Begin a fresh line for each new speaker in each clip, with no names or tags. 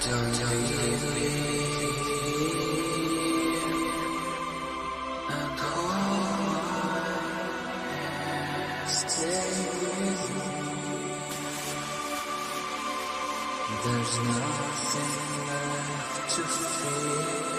Don't leave me. I'm going stay with me. There's nothing left to fear.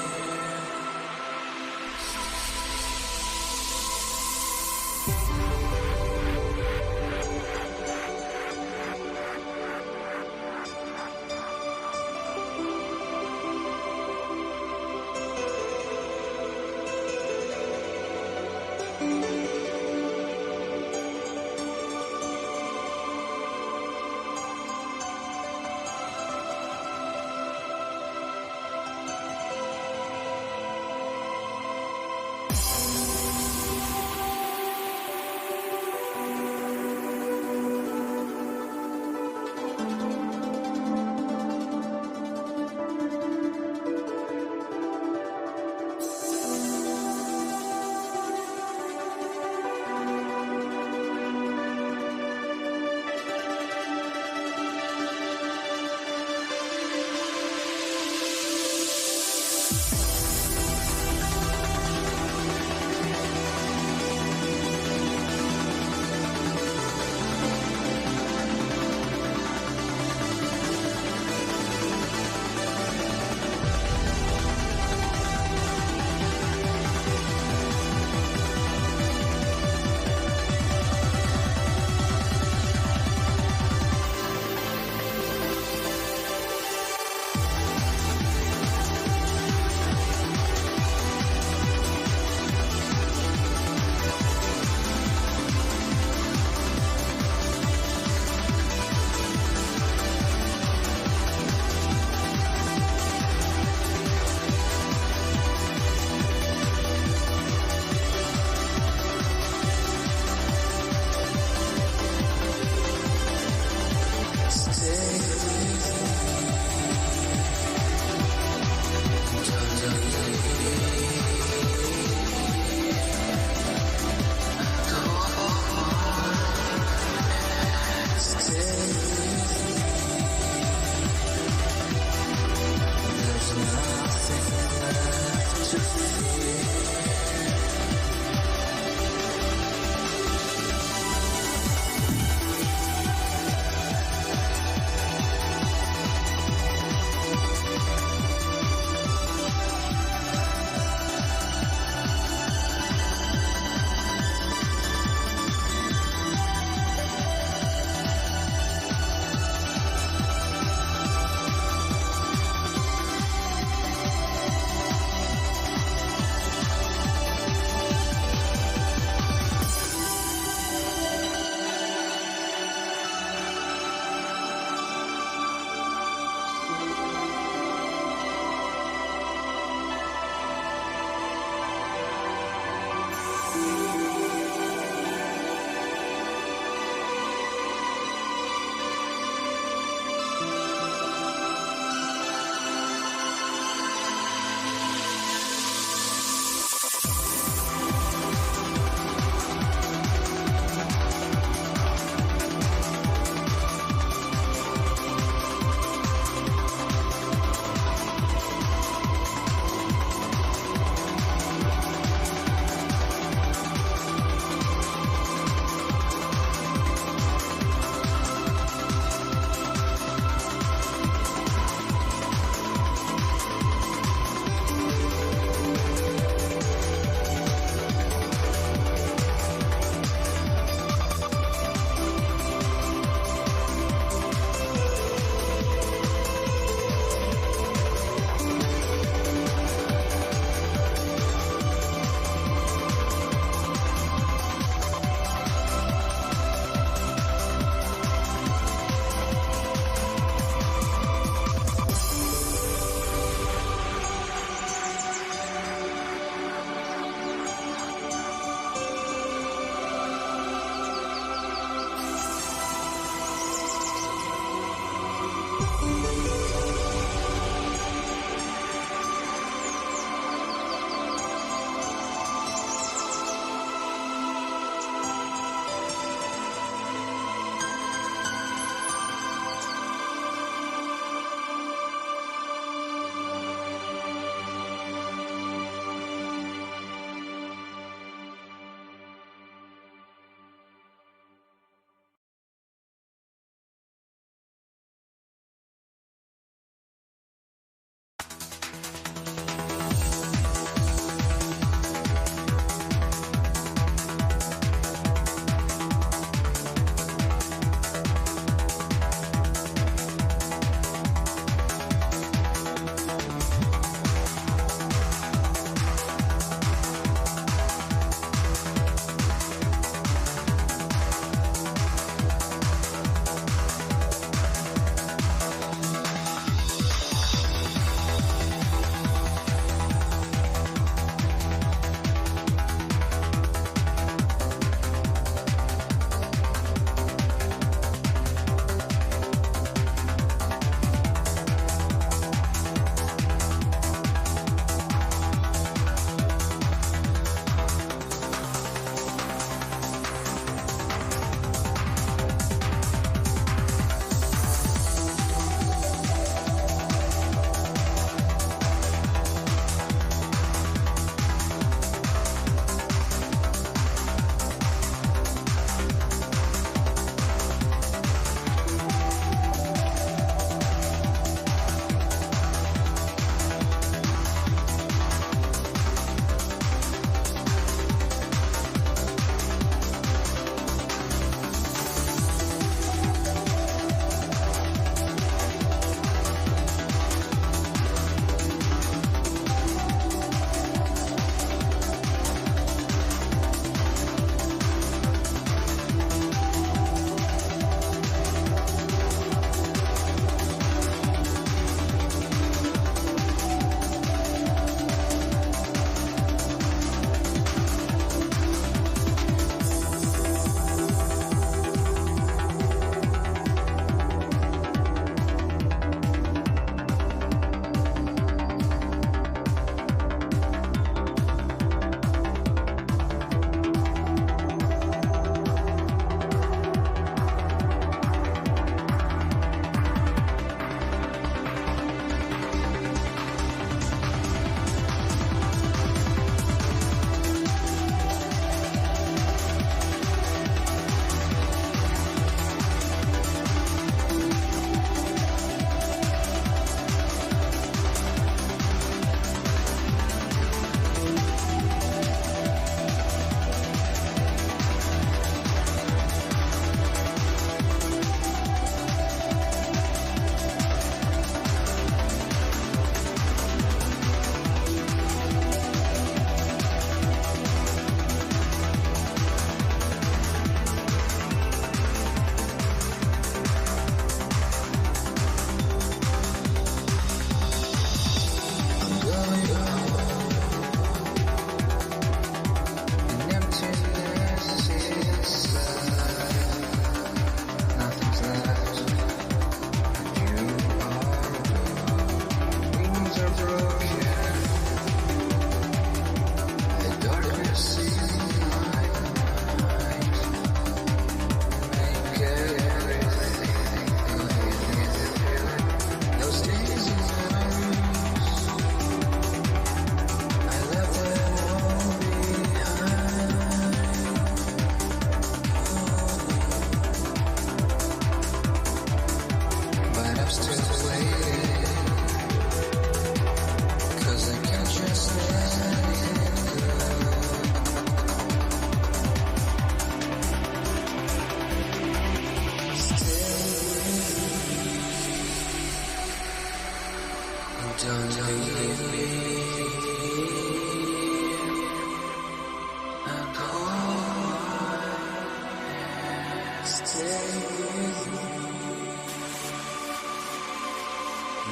stay with me.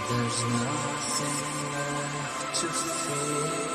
There's nothing left to fear.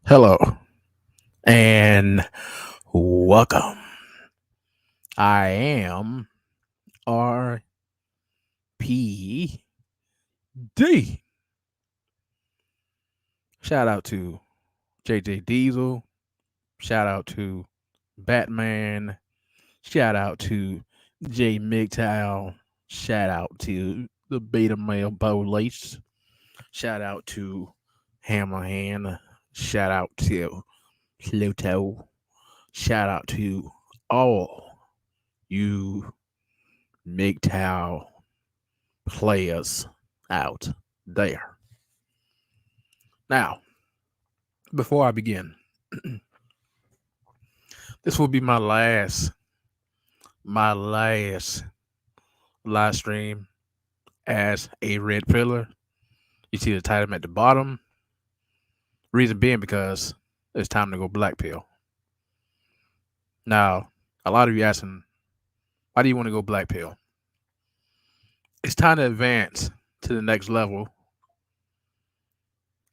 Hello and welcome. I am RPD. Shout out to JJ Diesel. Shout out to Batman. Shout out to J MGTOW. Shout out to the Beta Male Police. Shout out to Hammerhand. Shout out to Pluto. Shout out to all you MGTOW players out there. Now, before I begin, this will be my last live stream as a red pillar. You see the title at the bottom. Reason being because it's time to go black pill. Now, a lot of you asking, why do you want to go black pill? It's time to advance to the next level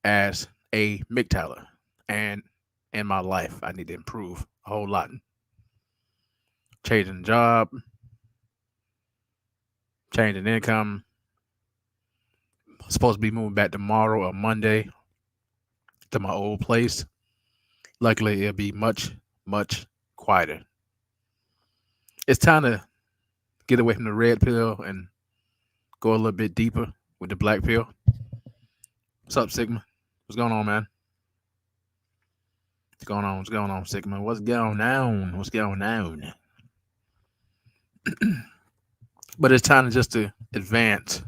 as a MGTOWer. And in my life, I need to improve a whole lot. Changing job, changing income. Supposed to be moving back tomorrow or Monday to my old place. Luckily, it'll be much, much quieter. It's time to get away from the red pill and go a little bit deeper with the black pill. What's up, Sigma? What's going on, man? What's going on? What's going on, Sigma? What's going on? What's going on? But it's time just to advance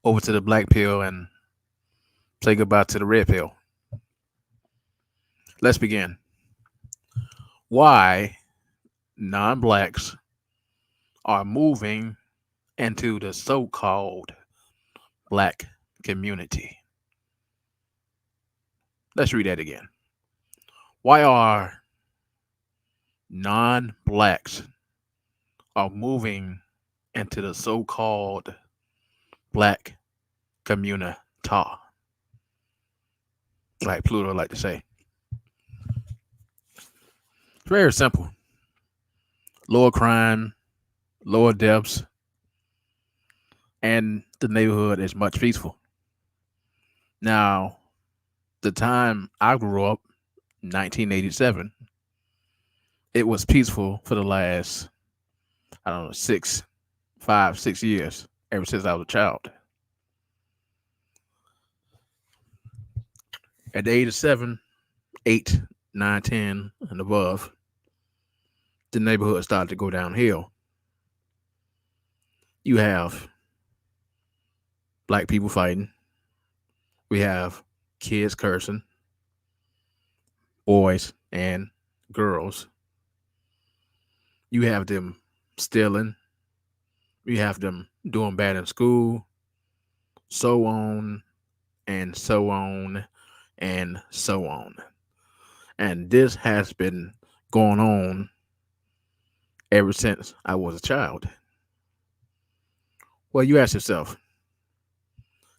over to the black pill and say goodbye to the red pill. Let's begin. Why non-blacks are moving into the so-called black community. Let's read that again. Why are non-blacks are moving into the so-called black community? Like Pluto like to say. It's very simple. Lower crime, lower deaths, and the neighborhood is much peaceful. Now, the time I grew up, 1987, it was peaceful for the last, I don't know, 6 years, ever since I was a child. At the age of 7, 8, 9, 10, and above, the neighborhood started to go downhill. You have black people fighting. We have kids cursing, boys and girls. You have them stealing. You have them doing bad in school, so on and so on and so on. And this has been going on ever since I was a child. Well, you ask yourself,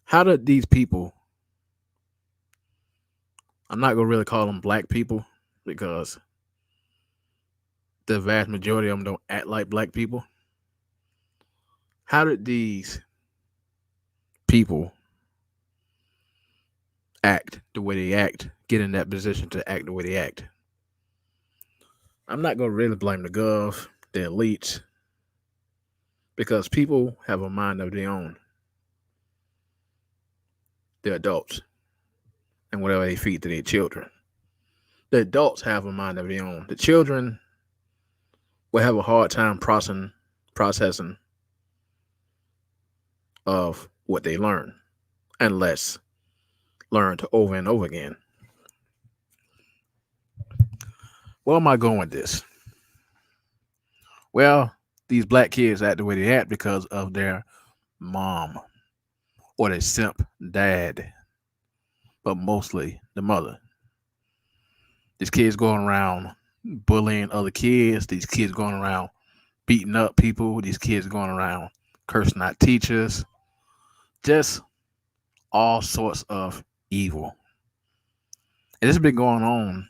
how did these people, I'm not going to really call them black people because the vast majority of them don't act like black people. How did these people act the way they act, get in that position to act the way they act? I'm not going to really blame the gov, the elites, because people have a mind of their own. The adults and whatever they feed to their children. The adults have a mind of their own. The children will have a hard time processing of what they learn unless learned over and over again. Where am I going with this? Well, these black kids act the way they act because of their mom or their simp dad, but mostly the mother. These kids going around bullying other kids. These kids going around beating up people. These kids going around cursing out teachers. Just all sorts of evil. And this has been going on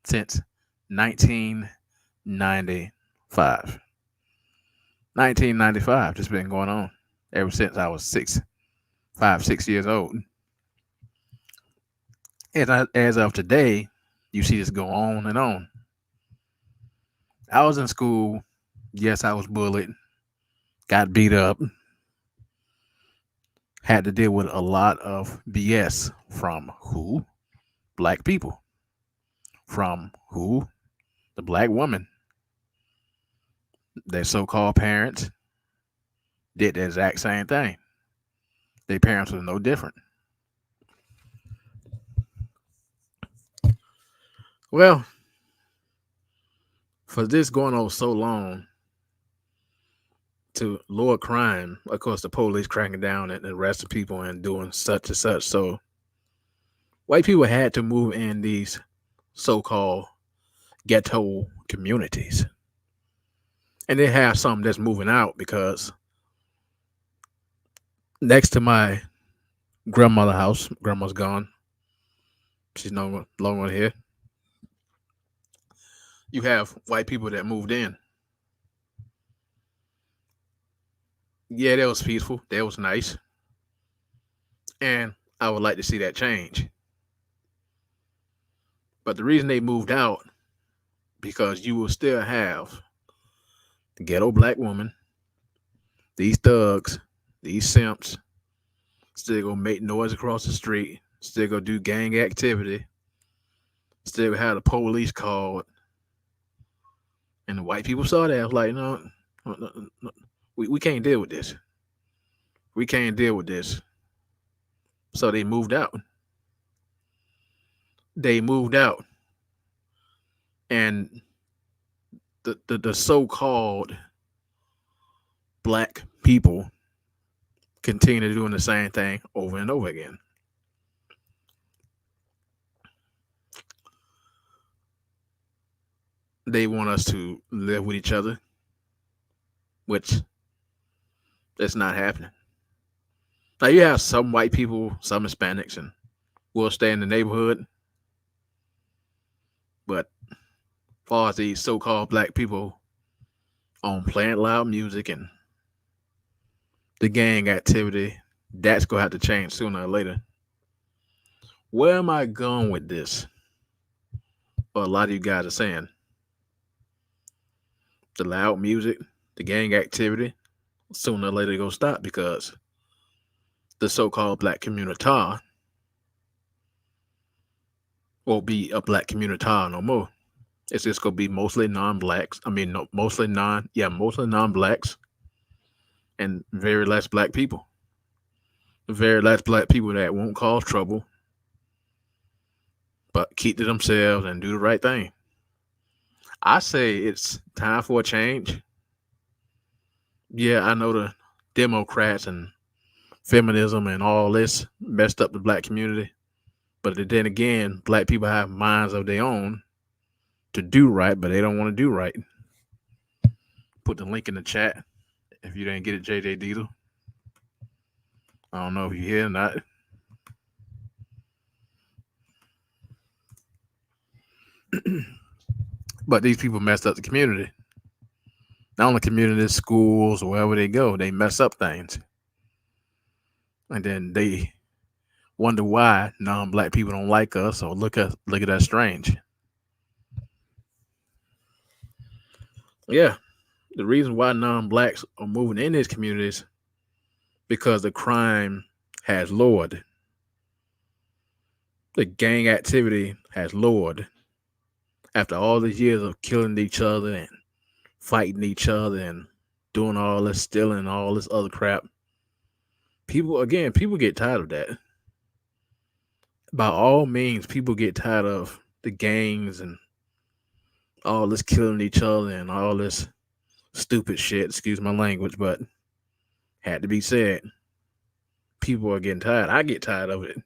since 1995. 1995, just been going on ever since I was 6 years old. As of today, you see this go on and on. I was in school. Yes, I was bullied, got beat up, had to deal with a lot of BS from who? Black people. From who? The black woman. Their so called parents did the exact same thing. Their parents were no different. Well, for this going on so long to lower crime, of course, the police cracking down and arresting people and doing such and such. So, white people had to move in these so called ghetto communities. And they have some that's moving out because next to my grandmother's house, grandma's gone. She's no longer here. You have white people that moved in. Yeah, that was peaceful. That was nice. And I would like to see that change. But the reason they moved out, because you will still have the ghetto black woman, these thugs, these simps, still gonna make noise across the street, still gonna do gang activity, still have the police called. And the white people saw that. I was like, no, we can't deal with this. We can't deal with this. So they moved out. They moved out. And the so-called black people continue doing the same thing over and over again. They want us to live with each other, which that's not happening. Now you have some white people, some Hispanics, and will stay in the neighborhood. But as far as these so-called black people on playing loud music and the gang activity, that's gonna have to change sooner or later. Where am I going with this? Well, a lot of you guys are saying the loud music, the gang activity, sooner or later gonna stop because the so-called black community won't be a black community no more. It's just gonna be mostly non-blacks. I mean, no, mostly non-blacks and very less black people. Very less black people that won't cause trouble, but keep to themselves and do the right thing. I say it's time for a change. Yeah, I know the Democrats and feminism and all this messed up the black community. But then again, black people have minds of their own to do right, but they don't want to do right. Put the link in the chat if you didn't get it, JJ Diesel. I don't know if you're here or not. But these people messed up the community. Not only communities, schools, or wherever they go, they mess up things. And then they wonder why non-black people don't like us or look at us strange. Yeah, the reason why non-blacks are moving in these communities because the crime has lowered. The gang activity has lowered. After all these years of killing each other and fighting each other and doing all this stealing and all this other crap, people get tired of that. By all means, people get tired of the gangs and all this killing each other and all this stupid shit, excuse my language, but had to be said. People are getting tired. I get tired of it.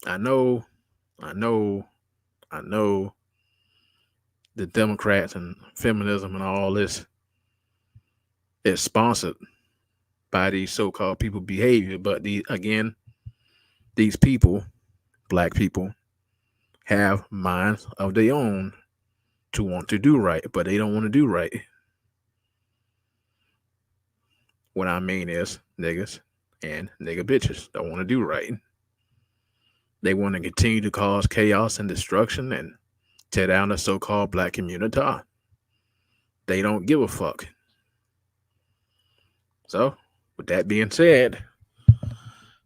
I know the Democrats and feminism and all this is sponsored by these so-called people behavior, but these people, black people, have minds of their own to want to do right, but they don't want to do right. What I mean is niggas and nigga bitches don't want to do right. They want to continue to cause chaos and destruction and tear down the so-called black community. They don't give a fuck. So, with that being said,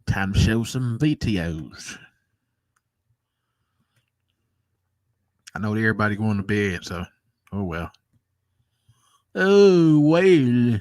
time to show some videos. I know everybody going to bed, so oh well. Oh well.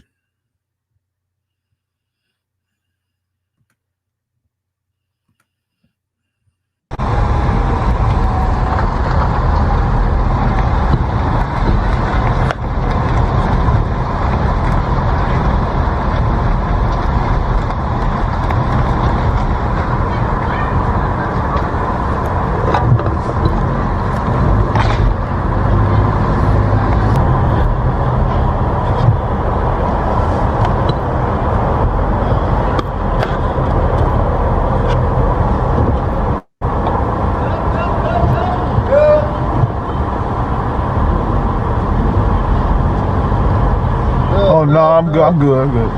No, I'm good. I'm good. I'm good.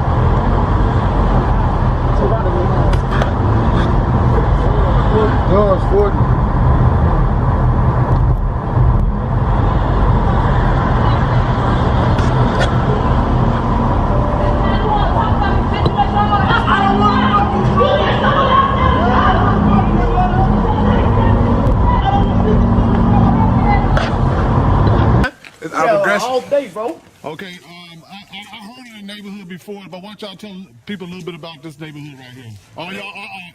No, it's 40. It's out aggressive all day, bro. Okay. I heard of the neighborhood before, but why don't y'all tell people a little bit about this neighborhood right here? Oh,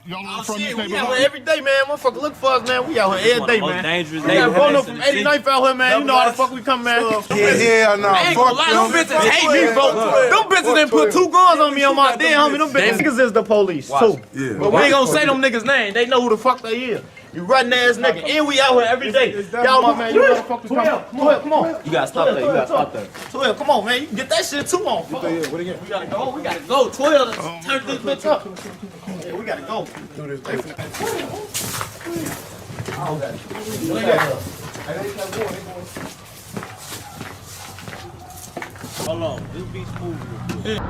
y'all are from this neighborhood? We out here every day, man. Motherfucker, look for us, man. We out here every day, man. Dangerous neighborhood. We got rolled up from 89th out here, man. You know how the fuck we come, man. Yeah, no. I ain't gonna lie, them bitches hate me, bro. Them bitches done put 2 guns on me on my damn homie. Them niggas is the police, too. But we ain't gonna say them niggas' name. They know who the fuck they is. You rotten ass nigga, and we out here every day. Y'all, my man, you motherfuckers come on. You gotta stop that. You gotta stop that. 12, come on, man. You can get that shit too on. What again? We gotta go. We gotta go. 12, turn this bitch up. Yeah, we gotta go. Do this. Hold on. This beat's moving.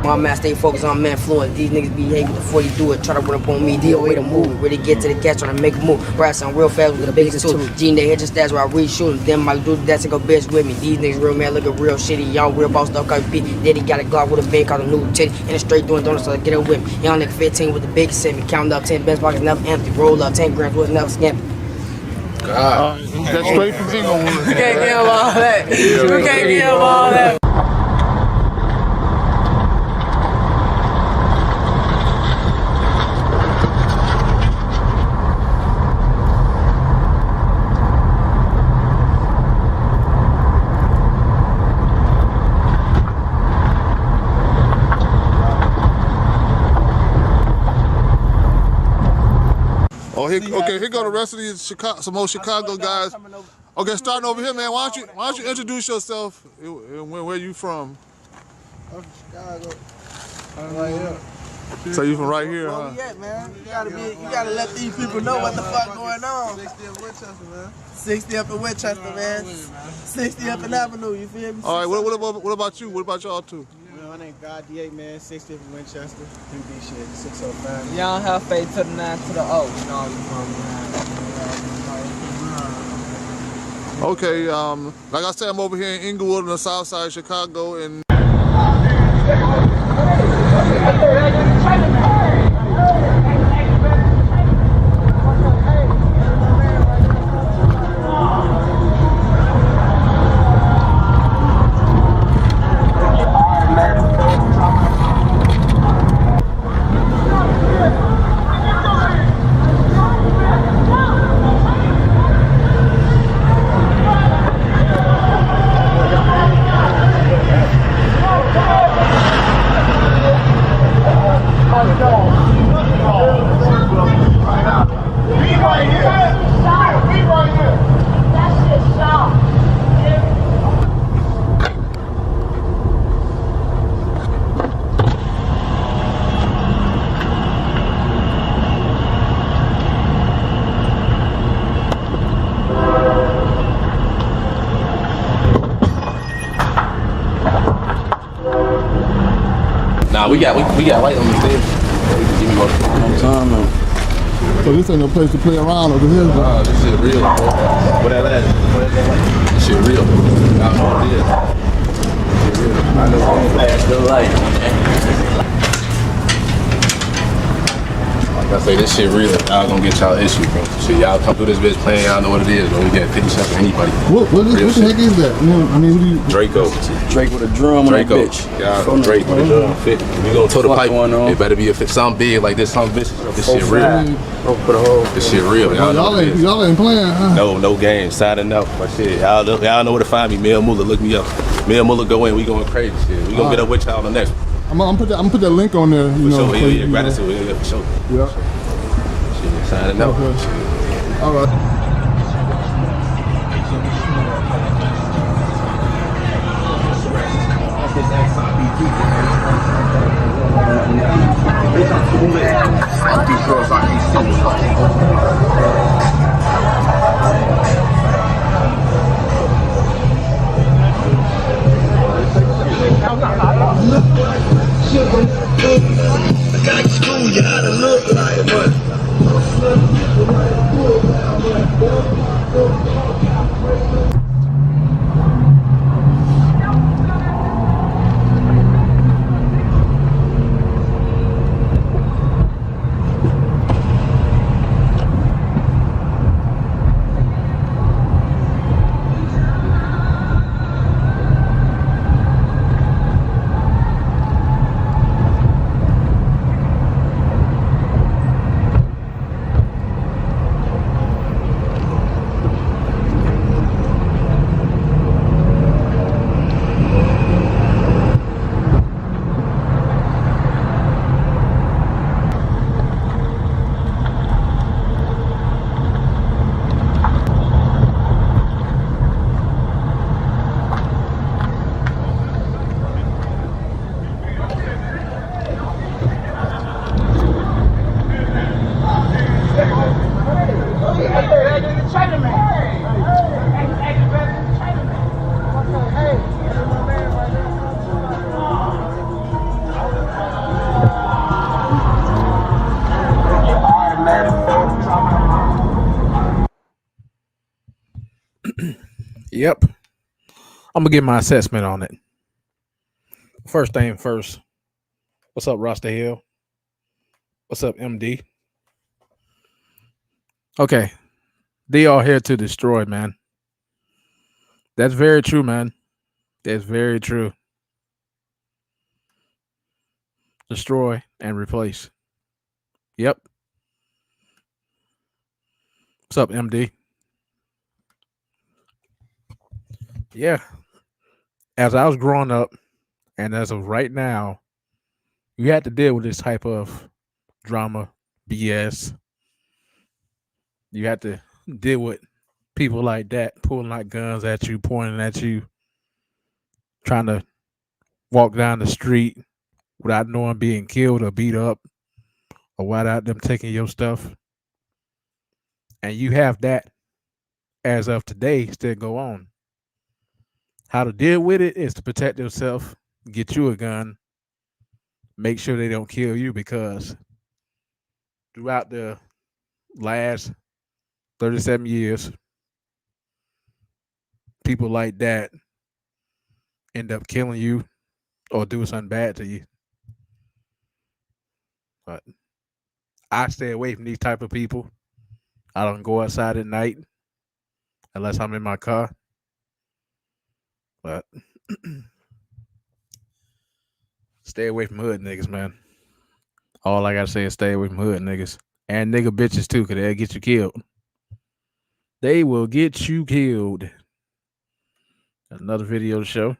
My man stay focused on man fluent. These niggas behave before you do it. Try to run up on me, DOA to move. Really get to the catch, trying to make a move. Brass on real fast with the biggest two. Gene, they hit your stats where I read shooting. Them my dude that's go bitch with me. These niggas real man looking real shitty. Y'all real boss stuff cause beat. Daddy got a Glock with a bang called a new titty. And a straight doing donuts, so get it with me. Young nigga 15 with the biggest send me. Counting up 10 best pockets, never empty. Roll up 10 grams with never skimpy.
God.
That's straight from Englewood.
You can't give him all that. You can't give him all that.
Oh, here go the rest of these some more Chicago guys. Okay, starting over here, man. Why don't you introduce yourself and where you from?
I'm from Chicago. I'm right here.
So you from right here,
Where
huh?
we at, man? You gotta let these people know what the fuck going on. 60 up Winchester, man. 60 up in Winchester, man. 60 up in Avenue, you feel me?
All right, what about you? What about y'all two?
My name God D8, man. 60 up in Winchester. 3B shit, 605.
Y'all have faith to the 9 to the O.
Okay, like I said, I'm over here in Englewood on the south side of Chicago, and
Nah, we got light on the stage. Give me one. Time now.
so this ain't no place to play around over here.
Nah, this shit real, bro. What that last? This shit real. I know what it is. Shit real. I know what flash the light. Like I say, this shit real. Y'all gonna get y'all issue, bro. Shit, y'all come through this bitch playing, y'all know what it is, bro. We got 50 cents for anybody.
What the heck is that? I mean, what do you?
Draco.
Drake with a drum on that
Draco.
bitch.
Yeah, Drake with a drum. 50. We gonna toe the pipe. It better be something big like this, something vicious. This shit real. This shit real.
Y'all ain't playing, huh?
No game. Signing up. But shit, y'all know where to find me. Mel Muller, look me up. Mel Muller go in. We going crazy. Shit. We gonna get up with y'all on the next one.
I'm gonna put that link on there. You know,
For sure. Yeah, gratitude. Yeah, for sure.
Yeah.
Shit, signing up.
Okay. All right.
I got school you how to look like, but
Yep. I'm gonna give my assessment on it. First thing first. What's up, Rasta Hill? What's up, MD? Okay. They are here to destroy, man. That's very true, man. That's very true. Destroy and replace. Yep. What's up, MD? Yeah. As I was growing up, and as of right now, you had to deal with this type of drama, BS. You had to deal with people like that pulling out guns at you, pointing at you, trying to walk down the street without knowing being killed or beat up or without them taking your stuff. And you have that as of today still go on. How to deal with it is to protect yourself, get you a gun, make sure they don't kill you, because throughout the last 37 years, people like that end up killing you or doing something bad to you. But I stay away from these type of people. I don't go outside at night unless I'm in my car. But stay away from hood niggas, man. All I gotta say is stay away from hood niggas. And nigga bitches too, cause they'll get you killed. They will get you killed. Another video to show.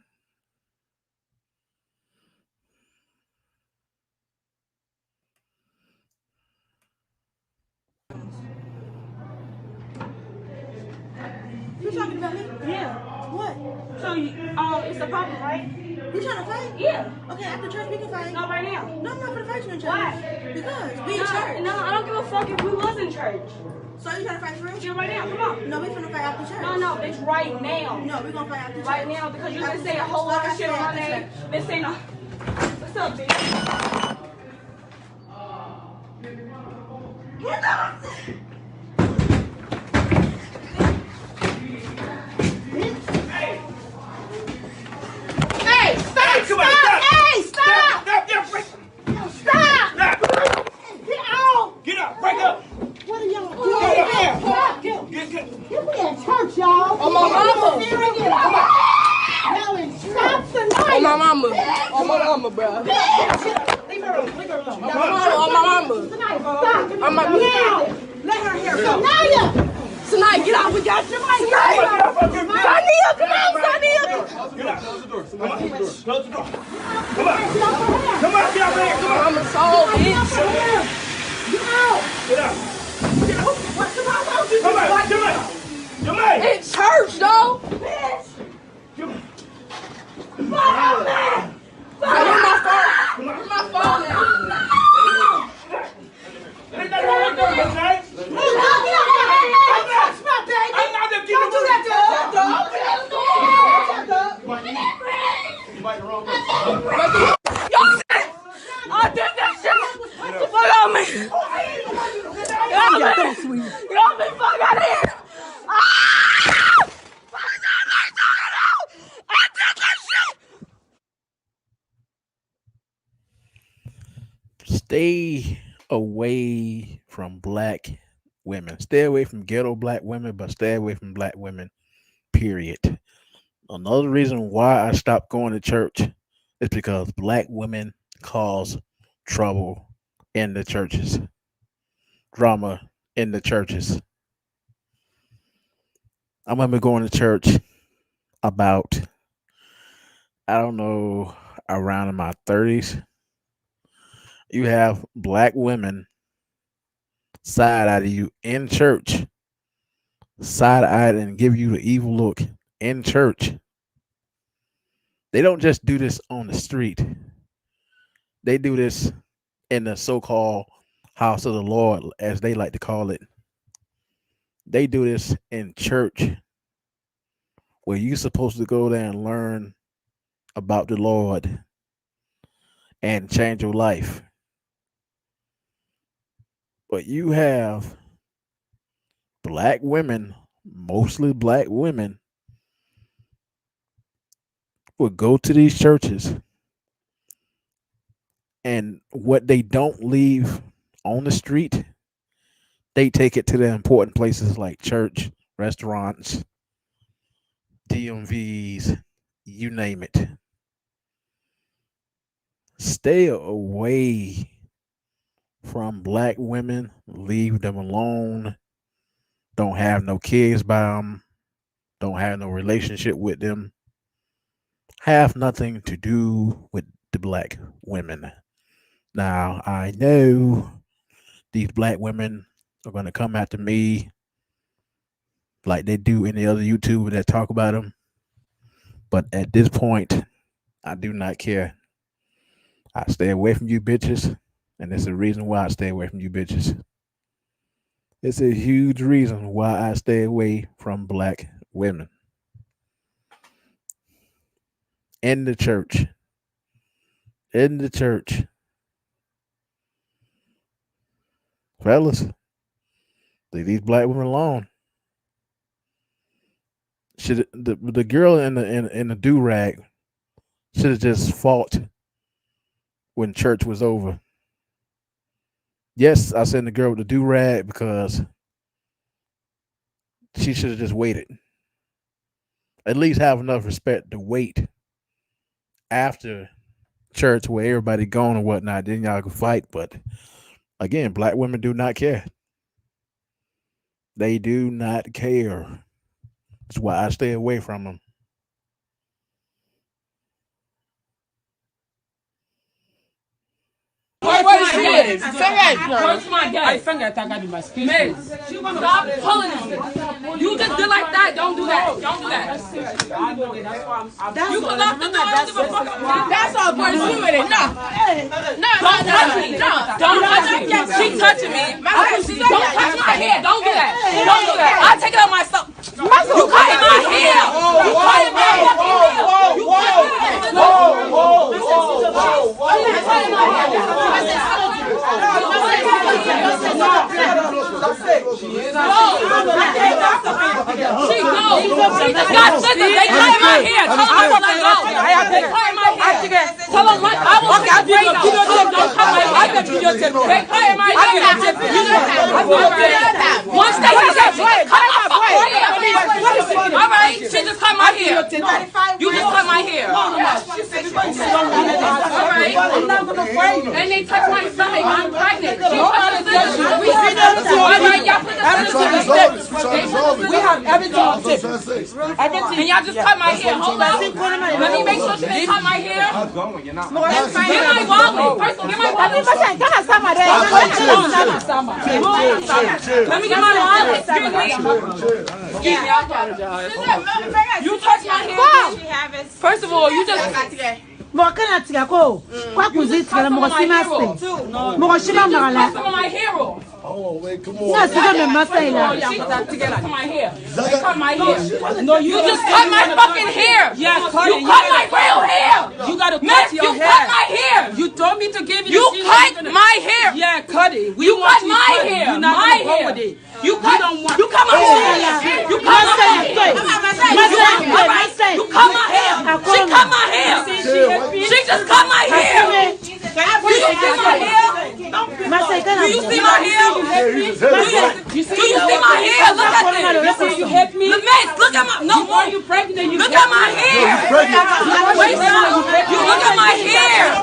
You talking about me? Yeah. What? So, it's a problem, right? You trying to fight? Yeah. Okay, after church we can fight. Not right now. No, I'm not gonna fight you in church. Why? Because we in church. No, I don't give a fuck if we was in church. So you trying to fight for real? Yeah, right now. Come on. No, we finna fight after church. No, it's right now. No, we gonna fight after church. Right now, because you been saying a whole lot of shit on my name. Been saying what's up, bitch? Get up! Hey, stop! Hey, stop! Stop! Get out!
Get up! Break up!
What are y'all doing?
Get.
We in church, y'all.
On my mama.
Y'all in church tonight.
On my mama. On my mama, bro.
Leave her alone.
On my mama.
Tonight, stop.
On my mama.
Let her hear. Sanaya!
Tonight, get out. We got you. Tonight.
Sania, come on, Sania.
Get out! Close the door! Come on! Close the door! Come on! Come on! Get out there! Come on!
I'm a soul, bitch.
Get out.
Get out!
What's the problem?
Come on! Come on! Come on!
In church, though.
Bitch.
Come on!
Follow me.
Where's my phone? Where's my phone now?
Ain't nothing wrong with them, okay?
Touch my baby.
I'm not gonna give
Don't do that to her.
You might the wrong person.
I did that shit. Fuck on me. Get off me, fuck out of here. I did that shit.
Stay away from black women. Stay away from ghetto black women, but stay away from black women, period. Another reason why I stopped going to church is because black women cause trouble in the churches, drama in the churches. I remember going to church about, I don't know, around in my 30s. You have black women side eye you in church, side eyed and give you the evil look in church. They don't just do this on the street. They do this in the so-called house of the Lord, as they like to call it. They do this in church, where you're supposed to go there and learn about the Lord and change your life. But you have black women, mostly black women, will go to these churches, and what they don't leave on the street, they take it to the important places like church, restaurants, DMVs, you name it. Stay away from black women. Leave them alone. Don't have no kids by them. Don't have no relationship with them. Have nothing to do with the black women. Now, I know these black women are going to come after me like they do any other YouTuber that talk about them. But at this point, I do not care. I stay away from you bitches. And it's the reason why I stay away from you bitches. It's a huge reason why I stay away from black women. In the church. In the church. Fellas, leave these black women alone. Should the girl in the do-rag should have just fought when church was over. Yes, I said the girl with the do-rag because she should have just waited. At least have enough respect to wait after church where everybody gone and whatnot. Then y'all can fight. But again, black women do not care. They do not care. That's why I stay away from them.
Where's my guy? Stop pulling him. You just did like that. Don't do that. Don't do that. You can lock the door. I don't give a fuck. That's all part of you with it. No. Don't touch me. No. Don't touch me. She touching me. Don't touch my hair. Don't do that. Don't do that. I'll take it on myself. You cutting my hair. You cutting my hair. You cutting my hair. She just got scissors. They cut my hair. Tell them I want to go. They cut my hair. Tell them I want to break out. Don't cut my hair. They cut my hair. Once they cut my fucking hair. All right, she just cut my hair. You just cut my hair. All right. And they touch my stomach. I'm pregnant. She touched the scissors. All right, y'all put the scissors. We have everything on tape. And y'all just cut my hair. Hold on. Let me make sure she didn't cut my hair. Get my wallet. First of all, get my wallet. Let me get my wallet. Excuse me. You touch my hair. First of all, you just.
Mwakana tigako kwa kuzitika mwasimaste mwashima magala
my hero.
Oh, wait, come on.
No, she got my hair.
She cut my hair. They cut my hair. No, you just cut my fucking hair. Yeah, you cut my real hair. You gotta cut your hair. You cut my hair. You told me to give you. You cut my hair. Yeah, cut it. You cut my hair. You're not gonna go with it. You cut. You cut my hair. You cut my hair. You cut my hair. She cut my hair. She just cut my hair. Do you see my hair? Do you see my hair? Do you see my hair? Look at this. You hit me. Look at my. No more. You pregnant? Look at my hair. You look at my hair.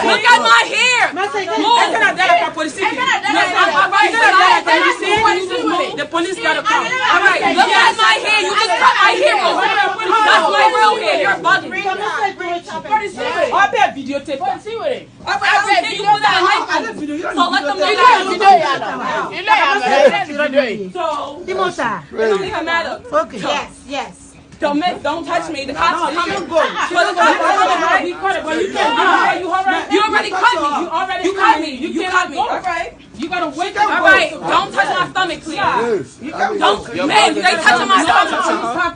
Look at my hair. The police gotta come. All right. Look at my hair. You just cut my hair. That's my real hair. You're bugging. I bet videotape. See what it. I bet you put that in my video. So let them do that. So it don't even matter. Okay. Yes. Don't touch me. The cops are coming. You already cut me. You cut me. You cut me. All right. You gotta wake up. All right. Don't touch my stomach, please. Don't. Man, they touching my stomach.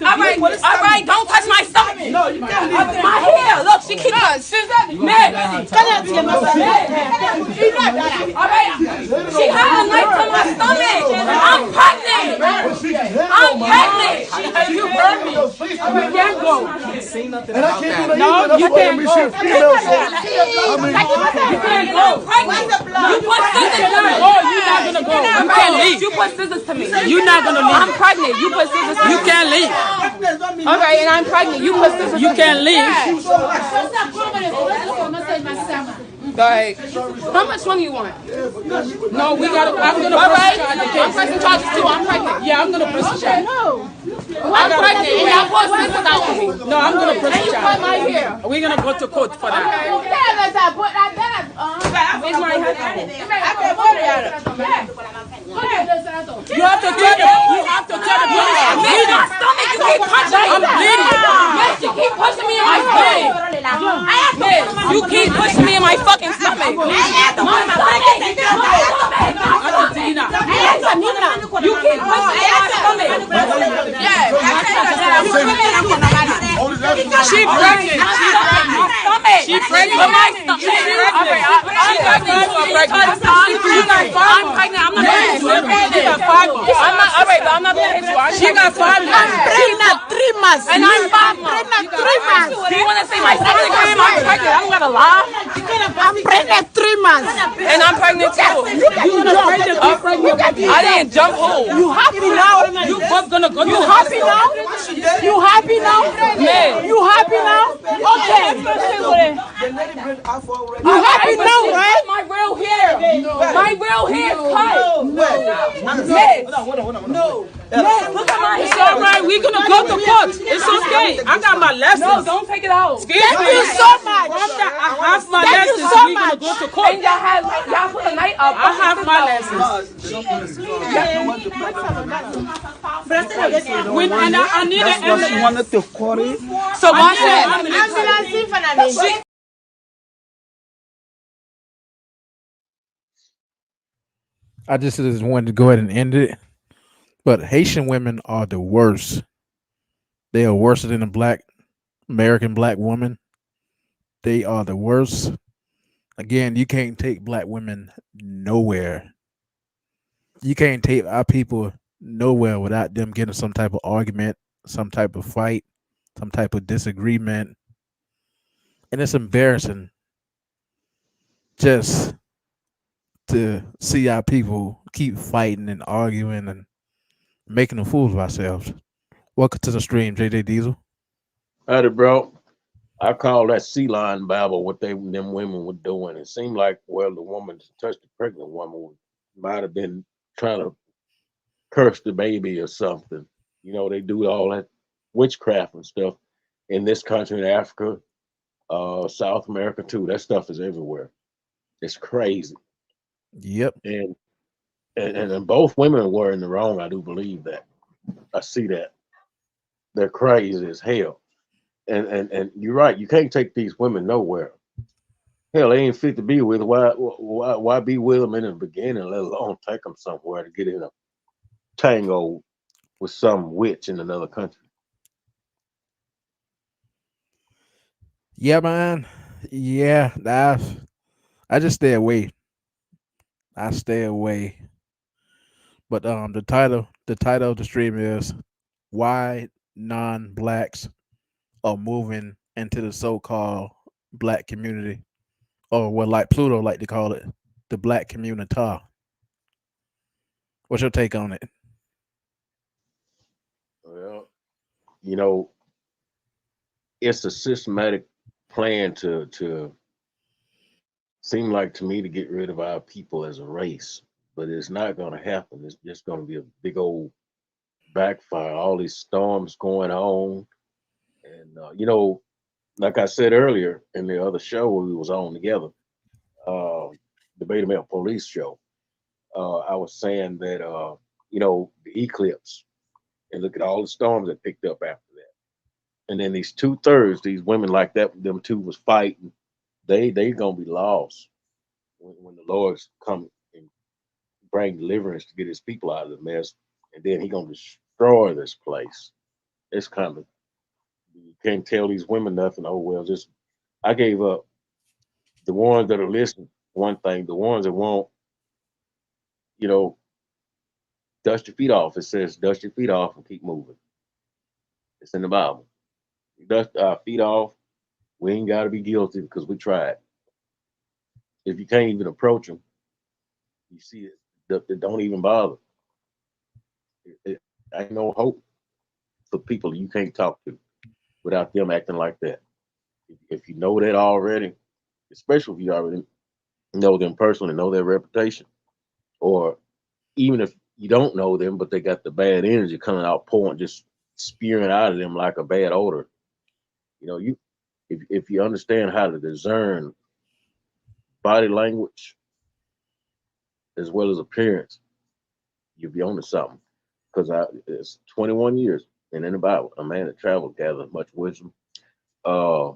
All right. Don't touch my stomach. No, you can't. My hair. Look, she keeps touching. Man. All right. She had a knife to my stomach. I'm pregnant. I'm pregnant. You heard me. You can't go.
And I can't do
No,
that.
you can't go.
You
can't go. You put scissors to me. Oh, you're not gonna go. You can't leave. You put scissors to me. You're not gonna leave. I'm pregnant. You put scissors to me. You can't leave. Okay, and I'm pregnant. You put scissors. You can't leave. Go ahead. How much money you want? No, we gotta. I'm gonna press charge. I'm pressing charges too. I'm pregnant. Yeah, I'm gonna press the charge. No. I'm pregnant and y'all put scissors out on me. No, I'm gonna press the charge. My hair. We're gonna go to court for that. It's my hair. You have to tell the police. I'm bleeding. My stomach, you keep punching me. I'm bleeding. Yes, you keep pushing me in my stomach. Yes, you keep pushing me in my fucking stomach. My stomach. You keep pushing me in my stomach. Yes. She pregnant. She pregnant. My stomach. She pregnant. I'm pregnant. I'm not going to she got 5 months. I'm not, all right, but I'm not going to hit you. She got 5 months.
I'm pregnant 3 months.
And I'm 5 months.
Pregnant 3 months.
Do you want to say my stomach? I'm pregnant. I'm going to lie.
I'm pregnant 3 months.
And I'm pregnant too. I didn't jump hole.
You happy now?
You both gonna go.
You happy now? You happy now?
Yeah.
You happy now? Okay. You happy now, right?
My real hair. My real hair is cut. No. Look at my hair.
It's all right. We're gonna go to court. It's okay. I got my lessons.
No, don't take it out.
Thank you so much.
I have my
Thank you
lessons.
so
We're gonna
much.
go to court. And y'all put a night up.
I have my lessons. And I need an ambulance.
She wanted to call it.
So why should
I just wanted to go ahead and end it. But Haitian women are the worst. They are worse than a American black woman. They are the worst. Again, you can't take black women nowhere. You can't take our people nowhere without them getting some type of argument, some type of fight, some type of disagreement. And it's embarrassing just to see our people keep fighting and arguing and making a fool of ourselves. Welcome to the stream, JJ Diesel.
Howdy, bro. I call that sea lion babble what them women were doing. It seemed like, well, the woman touched the pregnant woman might have been trying to curse the baby or something. You know, they do all that witchcraft and stuff in this country, in Africa, South America too. That stuff is everywhere. It's crazy.
Yep.
And both women were in the wrong. I do believe that. I see that. They're crazy as hell. And you're right. You can't take these women nowhere. Hell, they ain't fit to be with. Why be with them in the beginning, let alone take them somewhere to get in a tango with some witch in another country?
Yeah, man. Yeah, I just stay away. I stay away. But the title of the stream is Why Non-Blacks Are Moving into the So-Called Black Community, or what like Pluto like to call it, the Black Community. What's your take on it?
Well, you know, it's a systematic plan to seem like to me to get rid of our people as a race, but it's not going to happen. It's just going to be a big old backfire. All these storms going on, and you know, like I said earlier in the other show we was on together, the Beta Male Police show, I was saying that you know, the eclipse, and look at all the storms that picked up after that, and then these 2/3, these women like that, them two was fighting. They gonna be lost when the Lord's come and bring deliverance to get his people out of the mess, and then he gonna destroy this place. It's coming. You can't tell these women nothing. Oh well, just I gave up. The ones that are listening, one thing. The ones that won't, you know, dust your feet off. It says dust your feet off and keep moving. It's in the Bible. Dust our feet off. We ain't got to be guilty because we tried. If you can't even approach them, you see it, don't even bother. It ain't no hope for people you can't talk to without them acting like that. If you know that already, especially if you already know them personally, know their reputation, or even if you don't know them, but they got the bad energy coming out, pouring, just spewing out of them like a bad odor. You know, if you understand how to discern body language as well as appearance, you'll be onto something. Because it's 21 years, and in the Bible, a man that traveled gathered much wisdom. Uh,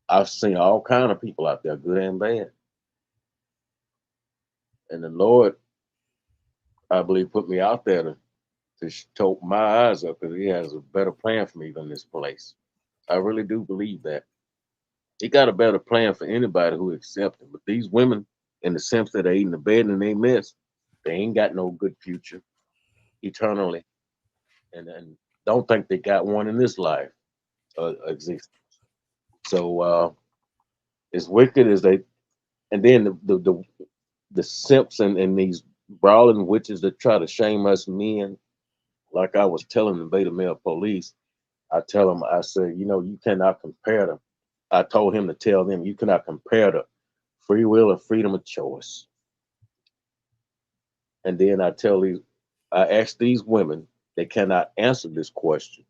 I've seen all kind of people out there, good and bad. And the Lord, I believe, put me out there to open my eyes up because He has a better plan for me than this place. I really do believe that. He got a better plan for anybody who accepts Him. But these women, in the sense that they eat in the bed and they miss, they ain't got no good future eternally, and don't think they got one in this life existence. So as wicked as they, and then the simps and these brawling witches that try to shame us men, like I was telling the beta male police, I tell them, I say, you know, you cannot compare them. I told him to tell them, you cannot compare the free will and freedom of choice. And then I ask these women, they cannot answer this question.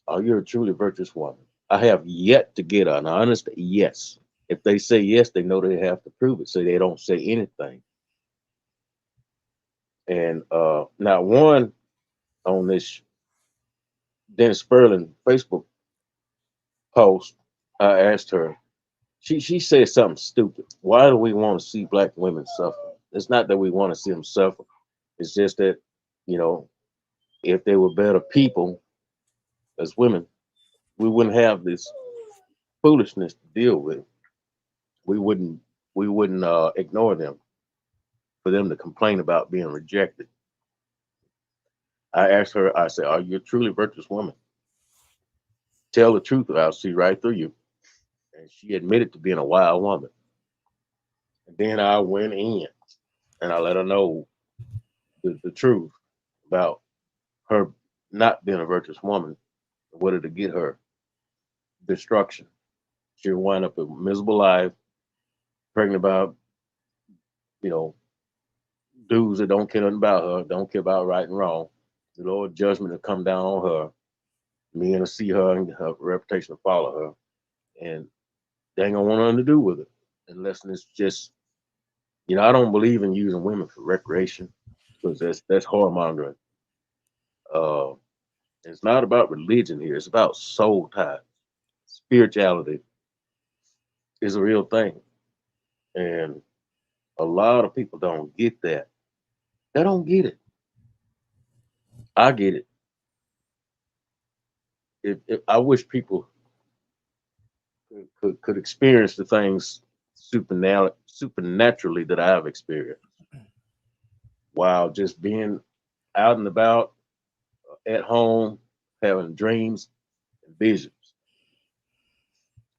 Are you a truly virtuous woman? I have yet to get an honest yes. If they say yes, they know they have to prove it, so they don't say anything. And now one on this Dennis Sperling Facebook post, I asked her, she said something stupid. Why do we want to see Black women suffer? It's not that we want to see them suffer. It's just that, you know, if they were better people as women, we wouldn't have this foolishness to deal with. We wouldn't ignore them for them to complain about being rejected. I asked her, I said, are you a truly virtuous woman? Tell the truth or I'll see right through you. And she admitted to being a wild woman. And then I went in and I let her know the truth about her not being a virtuous woman. What did it get her? Destruction. She'll wind up a miserable life, pregnant about, you know, dudes that don't care nothing about her, don't care about right and wrong. The Lord judgment will come down on her. Men will see her and her reputation will follow her. And they ain't gonna want nothing to do with it unless it's just, you know, I don't believe in using women for recreation because that's whoremongering. It's not about religion here. It's about soul ties. Spirituality is a real thing. And a lot of people don't get that. They don't get it. I get it. If I wish people could experience the things supernaturally that I've experienced while just being out and about, at home, having dreams and visions.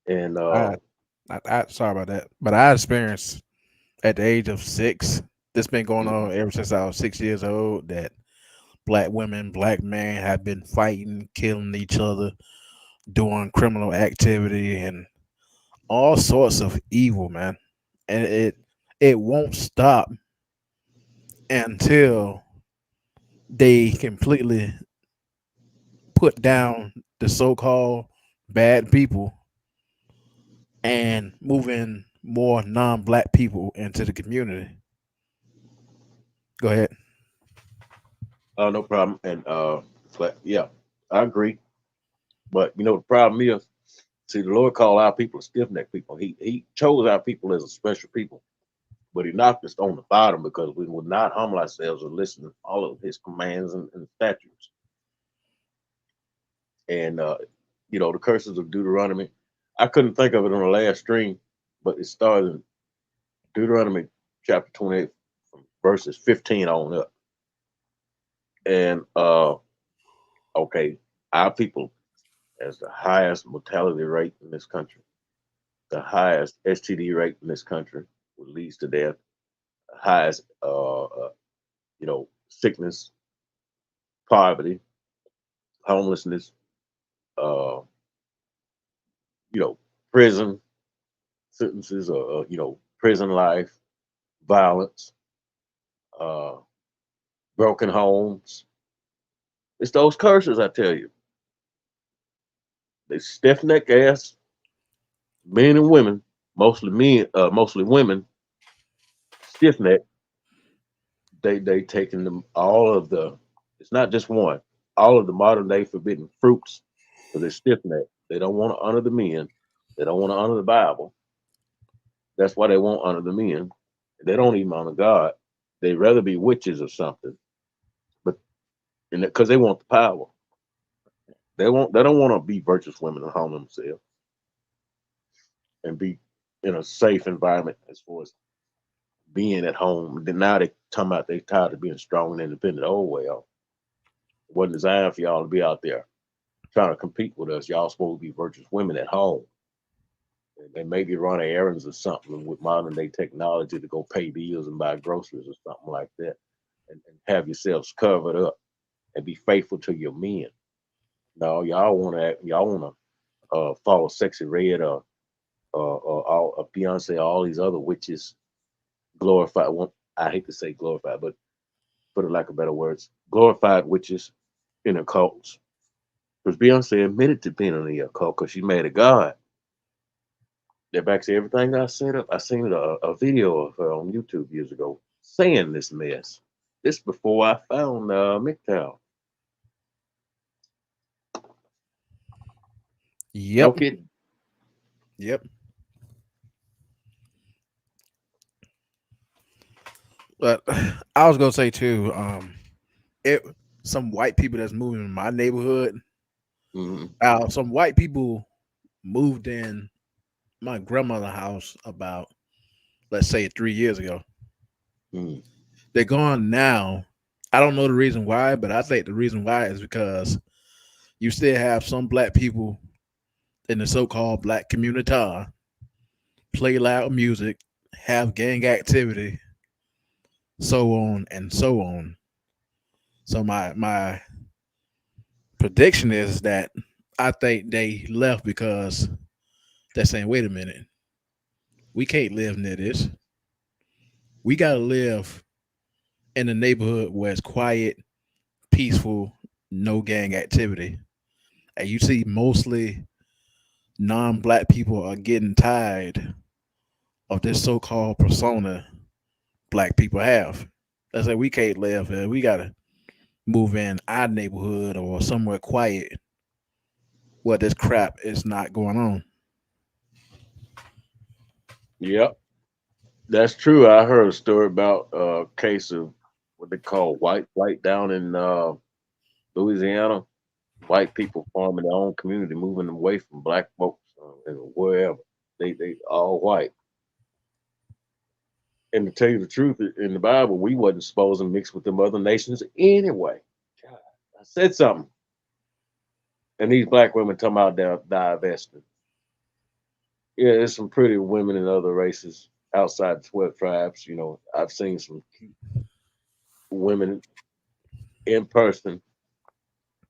And
I sorry about that, but I experienced at the age of 6. This been going on ever since I was 6 years old. That Black women, Black men have been fighting, killing each other, doing criminal activity, and all sorts of evil, man. And it won't stop until they completely put down the so-called bad people and moving more non-Black people into the community. Go ahead.
no problem. And but yeah, I agree. But you know the problem is, see, the Lord called our people stiff necked people. He chose our people as a special people, but He knocked us on the bottom because we would not humble ourselves and listen to all of His commands and statutes. And you know the curses of Deuteronomy. I couldn't think of it on the last stream, but it started in Deuteronomy chapter 28, from verses 15 on up. And okay, our people has the highest mortality rate in this country, the highest STD rate in this country, which leads to death, the highest sickness, poverty, homelessness, uh, prison sentences, prison life, violence, uh, broken homes. It's those curses, I tell you. They stiff neck ass men and women, mostly men, mostly women, stiff neck. They taking them all of the. It's not just one. All of the modern day forbidden fruits, because they're stiff neck. They don't want to honor the men. They don't want to honor the Bible. That's why they won't honor the men. They don't even honor God. They'd rather be witches or something. But because they want the power. They don't want to be virtuous women and harm themselves and be in a safe environment as far as being at home. Then now they talking about they tired of being strong and independent. Oh well. It wasn't designed for y'all to be out there trying to compete with us. Y'all supposed to be virtuous women at home. And they maybe run errands or something with modern day technology to go pay bills and buy groceries or something like that. And have yourselves covered up and be faithful to your men. No, y'all wanna follow Sexy Red or Beyonce, all these other witches glorified. I hate to say glorified, but for the lack of better words, glorified witches in occults. Because Beyonce admitted to being in the occult because she made a god. That backs everything I said up. I seen a video of her on YouTube years ago saying this mess. This before I found MGTOW. No
Yep.
kidding.
Yep. But I was gonna say too, it some white people that's moving in my neighborhood. Some white people moved in my grandmother's house about, let's say, 3 years ago. They're gone now. I don't know the reason why, but I think the reason why is because you still have some black people in the so-called black community play loud music, have gang activity, so on and so on. So my prediction is that I think they left because they're saying, wait a minute, we can't live near this. We gotta live in a neighborhood where it's quiet, peaceful, no gang activity. And you see mostly non-black people are getting tired of this so-called persona black people have. They say we can't live here. We gotta move in our neighborhood or somewhere quiet where this crap is not going on.
Yep, that's true. I heard a story about a case of what they call white flight down in Louisiana. White people forming their own community, moving away from black folks and wherever. They all white. And to tell you the truth, in the Bible, we wasn't supposed to mix with them other nations anyway. God, I said something. And these black women talking about divesting. Yeah, there's some pretty women in other races outside the 12 tribes. I've seen some cute women in person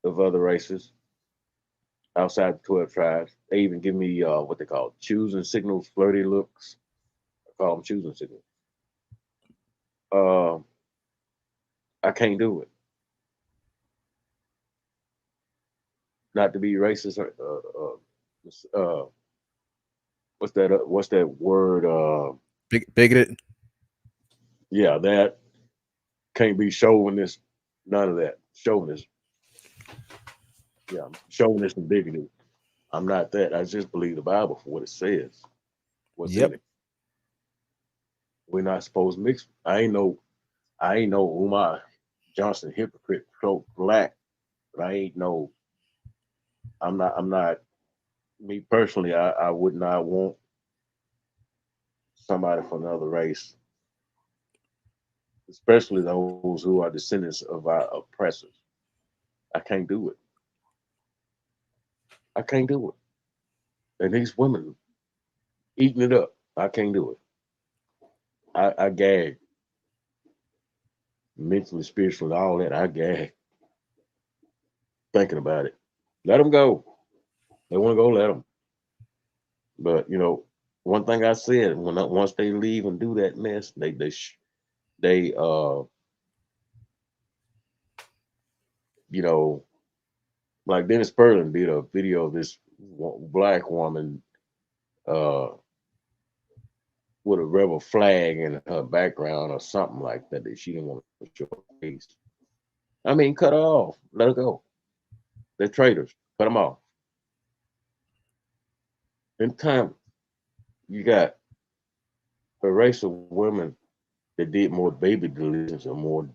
of other races outside the 12 tribes. They even give me what they call choosing signals, flirty looks. I call them choosing signals. I can't do it. Not to be racist. What's that word?
Bigoted.
Yeah, that can't be chauvinist. None of that chauvinist. Yeah, chauvinist and bigoted. I'm not that. I just believe the Bible for what it says. What's in it. We're not supposed to mix. I ain't no Umar Johnson hypocrite pro black, but I ain't no. I'm not. Me personally, I would not want somebody from another race especially those who are descendants of our oppressors. I can't do it. I can't do it. And these women eating it up. I can't do it. I gag mentally, spiritually, all that. I gag thinking about it. Let them go. They want to go, let them. But one thing I said once they leave and do that mess, they you know like Dennis Perlin did a video of this black woman uh with a rebel flag in her background or something like that she didn't want to show her face. I mean, cut her off. Let her go. They're traitors. Cut them off. In time, you got a race of women that did more baby deletions or more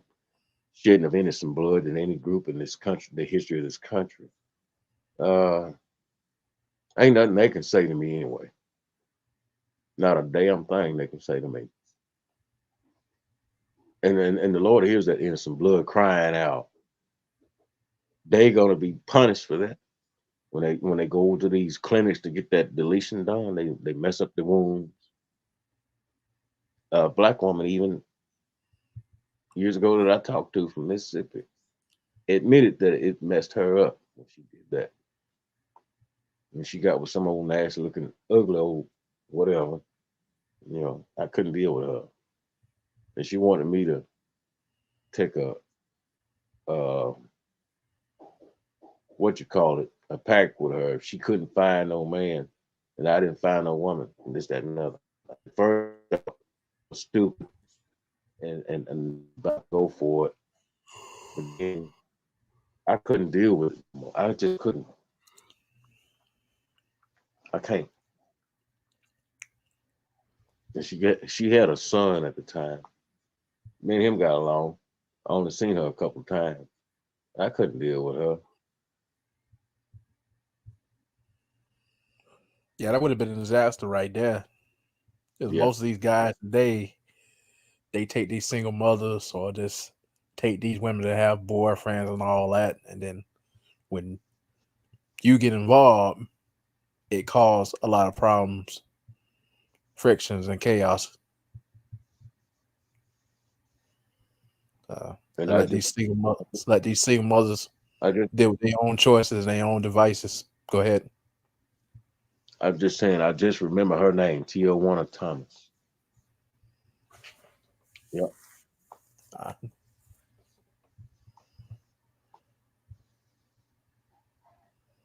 shedding of innocent blood than any group in this country, the history of this country. Uh, ain't nothing they can say to me anyway. Not a damn thing they can say to me. And the Lord hears that innocent blood crying out. They gonna be punished for that. When they go to these clinics to get that deletion done, they mess up the wounds. A black woman even years ago that I talked to from Mississippi admitted that it messed her up when she did that. And she got with some old nasty looking ugly old whatever. I couldn't deal with her. And she wanted me to take uh what you call it, a pact with her. If she couldn't find no man and I didn't find no woman, and this, that, and another. First was stupid and about to go for it. But then I couldn't deal with it anymore. I just couldn't. I can't. And she had a son at the time. Me and him got along. I only seen her a couple times. I couldn't deal with her.
Yeah, that would have been a disaster right there. Because most of these guys today, they take these single mothers or just take these women that have boyfriends and all that, and then when you get involved, it causes a lot of problems, frictions, and chaos. And let these single mothers deal with their own choices, their own devices. Go ahead.
I'm just saying, I just remember her name, Tijuana Thomas. Yep.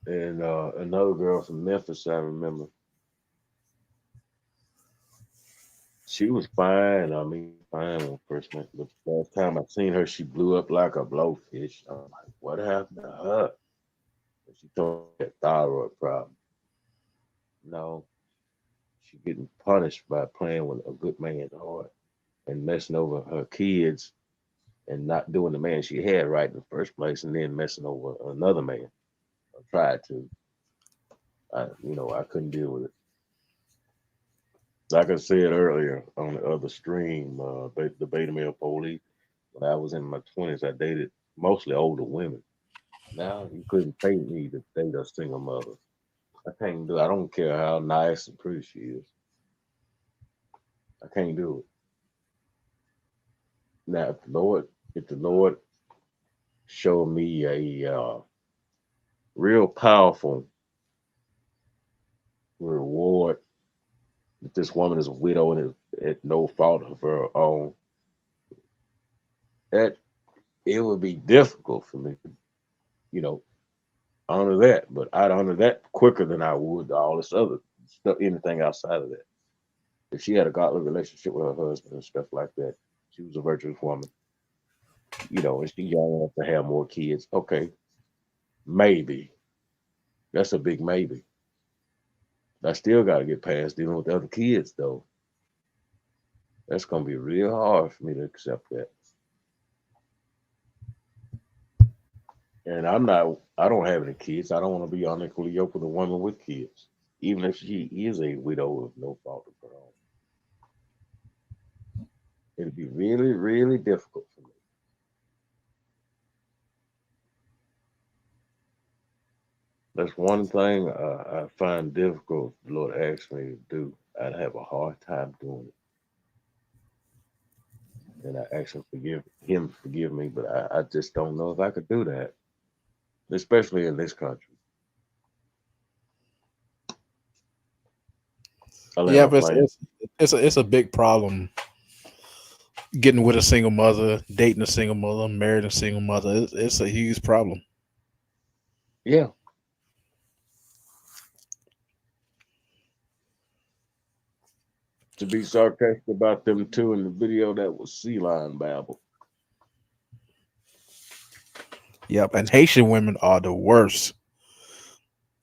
And another girl from Memphis, I remember. She was fine. I mean, fine when first met. But the last time I seen her, she blew up like a blowfish. I'm like, what happened to her? And she told me a thyroid problem. No, she getting punished by playing with a good man's heart and messing over her kids and not doing the man she had right in the first place, and then messing over another man. I tried to. I couldn't deal with it. Like I said earlier on the other stream, the beta male police. When I was in my 20s, I dated mostly older women. Now you couldn't pay me to date a single mother. I can't do it. I don't care how nice and pretty she is. I can't do it. Now, if the Lord showed me a real powerful reward, if this woman is a widow and is at no fault of her own, that it would be difficult for me to, you know, honor that. But I'd honor that quicker than I would all this other stuff, anything outside of that. If she had a godly relationship with her husband and stuff like that, she was a virtuous woman, and she young enough to have more kids. Okay, maybe. That's a big maybe. I still got to get past dealing with the other kids, though. That's going to be real hard for me to accept that. And I don't have any kids. I don't want to be unequally yoked with a woman with kids, even if she is a widow of no fault of her own. It'd be really, really difficult for me. That's one thing I find difficult. The Lord asked me to do. I'd have a hard time doing it, and I ask Him to forgive me, but I just don't know if I could do that, especially in this country. I land
Yeah,
my
but
plane.
it's a big problem getting with a single mother, dating a single mother, marrying a single mother. It's a huge problem.
Yeah, to be sarcastic about them too in the video, that was sea lion babble.
Yep, and Haitian women are the worst.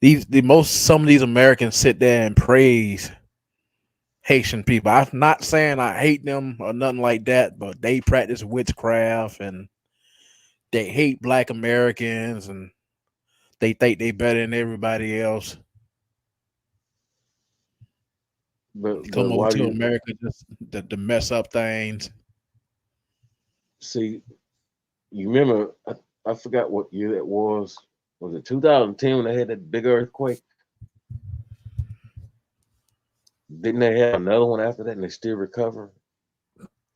Some of these Americans sit there and praise Haitian people. I'm not saying I hate them or nothing like that, but they practice witchcraft and they hate black Americans and they think they better than everybody else.
But
Come over
why do
to
you
America just to mess up things.
see? You remember? I forgot what year that was. Was it 2010 when they had that big earthquake? Didn't they have another one after that, and they still recover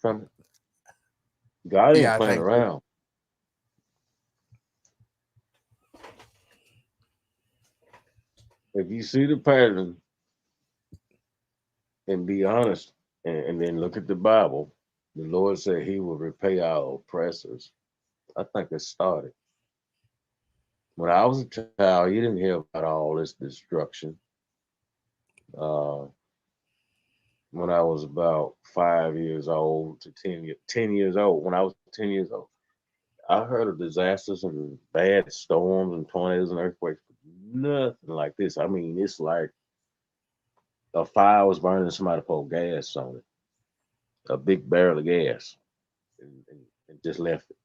from it? God ain't
Yeah, I
playing
think so.
around. If you see the pattern and be honest, and then look at the Bible, the Lord said He will repay our oppressors. I think it started when I was a child. You didn't hear about all this destruction. Uh, when I was about 5 years old to 10 years old, when I was 10 years old, I heard of disasters and bad storms and tornadoes and earthquakes. Nothing like this. I mean, it's like a fire was burning, somebody poured gas on it, a big barrel of gas, and just left it.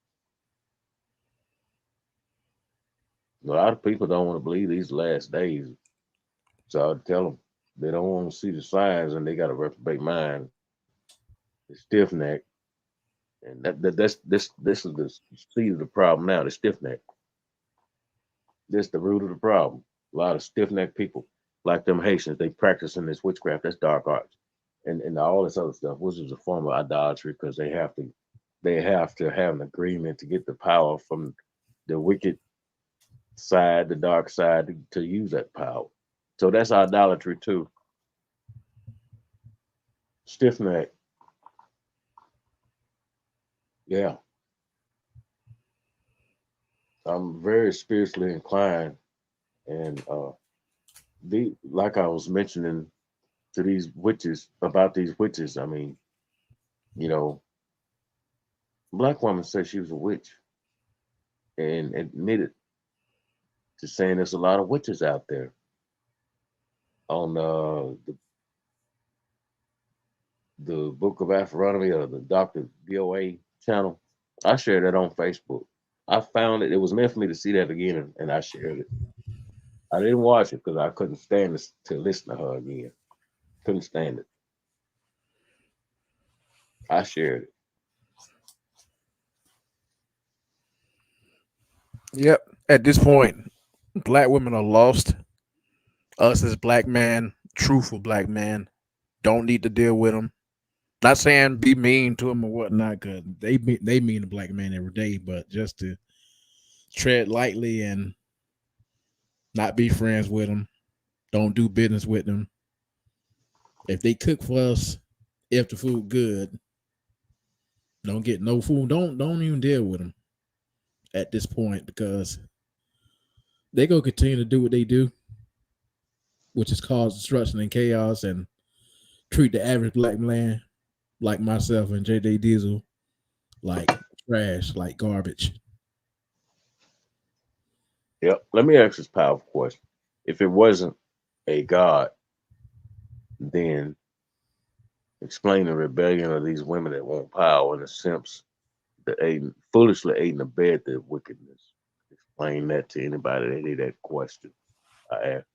A lot of people don't want to believe these last days, so I tell them they don't want to see the signs and they got a reprobate mind, the stiff neck, and this is the seed of the problem now. The stiff neck. This the root of the problem. A lot of stiff necked people, like them Haitians, they practicing this witchcraft. That's dark arts, and all this other stuff, which is a form of idolatry because they have to have an agreement to get the power from the wicked side, the dark side, to use that power. So that's idolatry too. Stiff neck, yeah. I'm very spiritually inclined, and like I was mentioning to these witches about these witches. I mean, you know, black woman said she was a witch and admitted to saying there's a lot of witches out there on the Book of Astronomy or the Dr. DOA channel. I shared that on Facebook. I found it. It was meant for me to see that again, and I shared it. I didn't watch it because I couldn't stand to listen to her again. Couldn't stand it. I shared it.
Yep. At this point, black women are lost. Us as black men, truthful black men, don't need to deal with them. Not saying be mean to them or whatnot, because they mean the black man every day, but just to tread lightly and not be friends with them. Don't do business with them. If they cook for us, if the food good, don't get no food. Don't even deal with them at this point because they gonna continue to do what they do, which is cause destruction and chaos and treat the average black man like myself and JJ Diesel like trash, like garbage.
Yep. Let me ask this powerful question. If it wasn't a God, then explain the rebellion of these women that want power and the simps that foolishly ate and abet their wickedness. Explain that to anybody that hear that question. I ask.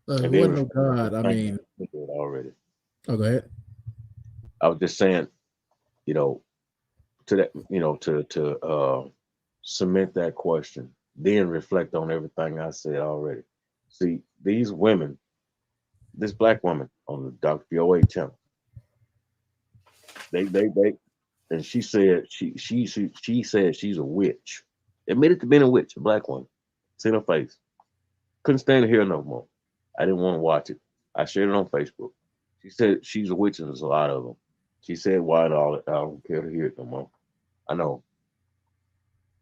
And
What
then
no God? I mean,
already.
oh, go ahead.
I was just saying, you know, to that, to cement that question, then reflect on everything I said already. See, these women, this black woman on the Dr. VOA channel, they, and she said she said she's a witch. Admitted to being a witch, a black woman. Seen her face. Couldn't stand to hear no more. I didn't want to watch it. I shared it on Facebook. She said she's a witch and there's a lot of them. She said, "Why all I don't care to hear it no more." I know.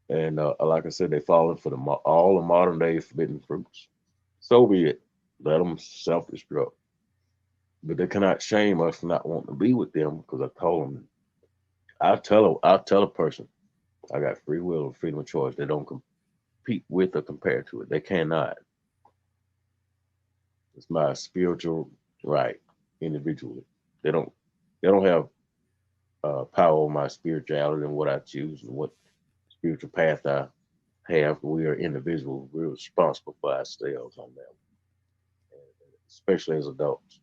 And like I said, they falling for all the modern day forbidden fruits. So be it. Let them self-destruct. But they cannot shame us for not wanting to be with them because I told them. I'll tell a person, I got free will and freedom of choice. They don't compete with or compare to it. They cannot. It's my spiritual right individually. They don't. They don't have power over my spirituality and what I choose and what spiritual path I have. We are individuals. We're responsible for ourselves on that, especially as adults,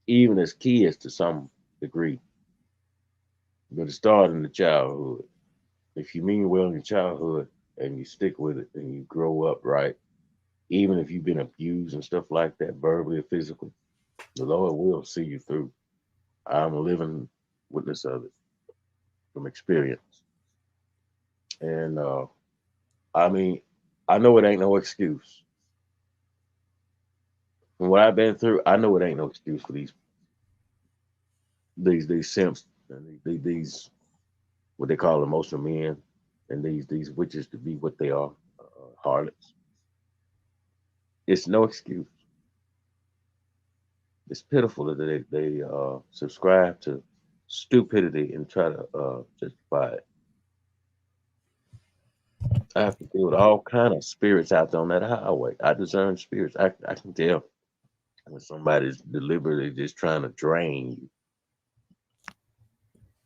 even as kids to some degree. But it started in the childhood. If you mean well in your childhood and you stick with it and you grow up right, even if you've been abused and stuff like that, verbally or physically, the Lord will see you through. I'm a living witness of it from experience. And I mean, I know it ain't no excuse. From what I've been through, I know it ain't no excuse for these simps and these what they call emotional men and these witches to be what they are, harlots. It's no excuse. It's pitiful that they subscribe to stupidity and try to justify it. I have to deal with all kind of spirits out there on that highway. I discern spirits. I can tell when somebody's deliberately just trying to drain you.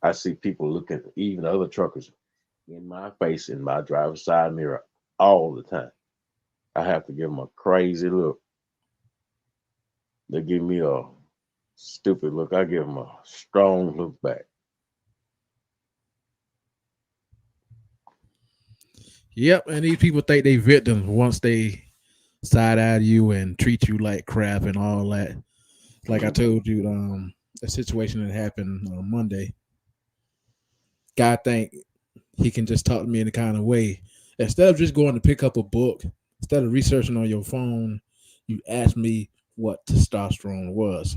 I see people looking, even other truckers, in my face in my driver's side mirror all the time. I have to give them a crazy look. They give me a stupid look. I give them a strong look back.
Yep, and these people think they victims once they side eye you and treat you like crap and all that. Like I told you, a situation that happened on Monday. Guy think he can just talk to me in a kind of way. Instead of just going to pick up a book, instead of researching on your phone, you asked me what testosterone was.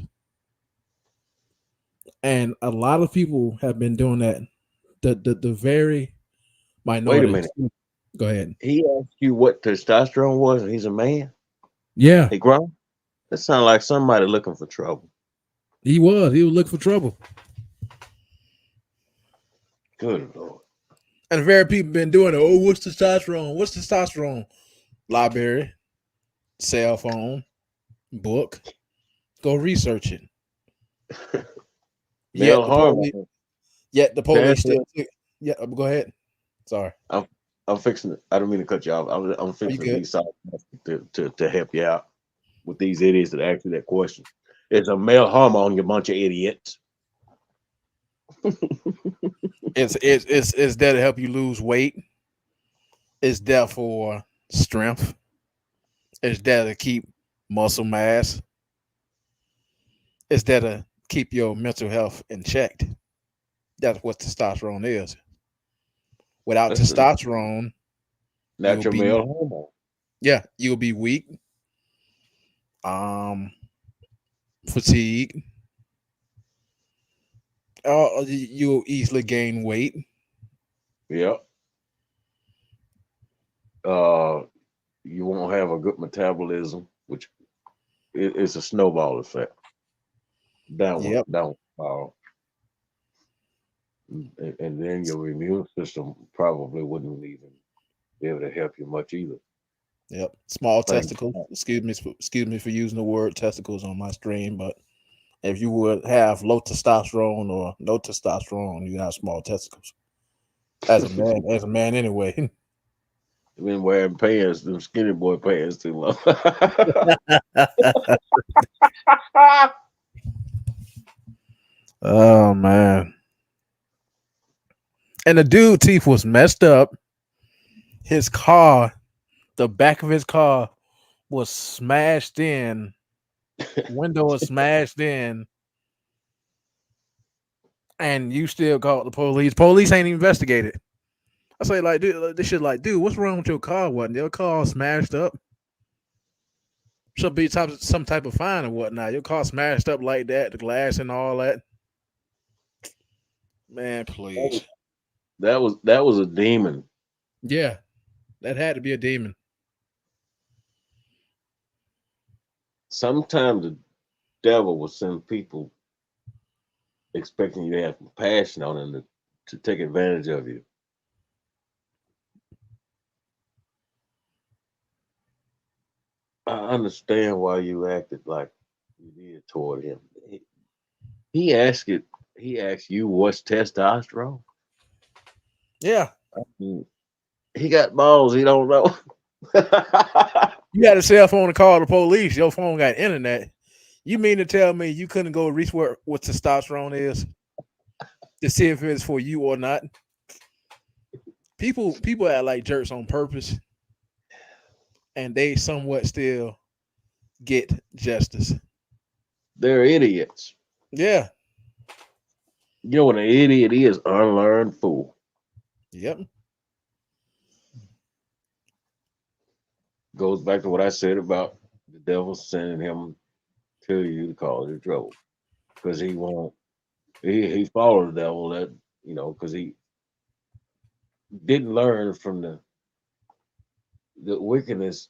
And a lot of people have been doing that. The very minority.
Wait a minute.
Go ahead.
He asked you what testosterone was, and he's a man.
Yeah.
He grown. That sounds like somebody looking for trouble.
He was looking for trouble.
Good Lord.
And very people been doing it. Oh, what's testosterone? What's testosterone? Library, cell phone, book. Go research it.
Male hormone.
Yet the police still. Yeah, go ahead. Sorry.
I'm fixing it. I don't mean to cut you off. I'm fixing to be sorry to help you out with these idiots that ask you that question. It's a male hormone, you bunch of idiots.
It's there to help you lose weight. It's there for strength. It's there to keep muscle mass. It's there to keep your mental health in check. That's what testosterone is. Without testosterone,
natural male hormone.
Yeah, you'll be weak, fatigue. You'll easily gain weight.
Yep. You won't have a good metabolism, which it's a snowball effect. Downward. And then your immune system probably wouldn't even be able to help you much either.
Yep. Small testicles. Excuse me for using the word testicles on my stream, but if you would have low testosterone or no testosterone, you have small testicles. As a man anyway.
Been wearing pants, them skinny boy pants too long.
Oh man. And the dude teeth was messed up. His car, the back of his car was smashed in. Window was smashed in. And you still called the police. Police ain't investigated. I say, like, dude, this shit, like, dude, what's wrong with your car? Wasn't your car smashed up? Should be some type of fine or whatnot. Your car smashed up like that, the glass and all that. Man, please.
That was a demon.
Yeah, that had to be a demon.
Sometimes the devil will send people expecting you to have compassion on them to take advantage of you. I understand why you acted like you did toward him. He asked you what's testosterone.
Yeah.
I mean, he got balls. He don't know.
You had a cell phone to call the police. Your phone got internet. You mean to tell me you couldn't go research what testosterone is to see if it's for you or not? People act like jerks on purpose, and they somewhat still get justice.
They're idiots.
Yeah.
You know what an idiot is? Unlearned fool.
Yep.
Goes back to what I said about the devil sending him to you to cause you trouble. Because he won't, he followed the devil, that, you know, because he didn't learn from the wickedness.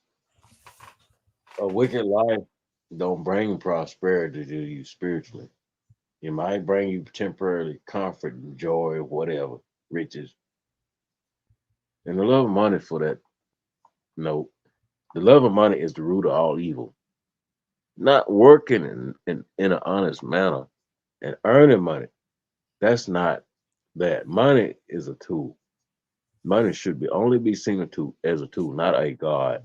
A wicked life don't bring prosperity to you spiritually. It might bring you temporarily comfort and joy, whatever, riches. And the love of money for that. No, the love of money is the root of all evil. Not working in an honest manner and earning money, that's not that. Money is a tool. Money should only be seen as a tool, not a god.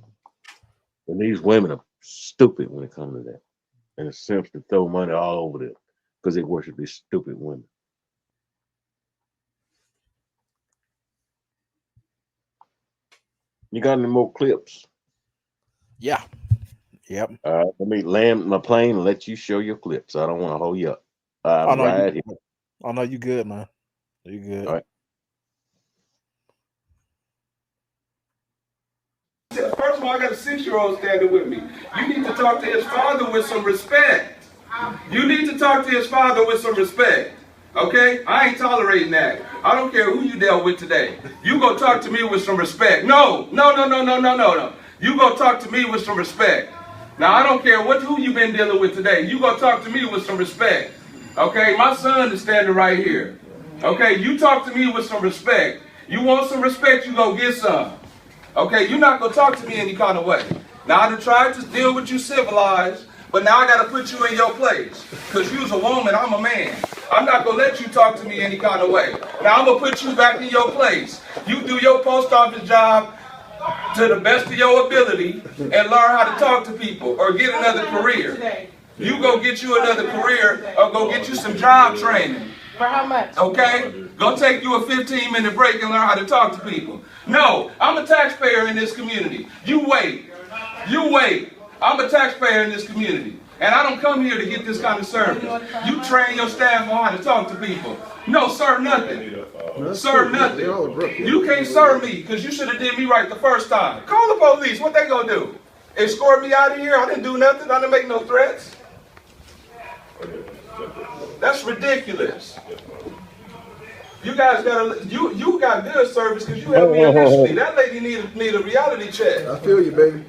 And these women are stupid when it comes to that. And it's simple to throw money all over them because they worship these stupid women. You got any more clips?
Yeah. Yep.
Let me land my plane and let you show your clips. I don't want to hold you up.
Oh, no,
right here.
Oh, no, you good, man. You good.
All right.
First of all, I got a 6-year-old standing with me. You need to talk to his father with some respect. You need to talk to his father with some respect. Okay? I ain't tolerating that. I don't care who you dealt with today. You go talk to me with some respect. No. You go talk to me with some respect. Now, I don't care who you been dealing with today. You go talk to me with some respect. Okay? My son is standing right here. Okay? You talk to me with some respect. You want some respect, you go get some. Okay? You're not going to talk to me any kind of way. Now, I done tried to deal with you civilized, but now I got to put you in your place. Because you's a woman, I'm a man. I'm not going to let you talk to me any kind of way. Now, I'm going to put you back in your place. You do your post office job to the best of your ability and learn how to talk to people or get another career. You go get you another career or go get you some job training.
For how much?
Okay? Go take you a 15-minute break and learn how to talk to people. No, I'm a taxpayer in this community. You wait. You wait. I'm a taxpayer in this community. And I don't come here to get this kind of service. You train your staff on how to talk to people. No, sir, nothing. Sir, nothing. You can't serve me because you should have did me right the first time. Call the police. What they gonna do? Escort me out of here? I didn't do nothing. I didn't make no threats. That's ridiculous. You guys you got good service because you helped me initially. That lady need a reality check.
I feel you, baby.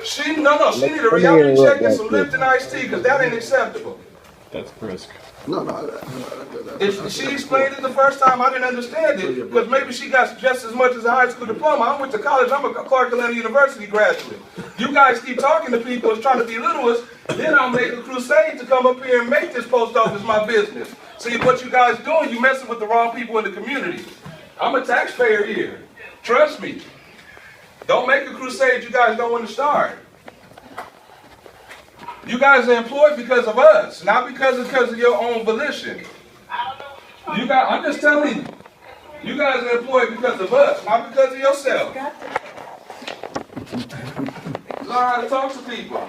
She need a reality check and some Lipton iced tea because that ain't acceptable.
That's brisk. No.
If she explained it the first time, I didn't understand it because maybe she got just as much as a high school diploma. I went to college. I'm a Clark Atlanta University graduate. You guys keep talking to people and trying to belittle us. Then I'll make a crusade to come up here and make this post office my business. See what you guys doing? You messing with the wrong people in the community. I'm a taxpayer here. Trust me. Don't make a crusade you guys don't want to start. You guys are employed because of us, not because of your own volition. I'm just telling you. You guys are employed because of us, not because of yourself. Learn how to talk to people.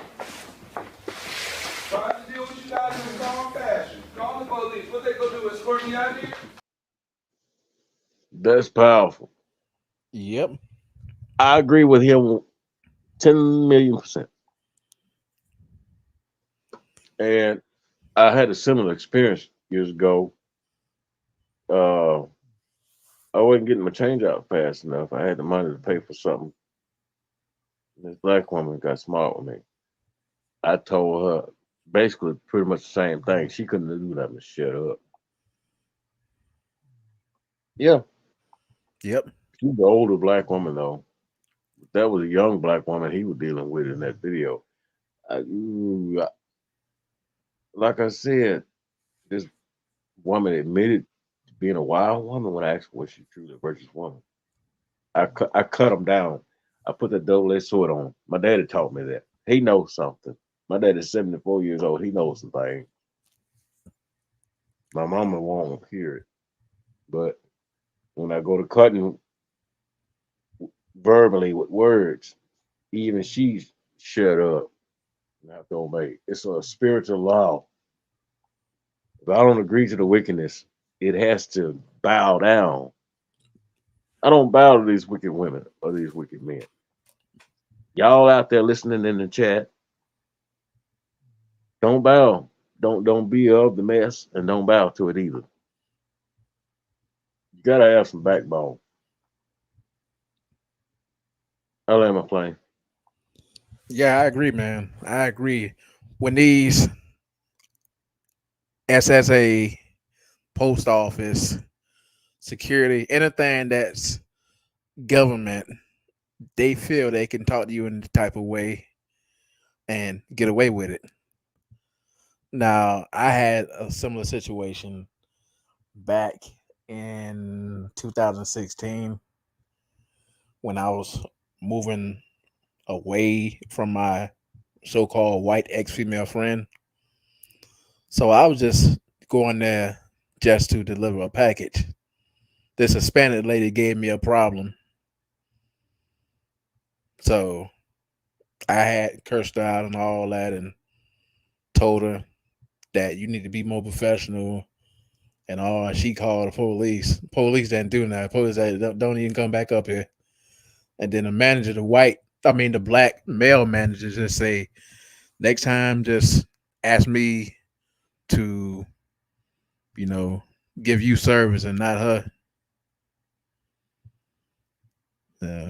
Try to deal with you guys in a calm fashion. Call the police. What they gonna do? Escort me out here?
That's powerful.
Yep.
I agree with him 10,000,000%. And I had a similar experience years ago. I wasn't getting my change out fast enough. I had the money to pay for something. This black woman got smart with me. I told her basically pretty much the same thing. She couldn't do nothing but shut up. Yeah.
Yep.
She's an older black woman though. That was a young black woman he was dealing with in that video. Like I said, this woman admitted to being a wild woman when I asked her was she truly a virtuous woman. I cut him down. I put the double-edged sword on him. My daddy taught me that. He knows something. My dad is 74 years old. He knows some things. My mama won't hear it. But when I go to cutting verbally with words, even she's shut up and have to obey. It's a spiritual law. If I don't agree to the wickedness, it has to bow down. I don't bow to these wicked women or these wicked men. Y'all out there listening in the chat, don't bow. Don't be of the mess and don't bow to it either. You gotta have some backbone. I land my plane.
Yeah, I agree, man. I agree. When these SSA, post office, security, anything that's government, they feel they can talk to you in the type of way and get away with it. Now, I had a similar situation back in 2016 when I was moving away from my so-called white ex-female friend. So I was just going there just to deliver a package. This Hispanic lady gave me a problem. So I had cursed her out and all that and told her that you need to be more professional and all. She called the police. Police didn't do that. Police said, don't even come back up here. And then the manager, the black male manager just say, next time just ask me to, give you service and not her.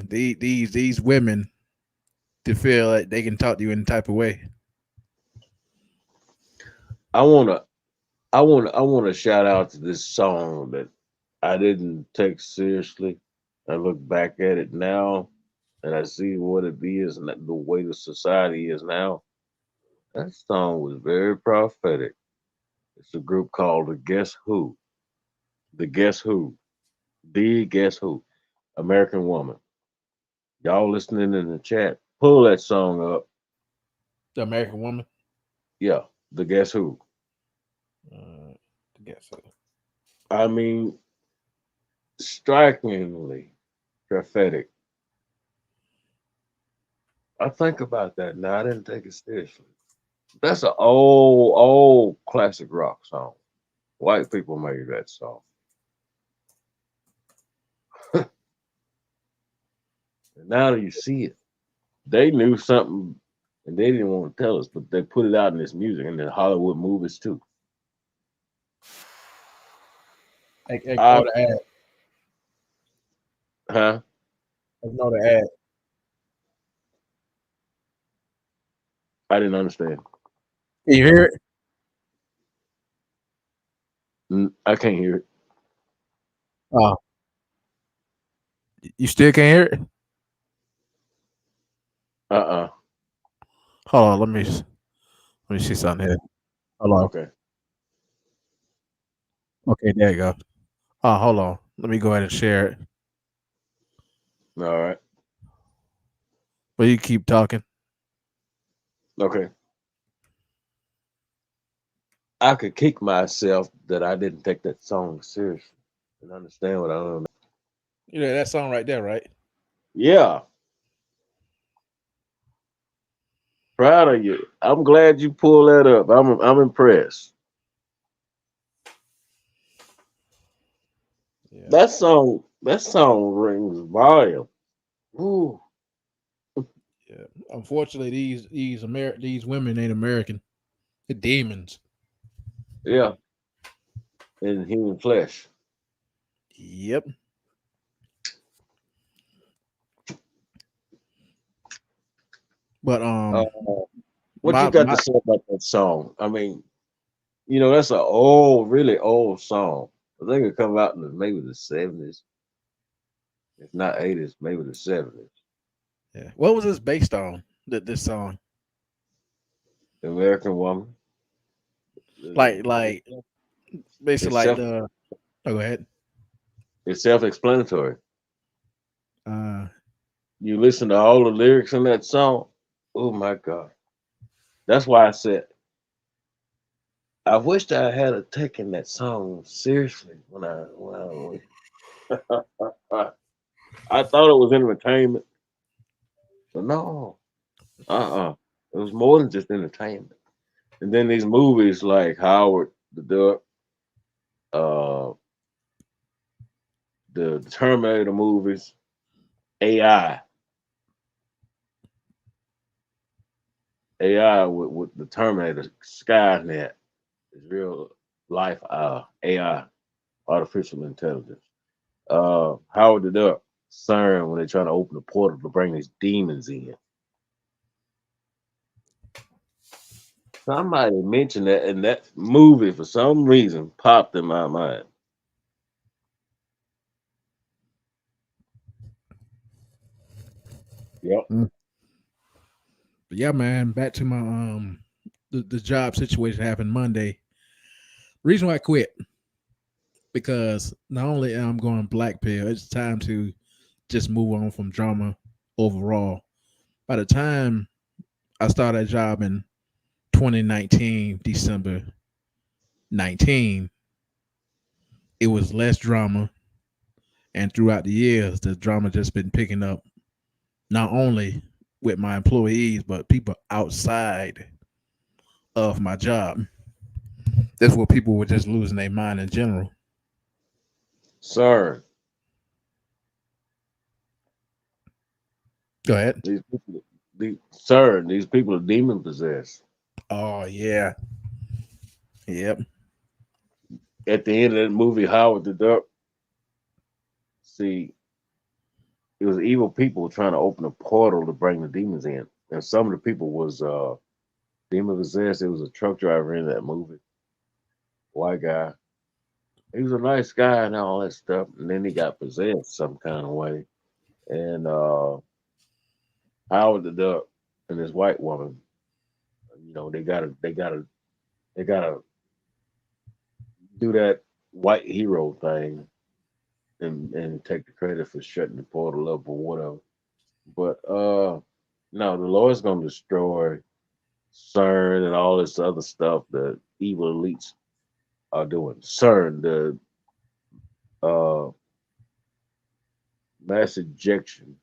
These women to feel like they can talk to you in the type of way.
I wanna shout out to this song that I didn't take seriously. I look back at it now and I see what it is and the way the society is now. That song was very prophetic. It's a group called the Guess Who. The Guess Who. The Guess Who. American Woman. Y'all listening in the chat, pull that song up.
The American Woman?
Yeah, the Guess Who.
Guess Who.
I mean, strikingly prophetic. I think about that now. I didn't take it seriously. That's an old classic rock song. White people made that song. And now that you see it, they knew something and they didn't want to tell us, but they put it out in this music and in Hollywood movies too.
Ignore the ad.
Huh?
Ignore the ad.
I didn't understand.
You hear it?
I can't hear it.
Oh. You still can't hear it? Hold on, let me see something here. Hold on. Okay, there you go. Hold on. Let me go ahead and share it.
All right.
But you keep talking.
Okay. I could kick myself that I didn't take that song seriously and understand what I don't know.
You know that song right there, right?
Yeah, proud of you. I'm glad you pulled that up. I'm impressed.
Yeah.
That song rings volume. Ooh,
Yeah. Unfortunately, these women ain't American. They're demons.
yeah, in human flesh.
Yep. But
Uh, what you
my
got to
my
say about that song? I mean, that's an old, really old song. I think it come out in maybe the 70s, if not 80s, maybe the 70s.
yeah. What was this based on? This song,
The American Woman.
like basically
It's
like
self
the. Oh, go ahead.
it's self-explanatory.
Uh,
You listen to all the lyrics in that song. Oh my God. That's why I said I wished I had a taken that song seriously I thought it was entertainment, but no. It was more than just entertainment. And then these movies like Howard the Duck, uh, the Terminator movies, AI, AI with the Terminator, Skynet is real life AI, artificial intelligence. Howard the Duck, CERN when they're trying to open the portal to bring these demons in. Somebody mentioned that, and that movie for some reason popped in my mind. Yep.
mm. But yeah, man. Back to my the job situation happened Monday. Reason why I quit because not only am I going black pill, it's time to just move on from drama overall. By the time I started a job in 2019, December 19, it was less drama. And throughout the years, the drama just been picking up, not only with my employees, but people outside of my job. That's where people were just losing their mind in general.
CERN.
Go ahead.
These people, CERN, these people are demon possessed.
Oh, yeah. Yep.
At the end of that movie, Howard the Duck, see, it was evil people trying to open a portal to bring the demons in. And some of the people was demon possessed. It was a truck driver in that movie, white guy. He was a nice guy and all that stuff. And then he got possessed some kind of way. And Howard the Duck and this white woman, they gotta do that white hero thing and take the credit for shutting the portal up or whatever. But no, the Lord's gonna destroy CERN and all this other stuff that evil elites are doing. CERN, the uh, mass ejection,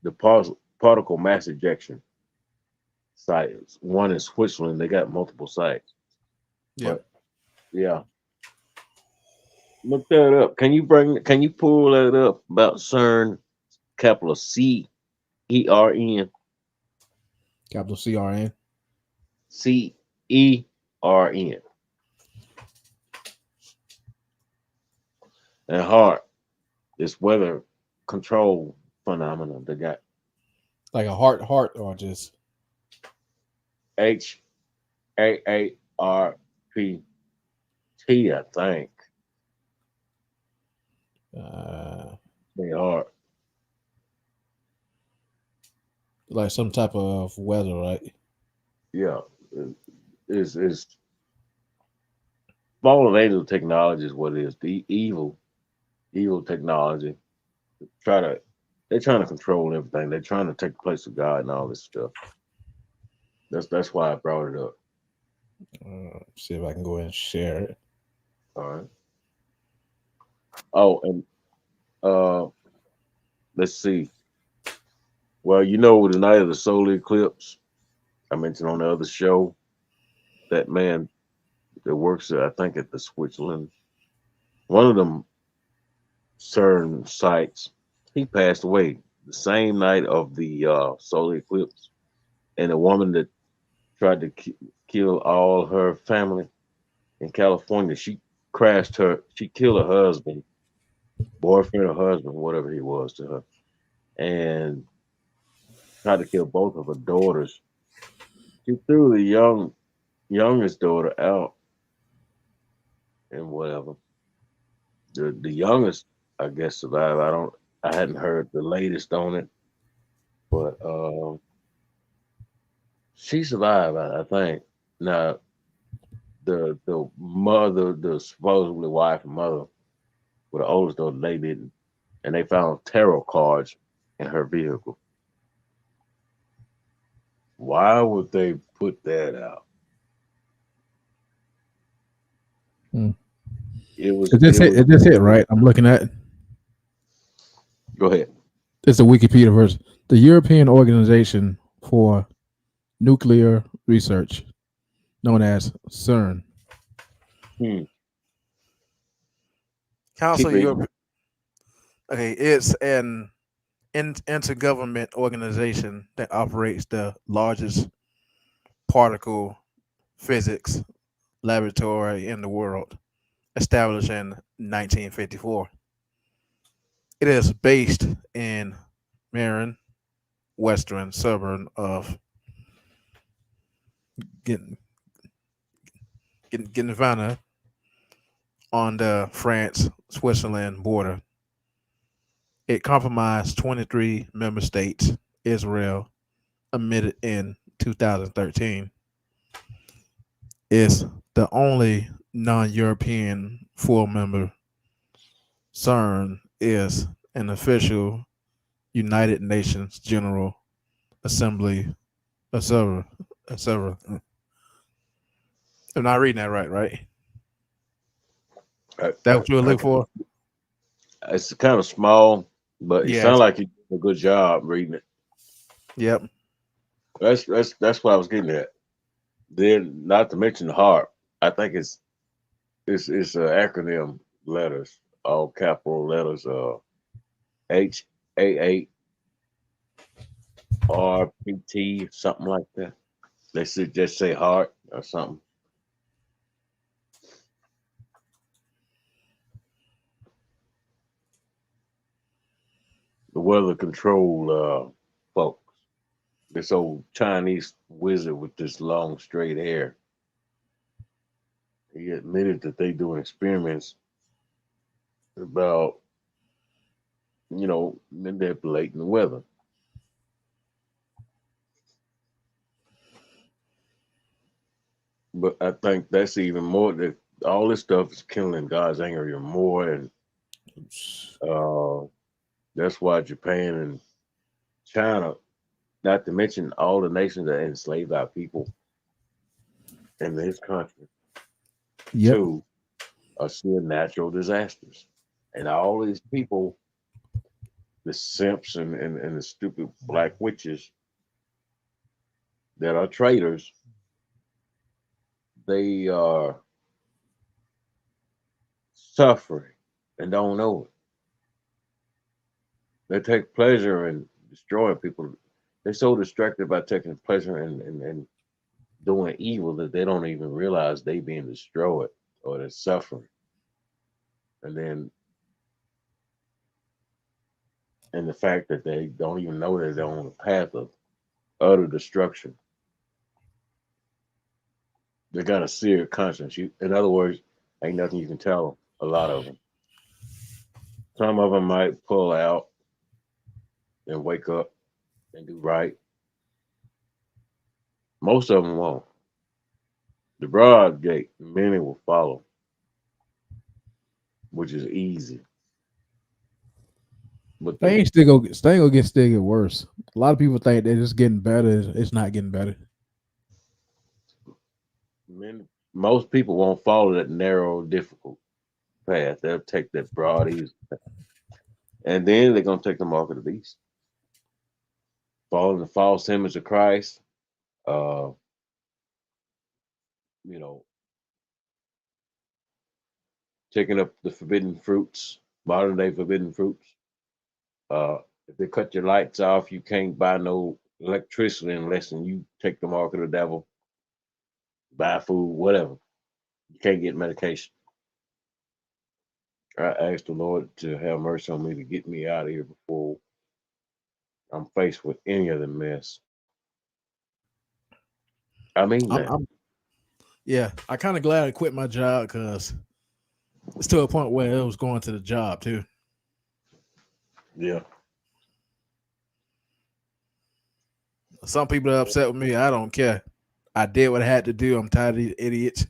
the particle mass ejection sites. One in Switzerland, they got multiple sites.
Yeah.
But yeah, look that up. Can you pull that up about CERN, capital CERN,
Capital CRN.
CERN, and heart, this weather control phenomenon. They got
Like a heart, or just.
HAARPT, I think.
Uh,
They are.
like some type of weather, right?
Yeah. Is fallen angel technology is what it is. The evil technology. Try to They're trying to control everything. They're trying to take the place of God and all this stuff. That's why I brought it up.
See if I can go ahead and share it.
All right. Oh, and let's see. Well, the night of the solar eclipse, I mentioned on the other show, that man that works I think at the Switzerland, one of them CERN sites, he passed away the same night of the solar eclipse. And a woman that tried to kill all her family in California, she killed her husband, boyfriend or husband, whatever he was to her, and tried to kill both of her daughters. She threw the youngest daughter out and whatever. The youngest, I guess, survived. I hadn't heard the latest on it, but she survived, I think. Now the mother, the supposedly wife and mother, with the oldest daughter, they didn't, and they found tarot cards in her vehicle. Why would they put that out? It was.
It just hit right. I'm looking at.
Go ahead.
It's a Wikipedia verse. The European Organization for Nuclear Research, known as CERN.
Council of Europe. Okay, it's an intergovernment organization that operates the largest particle physics laboratory in the world, established in 1954. It is based in Marin, western suburb of Geneva, on the France-Switzerland border. It comprised 23 member states. Israel admitted in 2013. Is the only non-European full member. CERN is an official United Nations General Assembly observer. I'm not reading that right? That's what you were looking for?
It's kind of small, but it sounds like you did a good job reading it.
Yep.
That's what I was getting at. Then, not to mention the HARP. I think it's acronym letters, all capital letters. HAA RPT, something like that. They should just say heart or something. The weather control folks. This old Chinese wizard with this long straight hair. He admitted that they doing experiments about, manipulating the weather. But I think that's even more, that all this stuff is killing God's anger even more, and that's why Japan and China, not to mention all the nations that enslave our people in this country, too, are seeing natural disasters. And all these people, the simps and the stupid black witches that are traitors, they are suffering and don't know it. They take pleasure in destroying people. They're so distracted by taking pleasure in doing evil that they don't even realize they being destroyed or they're suffering. And the fact that they don't even know that they're on a path of utter destruction. They got a seared conscience. In other words, ain't nothing you can tell a lot of them. Some of them might pull out and wake up and do right. Most of them won't. The broad gate, many will follow, which is easy. But
Things still get worse. A lot of people think they're just getting better. It's not getting better.
most people won't follow that narrow, difficult path. They'll take that broad, easy path. And then they're gonna take the mark of the beast. Following the false image of Christ, uh, you know, taking up the forbidden fruits, modern day forbidden fruits. If they cut your lights off, you can't buy no electricity unless you take the mark of the devil, buy food, whatever. You can't get medication. I asked the Lord to have mercy on me to get me out of here before I'm faced with any other mess. I mean that.
Yeah, I kind of glad I quit my job because it's to a point where it was going to the job too.
Yeah.
Some people are upset with me. I don't care. I did what I had to do. I'm tired of these idiots.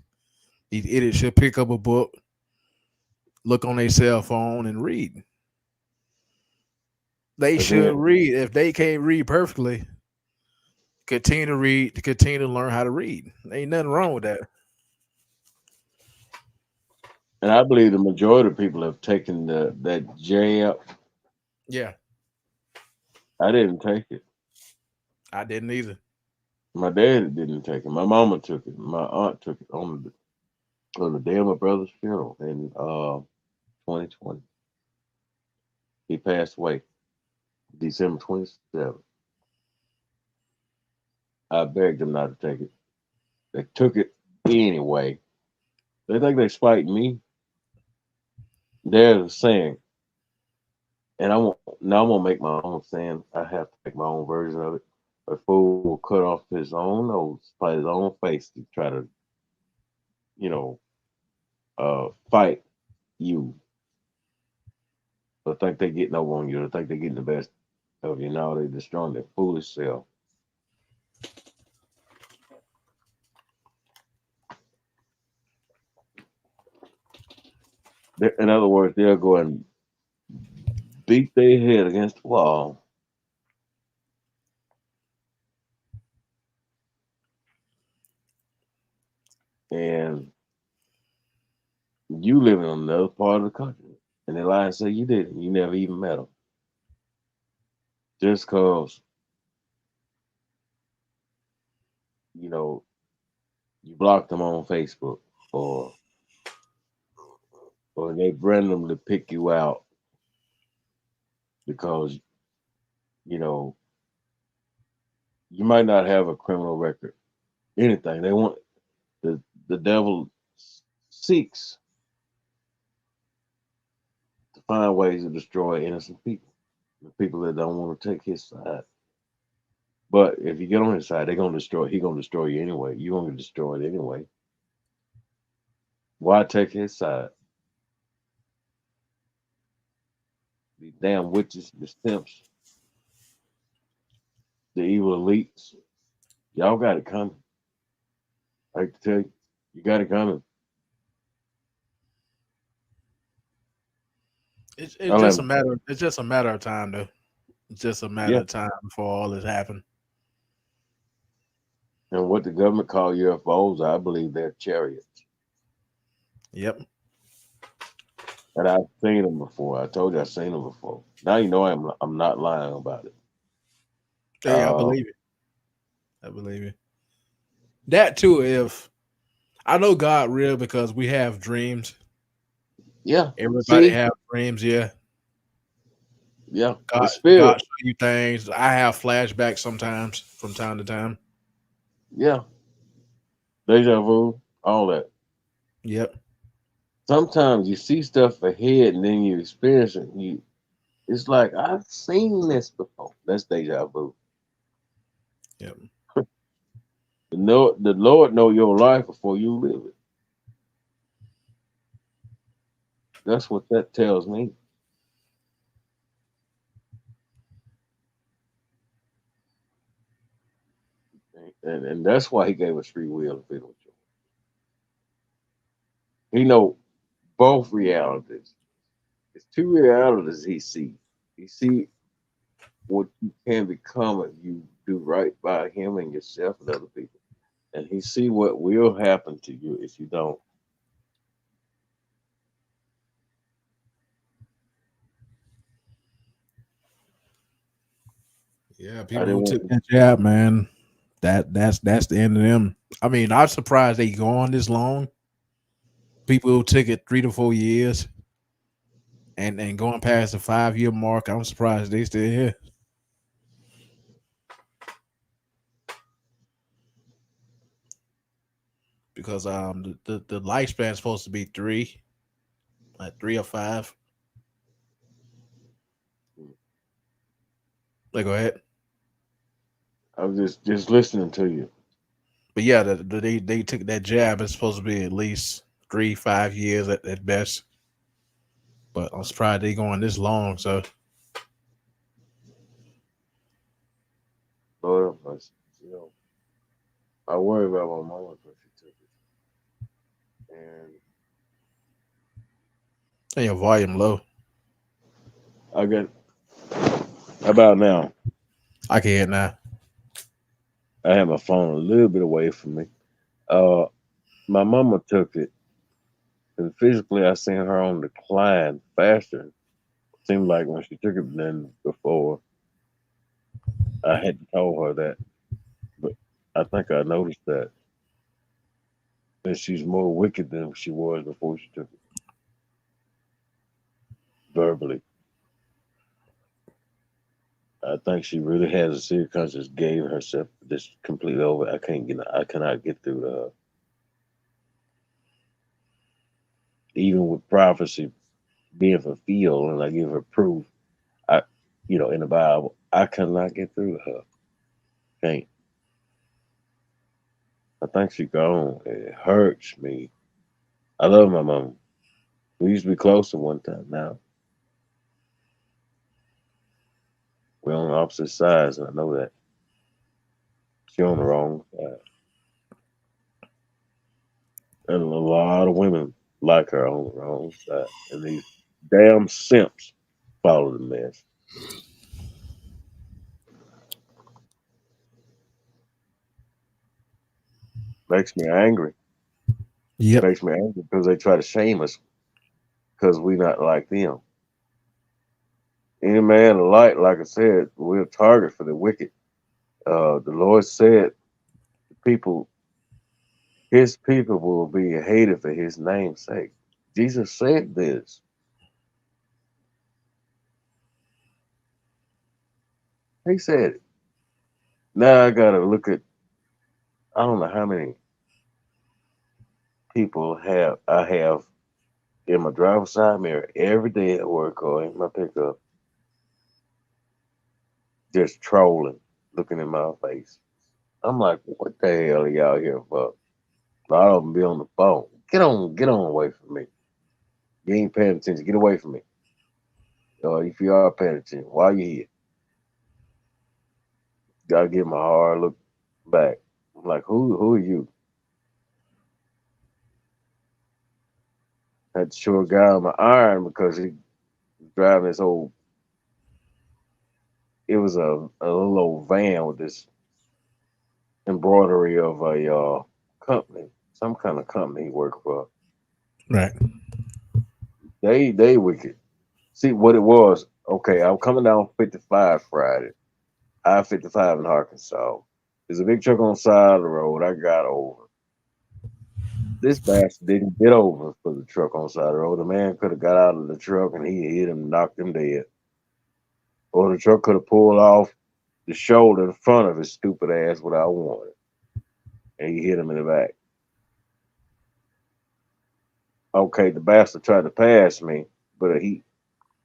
These idiots should pick up a book, look on their cell phone, and read. They
But
should
then,
read. If they can't read perfectly, continue to read, to continue to learn how to read. Ain't nothing wrong with that.
and I believe the majority of people have taken that jab.
Yeah,
I didn't take it.
I didn't either.
My dad didn't take it. My mama took it. My aunt took it on the day of my brother's funeral in 2020. He passed away December 27th. I begged them not to take it. They took it anyway. They think they spite me. There's a saying, and I'm gonna make my own saying. I have to make my own version of it. A fool will cut off his own nose, spite his own face to try to, you know, fight you. They think they getting over on you. They think they getting the best of you. Now they destroying their foolish self. In other words, they'll go and beat their head against the wall. And you living on another part of the country. And they lie and say you didn't. You never even met them. Just cause, you know, you blocked them on Facebook or they randomly pick you out because, you know, you might not have a criminal record. Anything. They want the devil seeks to find ways to destroy innocent people. The people that don't want to take his side. But if you get on his side, they're gonna destroy. He gonna destroy you anyway. You gonna get destroyed anyway. Why take his side? The damn witches, the simps, the evil elites. Y'all got it coming. I hate to tell you, you got it coming.
It's just a matter. It's just a matter of time, though. It's just a matter of time before all this happens.
And what the government call UFOs, I believe they're chariots.
Yep.
And I've seen them before. I told you I've seen them before. Now you know I'm not lying about it.
Hey, I believe it. I believe it. That too, if I know God real because we have dreams.
Yeah.
Everybody have dreams, yeah.
Yeah.
God show you things. I have flashbacks sometimes from time to time.
Yeah. Deja vu, all that.
Yep.
Sometimes you see stuff ahead and then you experience it. It's like I've seen this before. That's deja vu.
Yep.
The Lord know your life before you live it. That's what that tells me. And that's why he gave us free will and freedom of choice. He know both realities. It's two realities he sees. You see what you can become if you do right by him and yourself and other people. And he see what will happen to you if you don't.
Yeah,
I
people
didn't
who took
want
that jab, man, that's the end of them. I mean, I'm surprised they gone this long. People who took it 3 to 4 years and going past the 5 year mark, I'm surprised they still here. Because the lifespan is supposed to be three, like 3 or 5. Like, go ahead.
I was just listening to you.
But yeah, they took that jab. It's supposed to be at least 3 5 years at best. But I'm surprised they going this long. So
Lord have mercy. You know, I worry about my mama because she took it. And
and your volume low.
I got how about now?
I can hear it now.
I have my phone a little bit away from me. Uh my mama took it and physically I seen her on decline faster. Seemed like when she took it than before. I had to tell her that. But I think I noticed that she's more wicked than she was before she took it verbally. I think she really has a serious conscience, gave herself this completely over. I cannot get through to her. Even with prophecy being fulfilled and I give her proof, I in the Bible, I cannot get through to her. Can't. I think she gone. It hurts me. I love my mom. We used to be close at one time. Now we're on opposite sides, and I know that. She on the wrong side. And a lot of women like her on the wrong side. And these damn simps follow the mess. Makes me angry.
Yep.
Makes me angry because they try to shame us because we not like them. Any man alike, like I said, we're a target for the wicked. The Lord said, "People, His people will be hated for His name's sake." Jesus said this. He said it. Now I gotta look at. I don't know how many people have I have in my driver's side mirror every day at work or in my pickup, just trolling, looking in my face. I'm like, what the hell are y'all here for? A lot of them be on the phone. Get on away from me. You ain't paying attention. Get away from me. If you are paying attention, why you here? Gotta give my hard look back. I'm like, who are you? Had to show a guy on my iron because he was driving this old. It was a little old van with this embroidery of a company, some kind of company he worked for.
Right.
They wicked. See what it was. Okay, I'm coming down 55 Friday. I-55 in Arkansas. There's a big truck on the side of the road. I got over. This bastard didn't get over for the truck on the side of the road. The man could have got out of the truck and he hit him, knocked him dead. Or the truck could have pulled off the shoulder in front of his stupid ass without warning. And he hit him in the back. Okay, the bastard tried to pass me, but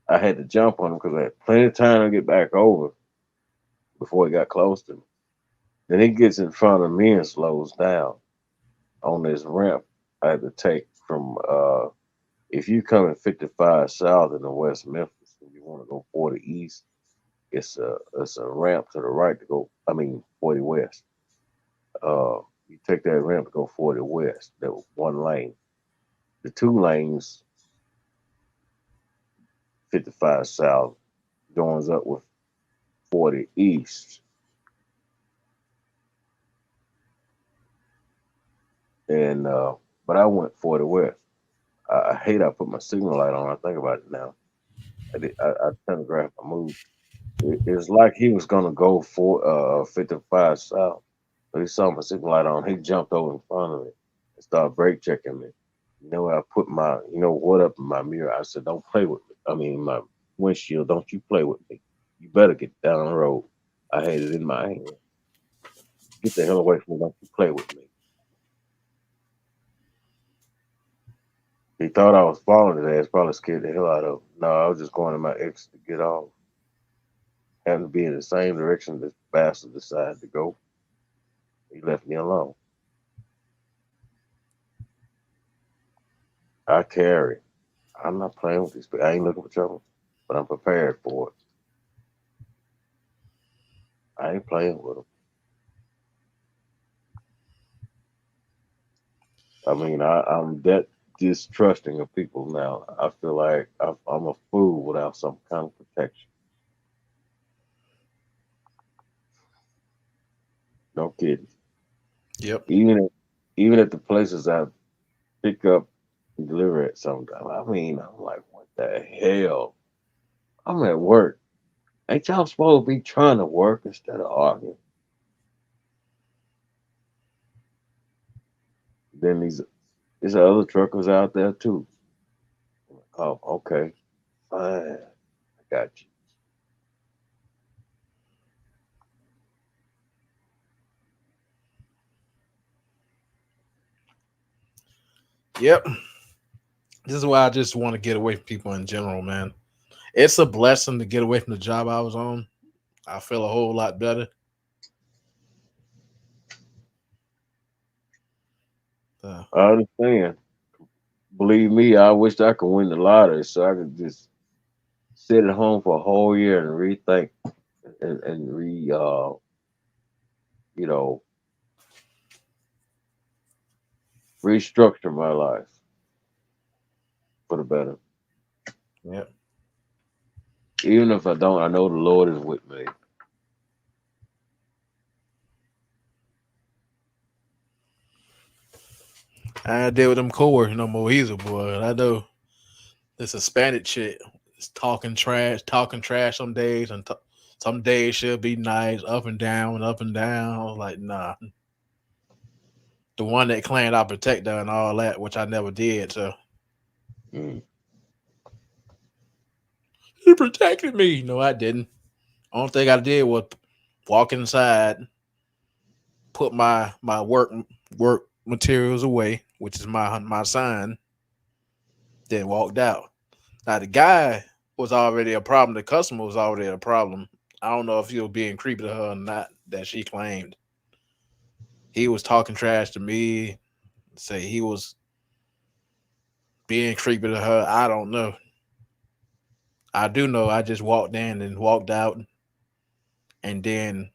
I had to jump on him because I had plenty of time to get back over before he got close to me. Then he gets in front of me and slows down on this ramp I had to take from if you come in 55 south in the West Memphis and you want to go 40 east, it's a ramp to the right to go. I mean 40 west. You take that ramp to go 40 west. That was one lane. The two lanes, 55 south, joins up with 40 East. And but I went 40 West. I hate I put my signal light on. I think about it now. I telegraphed my move. It's like he was gonna go for 55 south. So he saw my signal light on. He jumped over in front of me and started brake checking me. I put my, what up in my mirror. I said, don't play with me. I mean, my windshield, don't you play with me. You better get down the road. I had it in my hand. Get the hell away from me. Don't you play with me. He thought I was following his ass, probably scared the hell out of him. No, I was just going to my exit to get off. Happened to be in the same direction this bastard decided to go. He left me alone. I carry. I'm not playing with these people. I ain't looking for trouble, but I'm prepared for it. I ain't playing with them. I mean, I'm that distrusting of people now. I feel like I'm a fool without some kind of protection. No kidding.
Yep.
Even at the places I pick up and deliver at sometimes. I mean, I'm like, what the hell? I'm at work. Ain't y'all supposed to be trying to work instead of arguing? Then there's other truckers out there too. Oh, okay. Fine. I got you.
Yep. This is why I just want to get away from people in general, man. It's a blessing to get away from the job I was on. I feel a whole lot better.
I understand. Believe me, I wish I could win the lottery so I could just sit at home for a whole year and rethink and restructure my life for the better.
Yep.
Even if I don't, I know the Lord is with me.
I deal with them coworkers no more either, boy. I know this Hispanic shit is talking trash some days, and some days she'll be nice, up and down, up and down. I was like, nah. The one that claimed I protect her and all that, which I never did. So he protected me. No, I didn't. Only thing I did was walk inside, put my work materials away, which is my sign, then walked out. Now the guy was already a problem. The customer was already a problem. I don't know if he was being creepy to her or not, that she claimed. He was talking trash to me, say he was being creepy to her. I don't know. I do know I just walked in and walked out, and then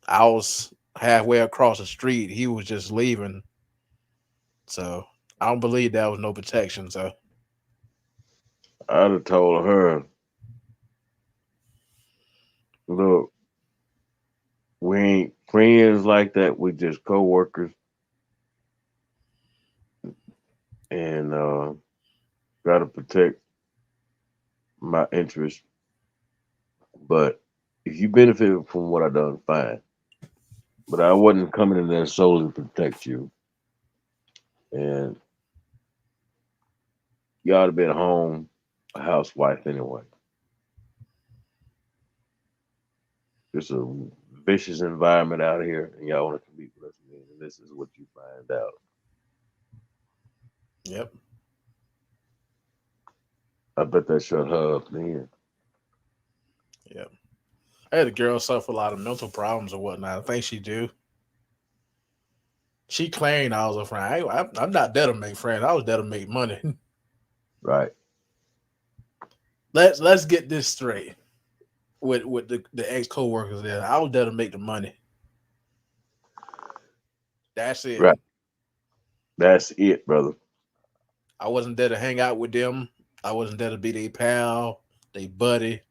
I was halfway across the street. He was just leaving. So I don't believe that was no protection. So
I'd have told her, look, we ain't friends like that. We just co-workers. And gotta protect my interests. But if you benefit from what I done, fine. But I wasn't coming in there solely to protect you. And you ought to be at home, a housewife anyway. It's a vicious environment out here, and y'all want to compete with us again, and this is what you find out.
Yep.
I bet that shut her up then.
Yep. I had a girl suffer a lot of mental problems or whatnot. I think she do. She claimed I was a friend. I'm not there to make friends. I was there to make money.
Right.
Let's get this straight with the ex co-workers there. I was there to make the money. That's it.
Right. That's it, brother.
I wasn't there to hang out with them. I wasn't there to be their pal, their buddy.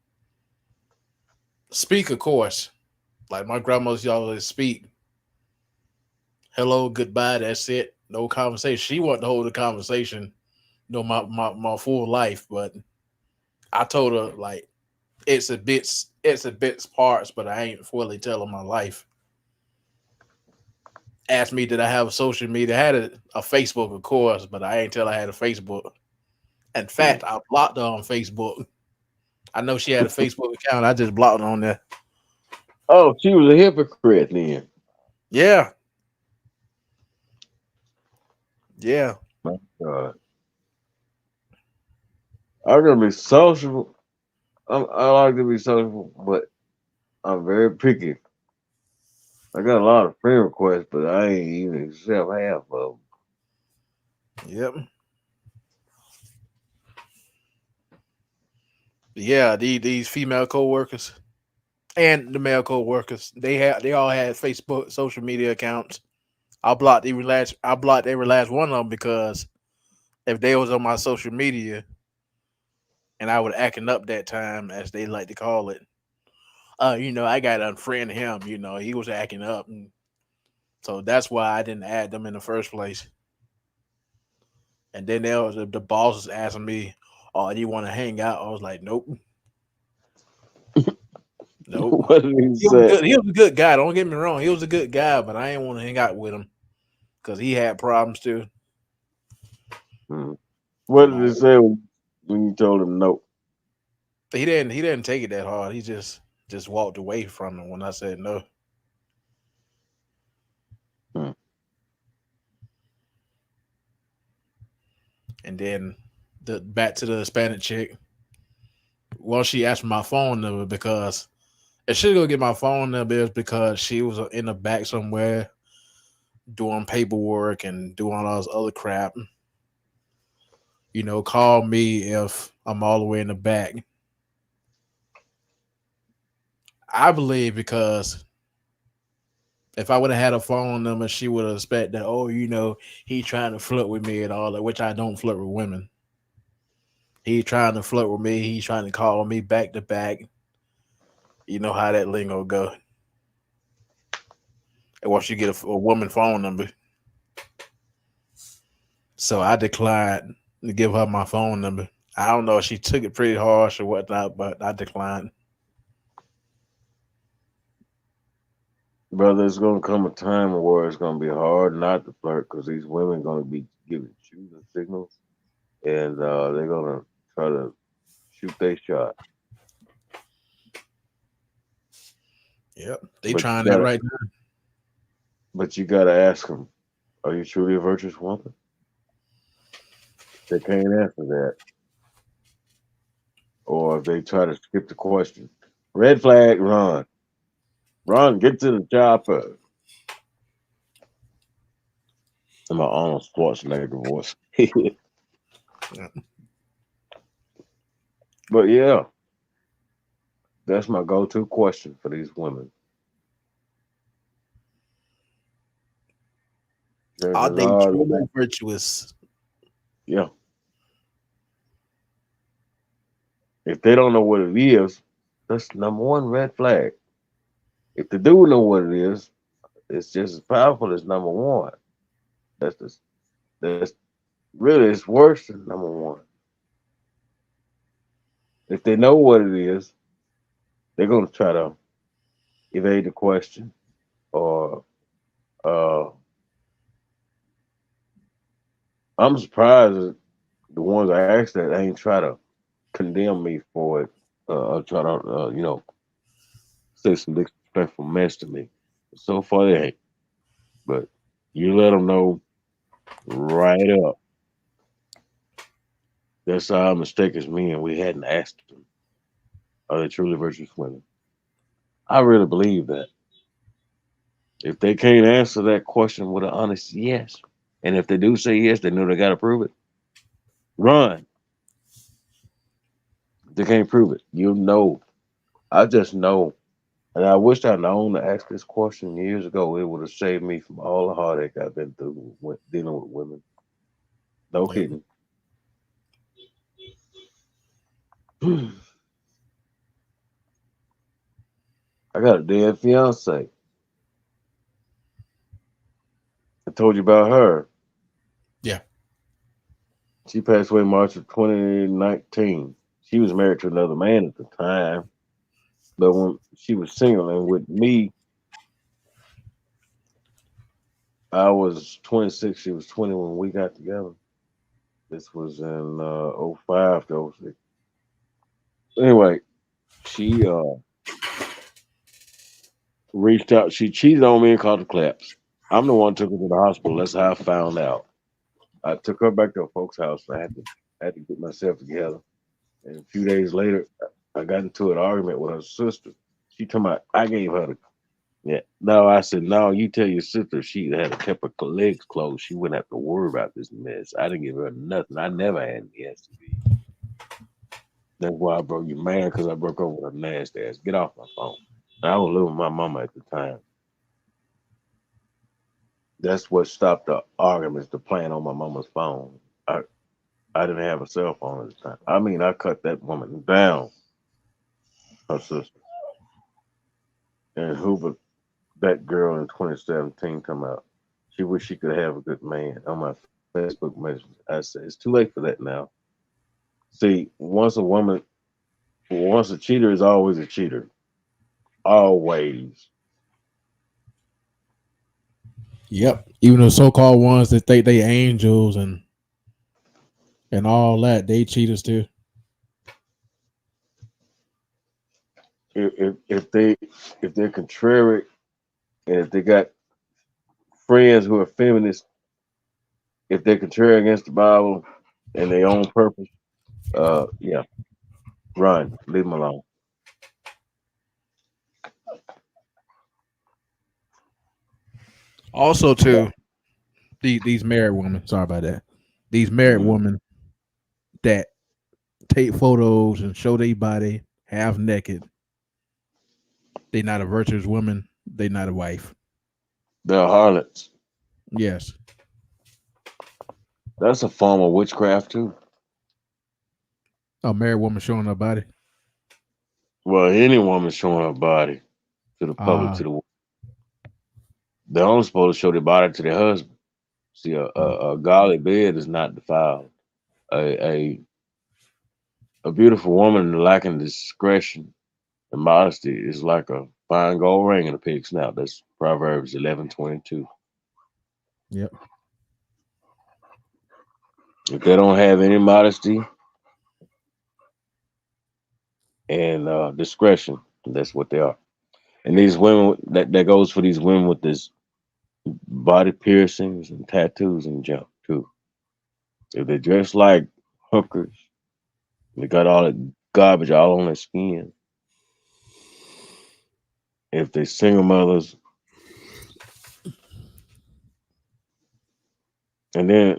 Speak, of course. Like my grandmother's always speak. Hello, goodbye. That's it. No conversation. She wanted to hold a conversation, my full life, but I told her like it's a bits parts, but I ain't fully telling my life. Asked me did I have a social media? I had a Facebook, of course, but I ain't tell I had a Facebook. In fact, I blocked her on Facebook. I know she had a Facebook account. I just blocked her on there.
Oh, she was a hypocrite then.
Yeah, yeah.
My God. I'm gonna be social. I like to be social, but I'm very picky. I got a lot of friend requests, but I ain't even accept half of
Yep. Yeah, these female co-workers and the male co-workers, they all had Facebook social media accounts. I blocked every last one of them because if they was on my social media and I was acting up that time, as they like to call it, I got to unfriend him. He was acting up, and so that's why I didn't add them in the first place. And then there was the boss was asking me, "Oh, do you want to hang out?" I was like, "Nope,
them.
nope."
What did he
He was
say?
good. He was a good guy. Don't get me wrong. He was a good guy, but I didn't want to hang out with him because he had problems too.
Hmm. What did he say when you told him no?
He didn't take it that hard. He just walked away from it when I said no.
Hmm.
And then the back to the Hispanic chick. Well, she asked for my phone number because if she go get my phone number, it's because she was in the back somewhere doing paperwork and doing all this other crap. Call me if I'm all the way in the back. I believe because if I would have had a phone number, she would have expected that, oh, he trying to flirt with me and all that, which I don't flirt with women. He trying to flirt with me. He trying to call me back to back. You know how that lingo go. And once you get a woman phone number, so I declined to give her my phone number. I don't know if she took it pretty harsh or whatnot, but I declined.
Brother, it's gonna come a time where it's gonna be hard not to flirt because these women gonna be giving shooting signals, and they're gonna try to shoot their shot.
Yep, they
But you
trying that
gotta,
right now.
but you gotta ask them, are you truly a virtuous woman? They can't answer that, or if they try to skip the question, red flag, run, run, get to the chopper. In my Arnold Schwarzenegger voice. But yeah, that's my go-to question for these women.
Are
Chances
they
are,
truly virtuous?
yeah. If they don't know what it is, that's number one red flag. If they do know what it is, it's just as powerful as number one. That's the, that's really it's worse than number one. If they know what it is, they're gonna try to evade the question or uh I'm surprised that the ones I asked that ain't try to condemn me for it or try to say some disrespectful mess to me. So far they ain't. But you let them know right up. That's our mistake as men. We hadn't asked them, are they truly virtuous women? I really believe that. If they can't answer that question with an honest yes, and if they do say yes, they know they got to prove it. Run. They can't prove it. You know. I just know. And I wish I'd known to ask this question years ago. It would have saved me from all the heartache I've been through dealing with women. No
Yep.
kidding. I got a dead fiance. I told you about her.
Yeah.
She passed away March of 2019. She was married to another man at the time, but when she was single and with me, I was 26. She was 20 when we got together. This was in '05 to '06. Anyway, she reached out. She cheated on me and caught the claps. I'm the one who took her to the hospital. That's how I found out. I took her back to her folks' house. I had to get myself together. And a few days later, I got into an argument with her sister. She told me I gave her the yeah. No, I said no. You tell your sister if she had kept her legs closed, she wouldn't have to worry about this mess. I didn't give her nothing. I never had any STD. That's why I broke you, man, because I broke up with her nasty ass. Get off my phone. I was living with my mama at the time. That's what stopped the arguments, the playing on my mama's phone. I didn't have a cell phone at the time. I mean, I cut that woman down, her sister. And Hoover, that girl in 2017 come out. She wish she could have a good man on my Facebook message. I said, it's too late for that now. See, once a cheater is always a cheater. Always.
Yep. Even the so-called ones that think they angels and all that, they cheaters too.
If they're contrary and if they got friends who are feminists, if they're contrary against the Bible and their own purpose, yeah, run, leave them alone.
Also, too, these married women. Sorry about that. These married women that take photos and show their body half naked. They not a virtuous woman. They not a wife.
They're harlots.
Yes.
That's a form of witchcraft too.
A married woman showing her body.
Well, any woman showing her body to the public, to the world. They're only supposed to show their body to their husband. See, a godly bed is not defiled. A beautiful woman lacking discretion and modesty is like a fine gold ring in a pig's snout. That's Proverbs 11:22.
Yep.
If they don't have any modesty and discretion, that's what they are. And these women, that goes for these women with this body piercings and tattoos and junk too. If they dress like hookers, they got all that garbage all on their skin. If they single mothers, and then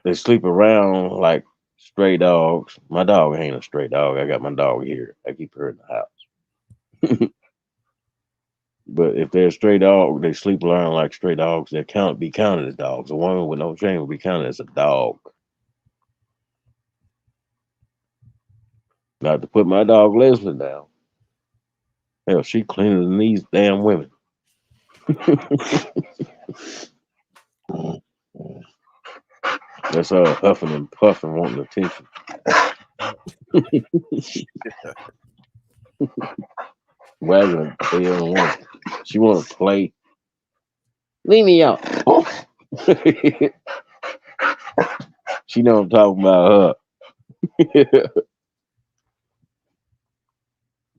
they sleep around like stray dogs. My dog ain't a stray dog. I got my dog here. I keep her in the house. But if they're a stray dog, they sleep around like stray dogs. They be counted as dogs. A woman with no shame will be counted as a dog. Not to put my dog Leslie down. Hell, she cleaner than these damn women. That's her huffing and puffing, wanting attention. Wagging her tail and she want to play. Leave me out. She know I'm talking about her.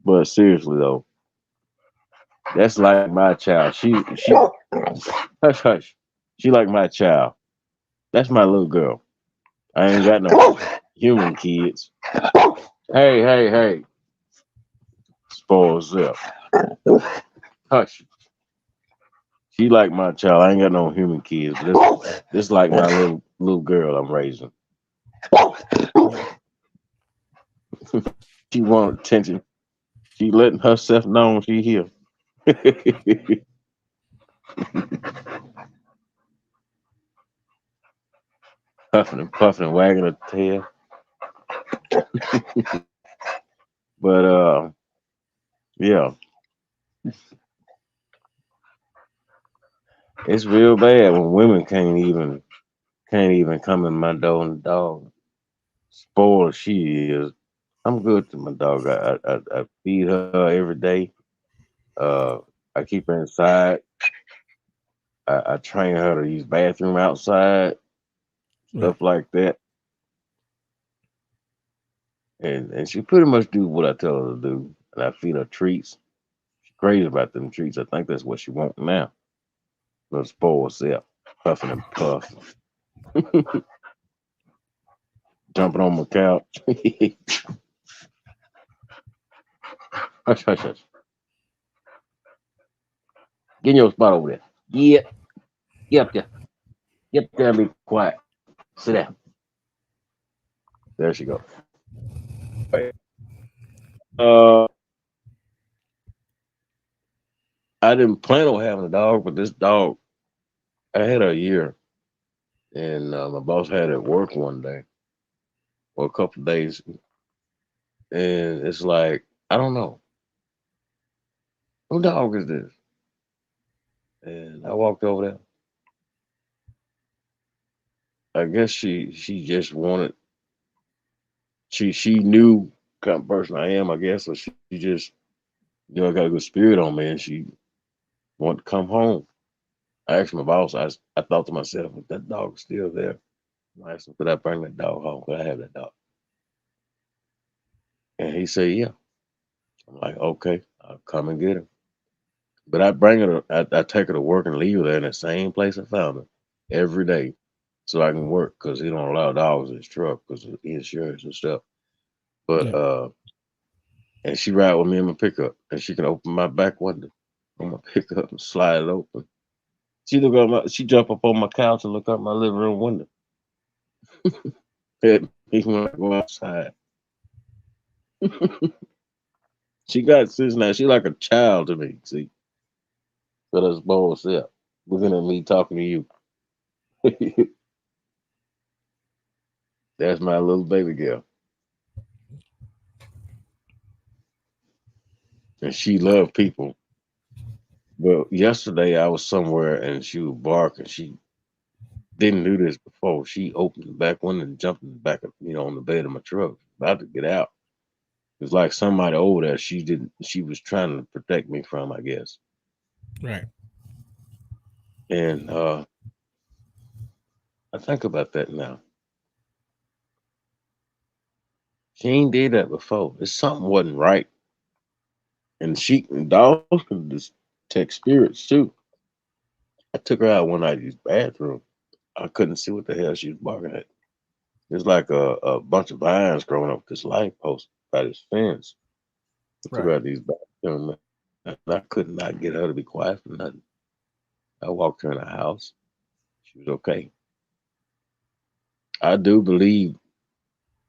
But seriously though, that's like my child. She hush hush. She like my child. That's my little girl. I ain't got no human kids. Hey. Spoils up. Hush. She like my child. I ain't got no human kids. This like my little girl I'm raising. She want attention. She letting herself know she here. Huffing and puffing and wagging her tail. But yeah. It's real bad when women can't even come in my door and the dog spoiled she is. I'm good to my dog. I feed her every day. Uh, I keep her inside. I train her to use bathroom outside,
Right.
stuff like that. And she pretty much do what I tell her to do. And I feed her treats. She's crazy about them treats. I think that's what she want now. Little spoiled self, puffing and puffing, jumping on my couch. Hush, hush, hush. Get in your spot over there. Yep, yep, yep, yep. There, be quiet. Sit down. There she goes. Uh, I didn't plan on having a dog, but this dog, I had her a year, and my boss had it at work one day or a couple of days, and it's like I don't know who dog is this, and I walked over there. I guess she just wanted she knew kind of person I am, I guess, so she just I got a good spirit on me, and she wanted to come home. I asked my boss. I thought to myself, if that dog's still there, I asked him, could I bring that dog home? Could I have that dog? And he said, yeah. I'm like, okay, I'll come and get her. But I bring her, I take her to work and leave her there in the same place I found her every day so I can work because he don't allow dogs in his truck because of insurance and stuff. But,
Yeah.
and she ride with me in my pickup and she can open my back window on my pickup and slide it open. She jump up on my couch and look out my living room window. At me when I go outside. She got sense now. She like a child to me. See, but us both yeah, looking at me talking to you. That's my little baby girl, and she loved people. Well, yesterday I was somewhere and she would bark, and she didn't do this before. She opened the back window and jumped in the back of on the bed of my truck, about to get out. It was like somebody over there. She didn't. She was trying to protect me from, I guess.
Right.
And I think about that now. She ain't did that before. It's something wasn't right. And she and dogs can detect spirits too. I took her out one night to use the bathroom. I couldn't see what the hell she was barking at. There's like a bunch of vines growing up this light post by this fence. I took her
Right.
out these bathroom and I could not get her to be quiet for nothing. I walked her in the house. She was okay. I do believe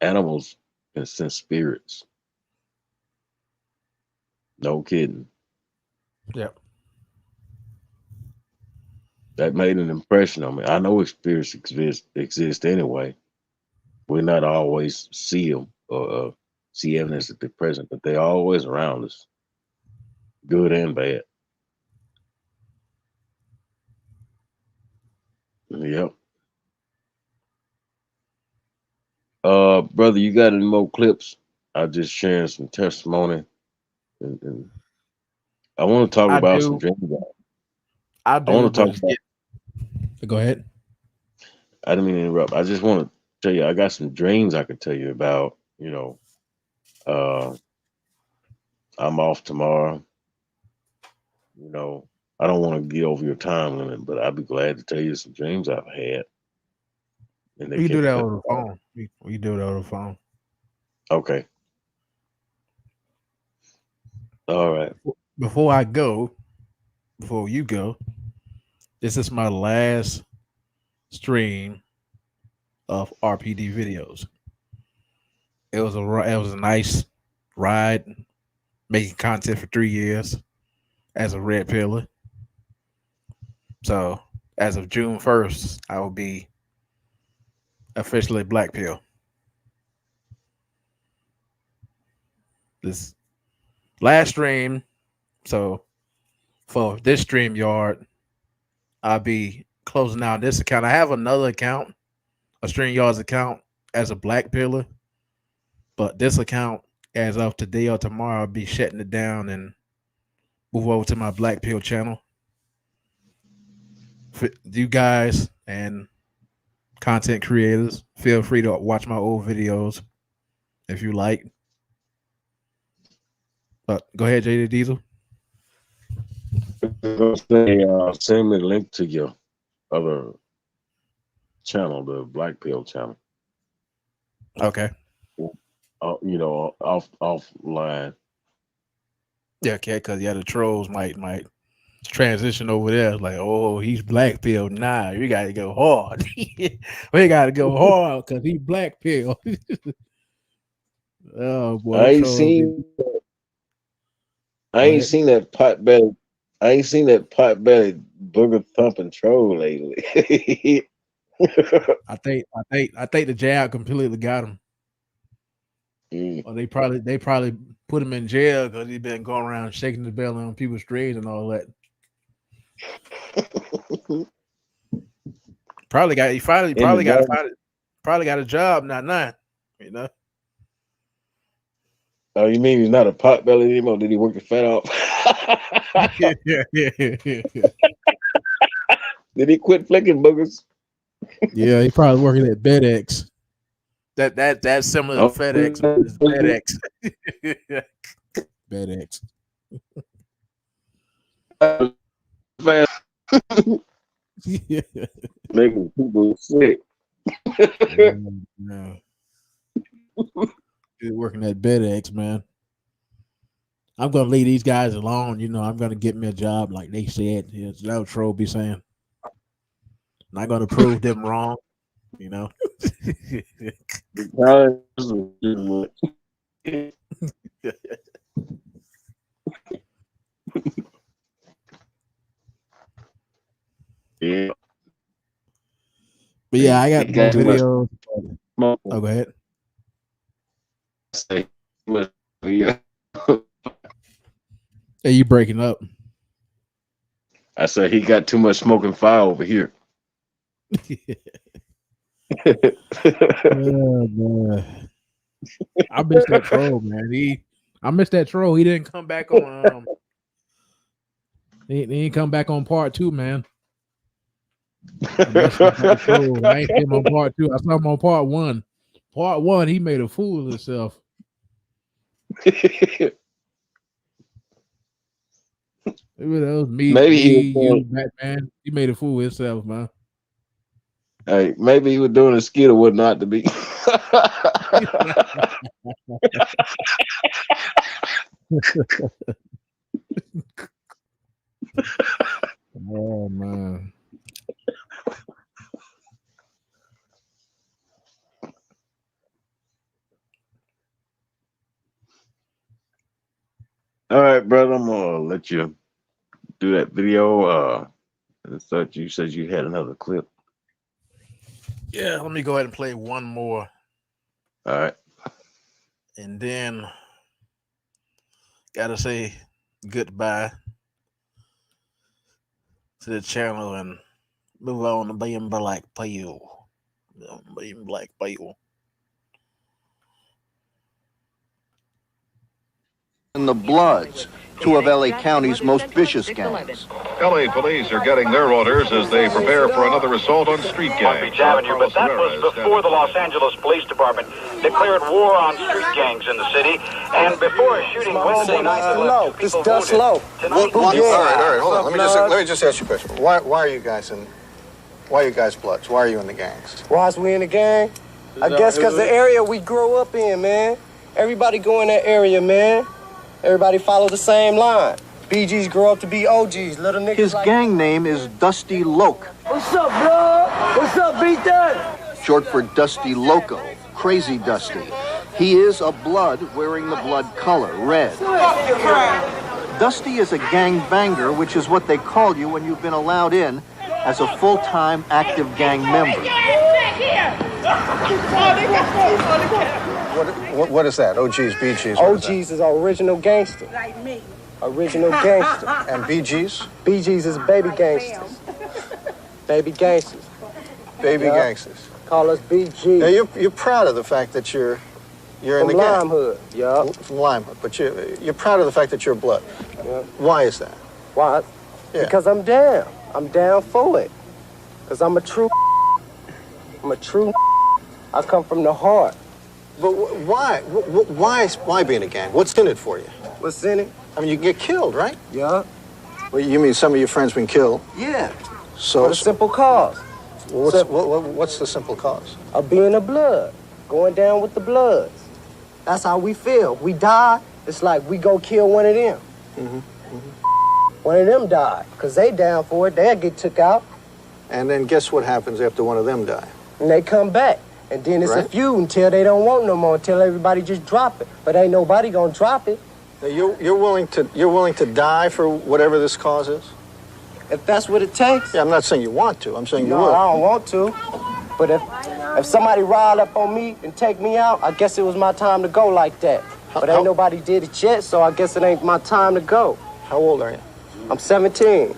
animals can sense spirits. No kidding.
Yep.
That made an impression on me. I know spirits exist anyway. We not always see them or see evidence that they're present, but they're always around us, good and bad. Yep. Brother, you got any more clips? I just sharing some testimony, and I want to talk
I
about some
do.
dreams.
I
I
do,
want to
but
talk
it's
about.
go ahead.
I didn't mean to interrupt. I just want to tell you, I got some dreams I could tell you about. Uh, I'm off tomorrow. You know, I don't want to get over your time limit, but I'd be glad to tell you some dreams I've had, and they
We can do
kept
that
cut.
over the phone. We do it over the phone.
Okay. All right.
Before I go, before you go, this is my last stream of RPD videos. It was a nice ride, making content for 3 years as a red pillar. So as of June 1st, I will be officially black pill. This last stream, so for this StreamYard, I'll be closing out this account. I have another account, a StreamYard's account as a black pillar, but this account, as of today or tomorrow, I'll be shutting it down and move over to my Black Pill channel. For you guys and content creators, feel free to watch my old videos if you like. But go ahead, JD Diesel.
Send me a link to your other channel, the Black Pill channel.
Okay.
Offline.
Yeah, okay, because the trolls might transition over there. Like, oh, he's black pill. Nah, you gotta go hard. We gotta go hard because he's black pill. Oh boy.
I ain't seen that pot belly. I ain't seen that pot belly booger thumping troll lately.
I think the jab completely got him. Or they probably put him in jail because he's been going around shaking the belly on people's dreads and all that. Probably got a job now. You know.
Oh, you mean he's not a pot belly anymore? Did he work the fat off?
Yeah.
Did he quit flicking boogers?
Yeah, he probably working at FedEx. That's similar to FedEx. FedEx.
Making people sick.
No. He's working at FedEx, man. I'm gonna leave these guys alone. I'm gonna get me a job, like they said. That's what Troll be saying. Not gonna prove them wrong. Yeah. But yeah, I got more videos. Oh, go ahead. Hey, you breaking up?
I said he got too much smoking fire over here.
Oh, man. I missed that troll, man. I missed that troll. He didn't come back on. He didn't come back on part 2, man. I ain't seen him on part 2. I saw him on part 1. Part 1, he made a fool of himself. That was me. You, Batman. He made a fool of himself, man.
Hey, maybe he was doing a skit or what not to be.
Oh man.
All right, brother. I'm gonna let you do that video. I thought you said you had another clip.
Yeah, let me go ahead and play one more.
All right.
And then gotta say goodbye to the channel and move on to being Black Pill. Being Black Pill.
In the bloods, two of LA County's most vicious gangs.
LA police are getting their orders as they prepare for another assault on street gangs.
Avenue, but that was before the Los Angeles Police Department declared war on street gangs in the city, and before a shooting Wednesday night,
low. This dust low.
All right, hold on. Let me just ask you a question. Why are you guys bloods? Why are you in the gangs?
Why is we in the gang? I guess because the area we grew up in, man. Everybody go in that area, man. Everybody follow the same line. BGs grow up to be OGs. Little niggas.
His gang name is Dusty Loke.
What's up, bro? What's up, beat that?
Short for Dusty Loco, Crazy Dusty. He is a blood wearing the blood color, red. Dusty is a gang banger, which is what they call you when you've been allowed in as a full-time active gang member.
What is that? OGs, BGs?
OGs is original gangster.
Like me.
Original gangster.
And BGs?
BGs is baby gangsters. Baby gangsters.
Baby gangsters.
Call us BG.
Now you're proud of the fact that you're in the gang.
From Limehood, yeah.
From Limehood, but you're proud of the fact that you're blood.
Yeah.
Why is that?
Why?
Yeah.
Because I'm down. I'm down for it. Because I'm a true. I come from the heart.
But why be in a gang? What's in it for you?
What's in it?
I mean, you can get killed, right?
Yeah.
Well, you mean some of your friends been killed?
Yeah.
So
For the simple cause.
What's the simple cause?
Of being a blood. Going down with the bloods. That's how we feel. We die, it's like we go kill one of them. One of them die, because they down for it. They'll get took out.
And then guess what happens after one of them die?
And they come back. And then it's a feud until they don't want no more, until everybody just drop it. But ain't nobody gonna drop it.
Now you're willing to die for whatever this cause is?
If that's what it takes.
Yeah, I'm not saying you want to. I'm saying you
No,
will.
I don't want to. But if somebody riled up on me and take me out, I guess it was my time to go like that. But ain't nobody did it yet, so I guess it ain't my time to go.
How old are you?
I'm 17.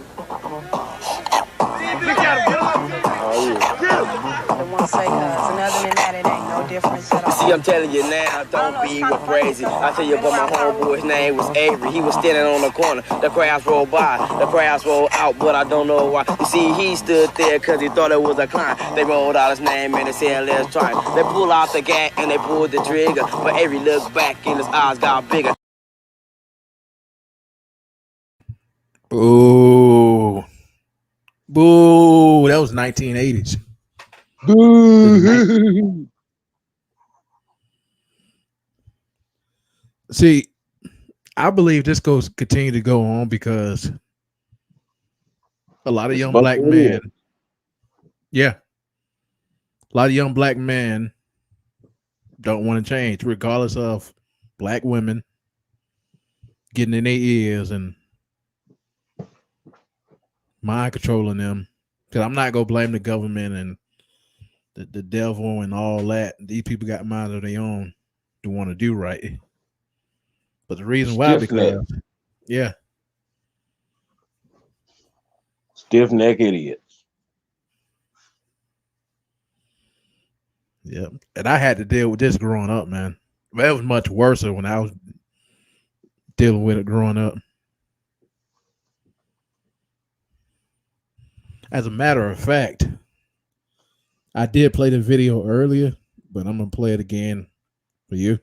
Say and other than that, it ain't no difference at all.
See, I'm telling you now, don't be crazy. I tell you about my homeboy's name was Avery. He was standing on the corner. The crowds rolled by, the crowds rolled out, but I don't know why. You see, he stood there because he thought it was a climb. They rolled out his name and they said, let's try. They pulled out the gat and they pulled the trigger, but Avery looked back and his eyes got bigger.
Boo. Boo. That was 1980s. See, I believe this continue to go on because a lot of young black men, a lot of young black men don't want to change, regardless of black women getting in their ears and mind controlling them. Because I'm not gonna blame the government and the devil and all that. These people got minds of their own to want to do right. But the reason why, because
stiff-necked idiots.
Yeah, and I had to deal with this growing up, man. But it was much worse when I was dealing with it growing up. As a matter of fact, I did play the video earlier, but I'm gonna play it again for you.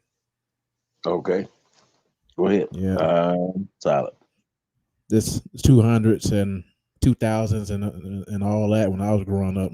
Okay, go ahead.
Yeah,
solid.
This 200s and 2000s and all that when I was growing up.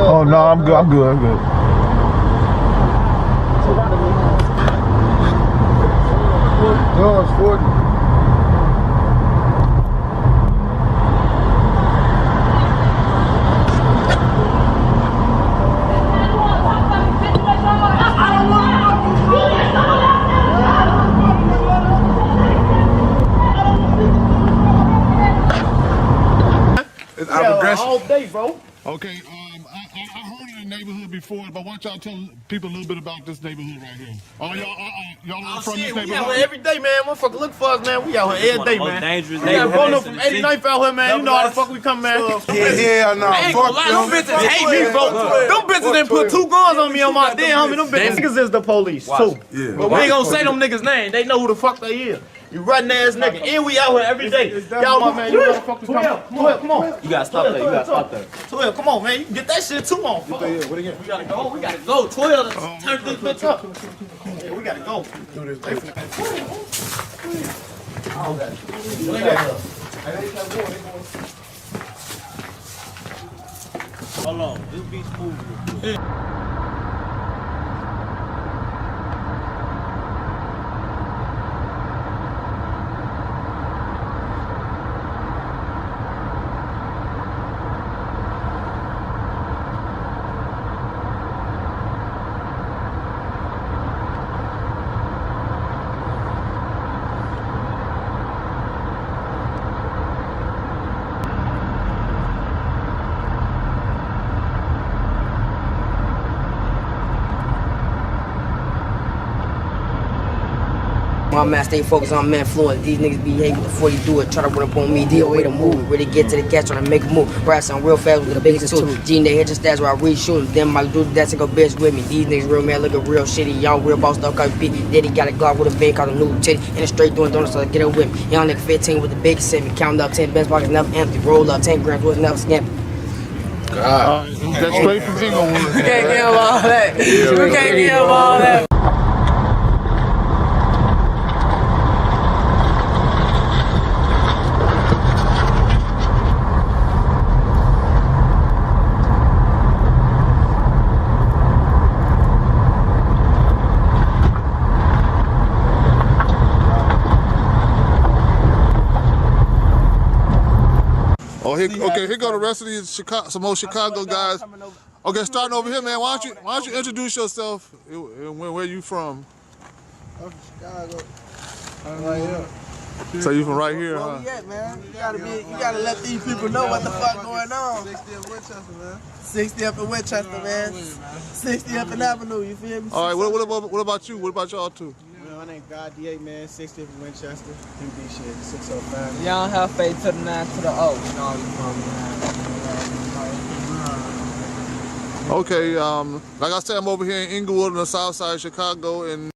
Oh no, I'm good. I'm good. I'm good. No, it's 40.
It's out aggression.
All day, bro. Okay, I heard in the neighborhood before, but why don't y'all tell people a little bit about this neighborhood right here? Oh, y'all are from this
We
neighborhood?
out here every day, man. Motherfucker look for us, man. We out here every day, man.
Dangerous
We got grown up from 89th out here, man. You know how the fuck we come, man.
Yeah, no.
I ain't gonna lie, them bitches hate me, bro. Them bitches done put 2 guns on me on my damn homie. Them bitches is the police, too. But we ain't gonna say them niggas' name. They know who the fuck they is. You rotten ass nigga. And we out here every day. Y'all, my man, you motherfuckers come on.
You gotta stop that. You gotta stop that.
12, come on, man. You can get that shit too on. Fuck.
What again?
We gotta go. We gotta go. 12, turn this bitch up. Yeah, we gotta go. Do this.
Hold on, just be smooth.
My man stay focused on man fluent. These niggas behave before they do it. Try to run up on me, DOA to move. Really get to the catch, trying to make a move. Brass on real fast with the biggest two. G in their head just stats where I read shooting. Them my dude that's a go bitch with me. These niggas real man looking real shitty. Young real boss stuff cause P. Daddy got a Glock with a van called a new titty. And a straight doing donuts so I get it with me. Young nigga 15 with the big semi. Counting up 10 best pockets never empty. Roll up 10 grams was never scampy.
God. That's straight from Englewood.
You can't give him all that. You can't give him all that.
Okay, here go the rest of these some more Chicago guys. Okay, starting over here, man. Why don't you introduce yourself and where you from?
I'm from Chicago. I'm right here.
So you from right here, huh?
Where we at, man? You gotta let these people know what the fuck going on. 60th Winchester, man. 60th in Winchester, man. 60th Avenue, you feel me?
All right, what about you? What about y'all two?
My name God D8, man. 60th in Winchester. MD shit, 605.
Y'all don't have faith to the 9 to the O. You know, you from
Okay, like I said, I'm over here in Englewood on the south side of Chicago, and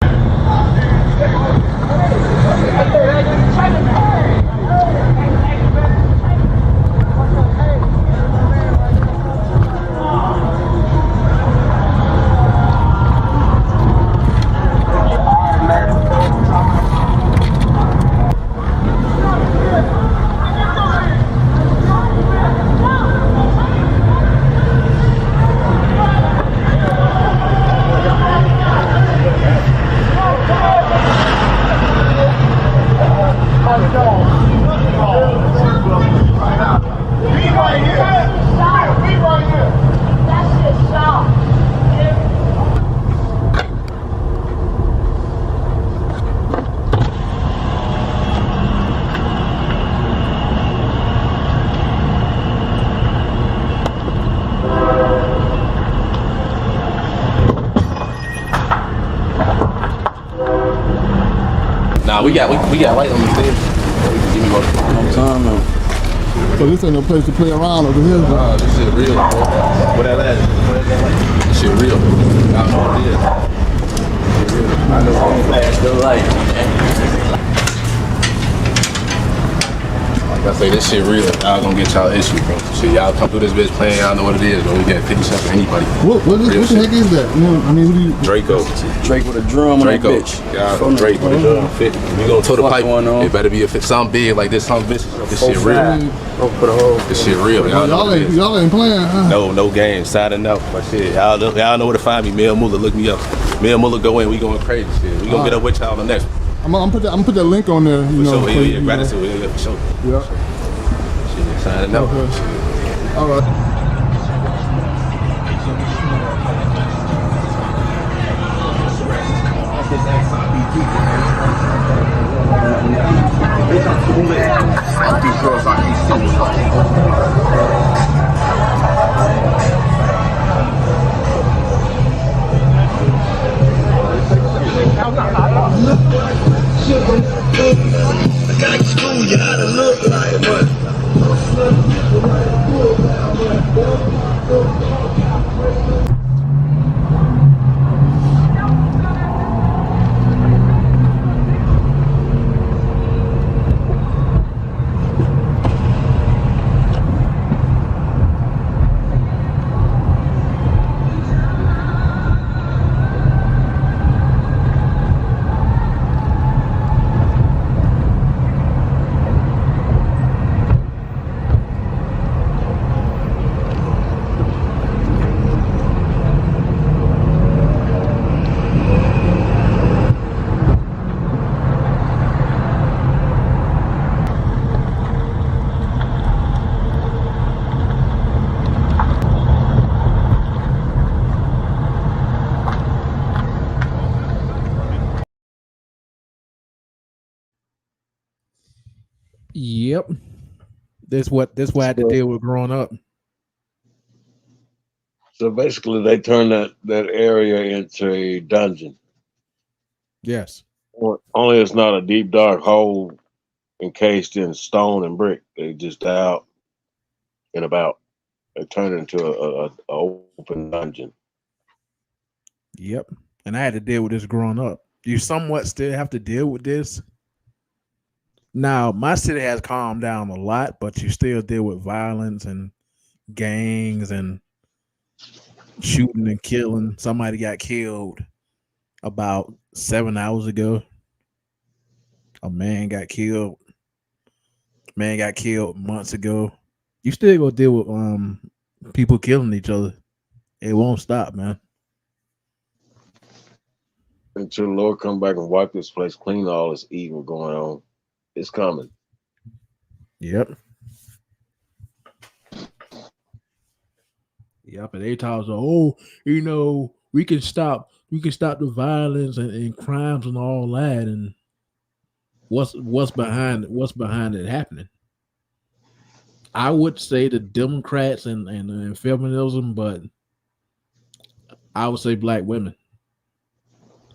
Nah, we got light on the stage. Give me one. I'm time now.
so this ain't no place to play around over here.
Nah, this shit real. What that light? This shit real. I know what it is. I know what flash the light. Like I say, this shit real. Y'all gonna get y'all issue, bro. Shit, y'all come through this bitch playing, y'all know what it is, bro. We get 50 cents for anybody.
What the heck is that? You know, I mean, who do you?
Draco.
Drake with a drum
Draco.
on that bitch.
Yeah, Drake with a drum. 50. We gonna toe the pipe on. It better be something big like this, something bitch. This shit real. This shit real.
Y'all ain't playing, huh?
No game. Signing up. But shit, y'all know where to find me. Mel Muller, look me up. Mel Muller go in. We going crazy. Shit. We gonna get up with y'all on the next one.
I'm gonna put that link on there. You know,
for sure. Yeah, gratitude. Yeah, for sure.
Yeah.
Shit, signing up.
Okay. All right.
I can't school you how to look like, but
Yep. This what I had to
So,
deal with growing up.
so basically, they turned that area into a dungeon.
Yes.
Only it's not a deep dark hole encased in stone and brick. They just out and about. They turned it into a open dungeon.
Yep. And I had to deal with this growing up. You somewhat still have to deal with this. Now, my city has calmed down a lot, but you still deal with violence and gangs and shooting and killing. Somebody got killed about 7 hours ago. A man got killed. Man got killed months ago. You still gonna deal with people killing each other. It won't stop, man.
Until the Lord come back and wipe this place clean, all this evil going on. It's coming.
Yep. Yep. And they talk so, oh, we can stop the violence and crimes and all that. And what's behind it happening? I would say the Democrats and feminism, but I would say black women.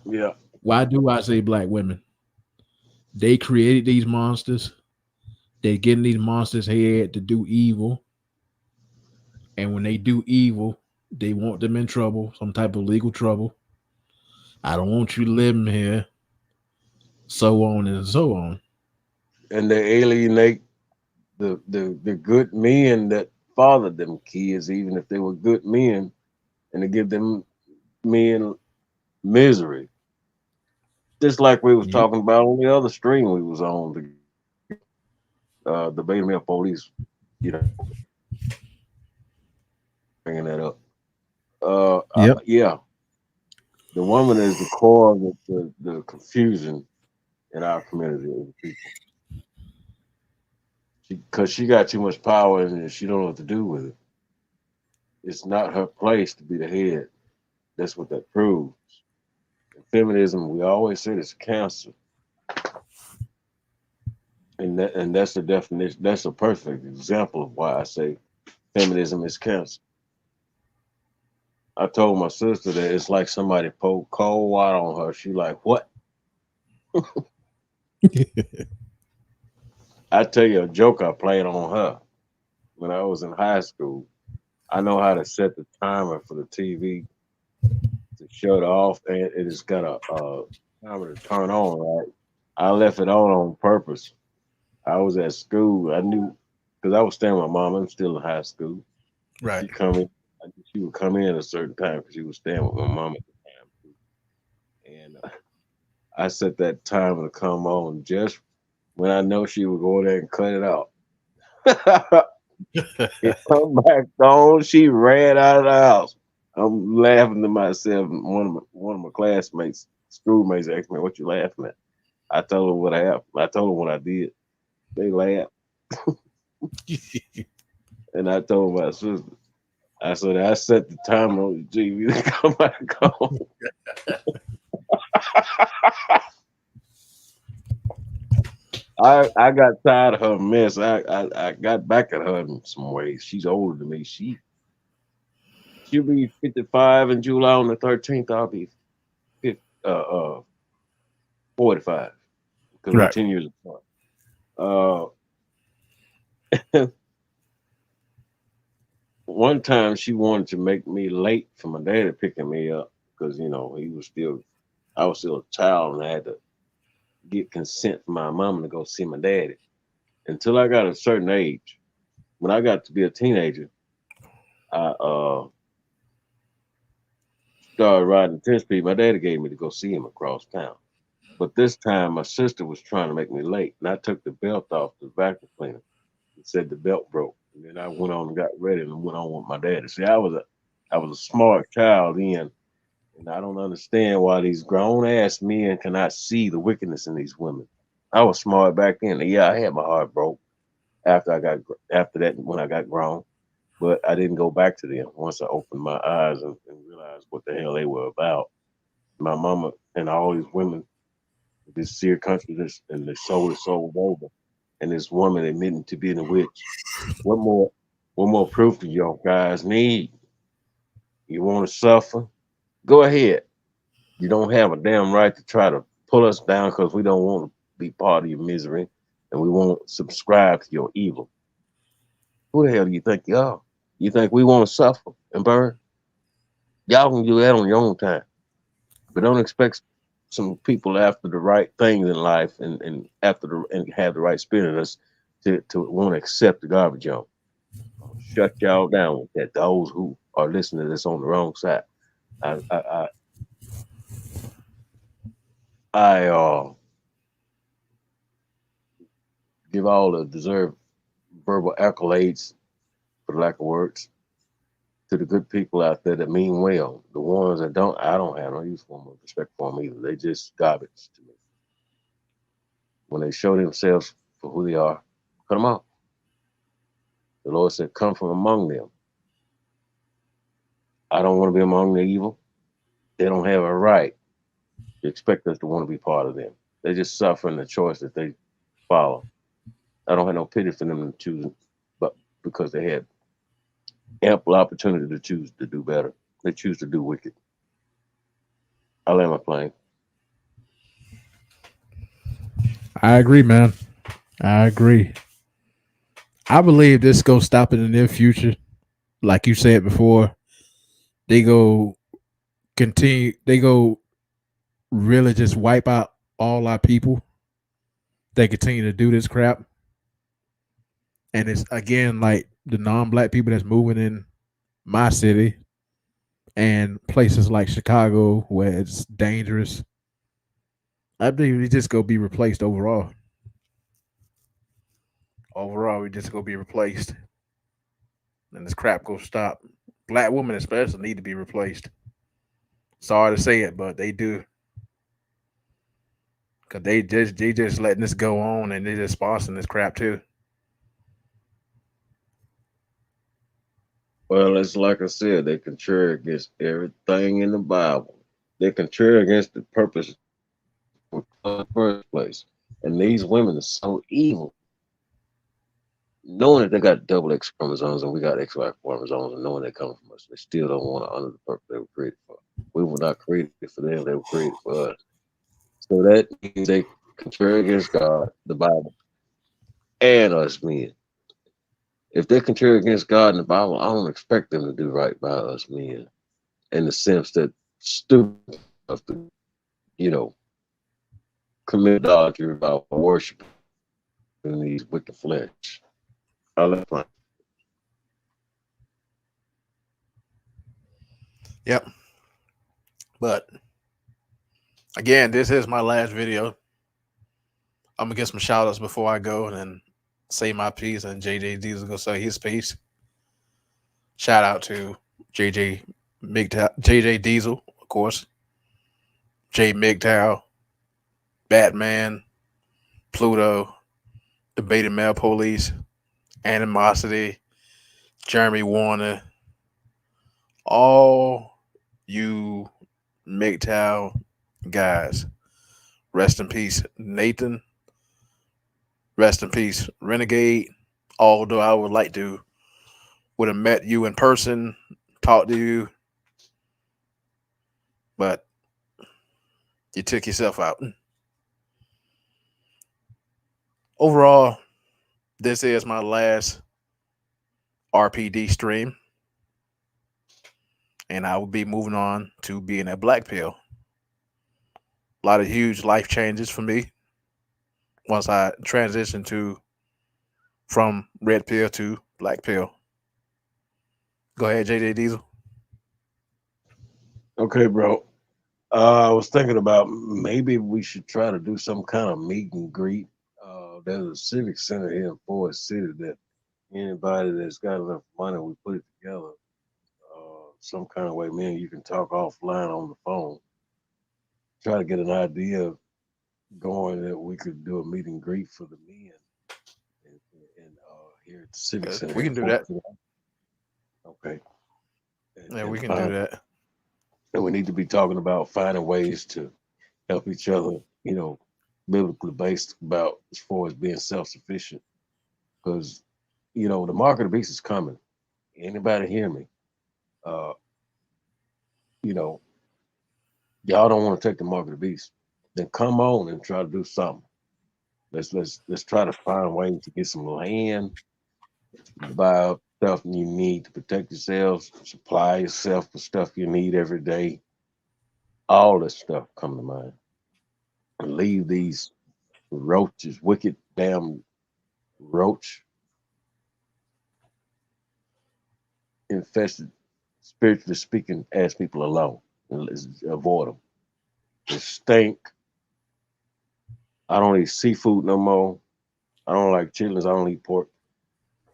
Yeah.
Why do I say black women? They created these monsters. They get in these monsters' head to do evil. And when they do evil, they want them in trouble, some type of legal trouble. I don't want you living here. So on and so on.
And they alienate the good men that fathered them kids, even if they were good men, and they give them men misery. Just like we was talking about on the other stream we was on, the Beta male police, bringing that up. Yeah, the woman is the core of the confusion in our community of people. Because she got too much power and she don't know what to do with it. It's not her place to be the head. That's what that proves. And feminism, we always say it's cancer. And that's the definition. That's a perfect example of why I say feminism is cancer. I told my sister that it's like somebody poured cold water on her. She like, what? I tell you a joke I played on her when I was in high school. I know how to set the timer for the TV to shut off, and it has got a timer to turn on, right? I left it on purpose. I was at school. I knew because I was staying with my mom. I'm still in high school.
Right.
She would come in at a certain time because she was staying with my mom at the time. And I set that timer to come on just when I know she would go there and cut it out. It come back on. She ran out of the house. I'm laughing to myself. One of my classmates, schoolmates, asked me, "What you laughing at?" I told her what happened. I told them what I did. They laughed. And I told my sister, I said, I set the timer on the TV to come back on. I got tired of her mess. I got back at her in some ways. She's older than me. She'll be 55 in July. On the 13th, I'll be 45 because we're 10 years apart. One time she wanted to make me late for my daddy picking me up because I was still a child and I had to get consent from my mom to go see my daddy. Until I got a certain age, when I got to be a teenager, I started riding 10-speed. My daddy gave me to go see him across town. But this time my sister was trying to make me late, and I took the belt off the vacuum cleaner and said the belt broke. And then I went on and got ready and went on with my daddy. See, I was a smart child then, and I don't understand why these grown ass men cannot see the wickedness in these women. I was smart back then. Yeah, I had my heart broke after that when I got grown, but I didn't go back to them once I opened my eyes and realized what the hell they were about. My mama and all these women, this seer country, and the soul is sold over. and this woman admitting to being a witch. What more proof do y'all guys need? You want to suffer? Go ahead. You don't have a damn right to try to pull us down because we don't want to be part of your misery and we won't subscribe to your evil. Who the hell do you think you are? You think we want to suffer and burn? Y'all can do that on your own time. But don't expect some people after the right things in life and have the right spirit in us to want to accept the garbage on. Shut y'all down with that. Those who are listening to this on the wrong side. I give all the deserved verbal accolades, for lack of words, to the good people out there that mean well. The ones that don't, I don't have no use for them or respect for them either. They just garbage to me. When they show themselves for who they are, cut them out. The Lord said, come from among them. I don't want to be among the evil. They don't have a right to expect us to want to be part of them. They just suffering the choice that they follow. I don't have no pity for them to choose, but because they had ample opportunity to choose to do better, they choose to do wicked. I land my plane.
I agree, man. I agree. I believe this go stop in the near future. Like you said before, they go continue. They go really just wipe out all our people. They continue to do this crap, and it's again like the non-black people that's moving in my city and places like Chicago where it's dangerous. I believe we just go be replaced overall. Overall, we just go be replaced, and this crap go stop. Black women especially need to be replaced. Sorry to say it, but they do. Cause they just letting this go on and they just sponsoring this crap too.
Well, it's like I said, they contrary against everything in the Bible. They're contrary against the purpose in the first place. And these women are so evil. Knowing that they got double X chromosomes and we got XY chromosomes and knowing they come from us, they still don't want to honor the purpose they were created for. We were not created for them, they were created for us. So that means they contrary against God, the Bible, and us men. If they're contrary against God and the Bible, I don't expect them to do right by us men. In the sense that stupid enough to, you know, commit adultery by worshiping these wicked flesh. I'll let my
Yep. But again, this is my last video. I'm gonna get some shout outs before I go and then say my piece, and JJ Diesel gonna say his piece. Shout out to JJ Diesel, of course. J MGTOW, Batman, Pluto, the Beta Male Police, Animosity, Jeremy Warner, all you MGTOW guys. Rest in peace, Nathan. Rest in peace, Renegade. Although I would like to would have met you in person, talked to you, but you took yourself out. Overall, this is my last RPD stream, and I will be moving on to being a black pill. A lot of huge life changes for me once I transition from red pill to black pill. Go ahead, JJ Diesel.
Okay, bro. I was thinking about maybe we should try to do some kind of meet and greet. There's a civic center here in Forest City that anybody that's got enough money, we put it together. Some kind of way, man, you can talk offline on the phone. Try to get an idea going that we could do a meet and greet for the men and here at the civic center.
We can do that.
Okay.
Yeah, we can do that.
And we need to be talking about finding ways to help each other, you know, biblically based about as far as being self-sufficient. Because, the mark of the beast is coming. Anybody hear me? Uh, you know, y'all don't want to take the mark of the beast. Then come on and try to do something. Let's try to find ways to get some land, buy stuff you need to protect yourselves, supply yourself with stuff you need every day. All this stuff come to mind. And leave these roaches, wicked damn roach infested, spiritually speaking, ass people alone. And let's avoid them. They stink. I don't eat seafood no more. I don't like chitlins. I don't eat pork.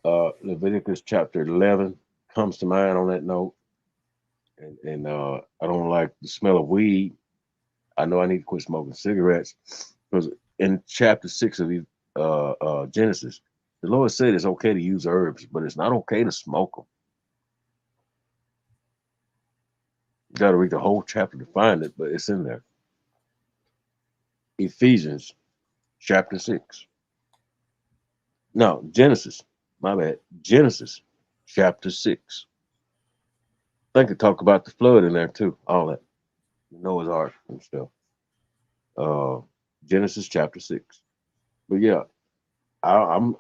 Leviticus chapter 11 comes to mind on that note. And I don't like the smell of weed. I know I need to quit smoking cigarettes because in chapter 6 of Genesis, the Lord said it's okay to use herbs, but it's not okay to smoke them. You got to read the whole chapter to find it, but it's in there. Ephesians chapter 6. No, Genesis. My bad. Genesis chapter 6. I think it talk about the flood in there too. All that. Noah's Ark and stuff. Genesis chapter 6. But yeah, I'm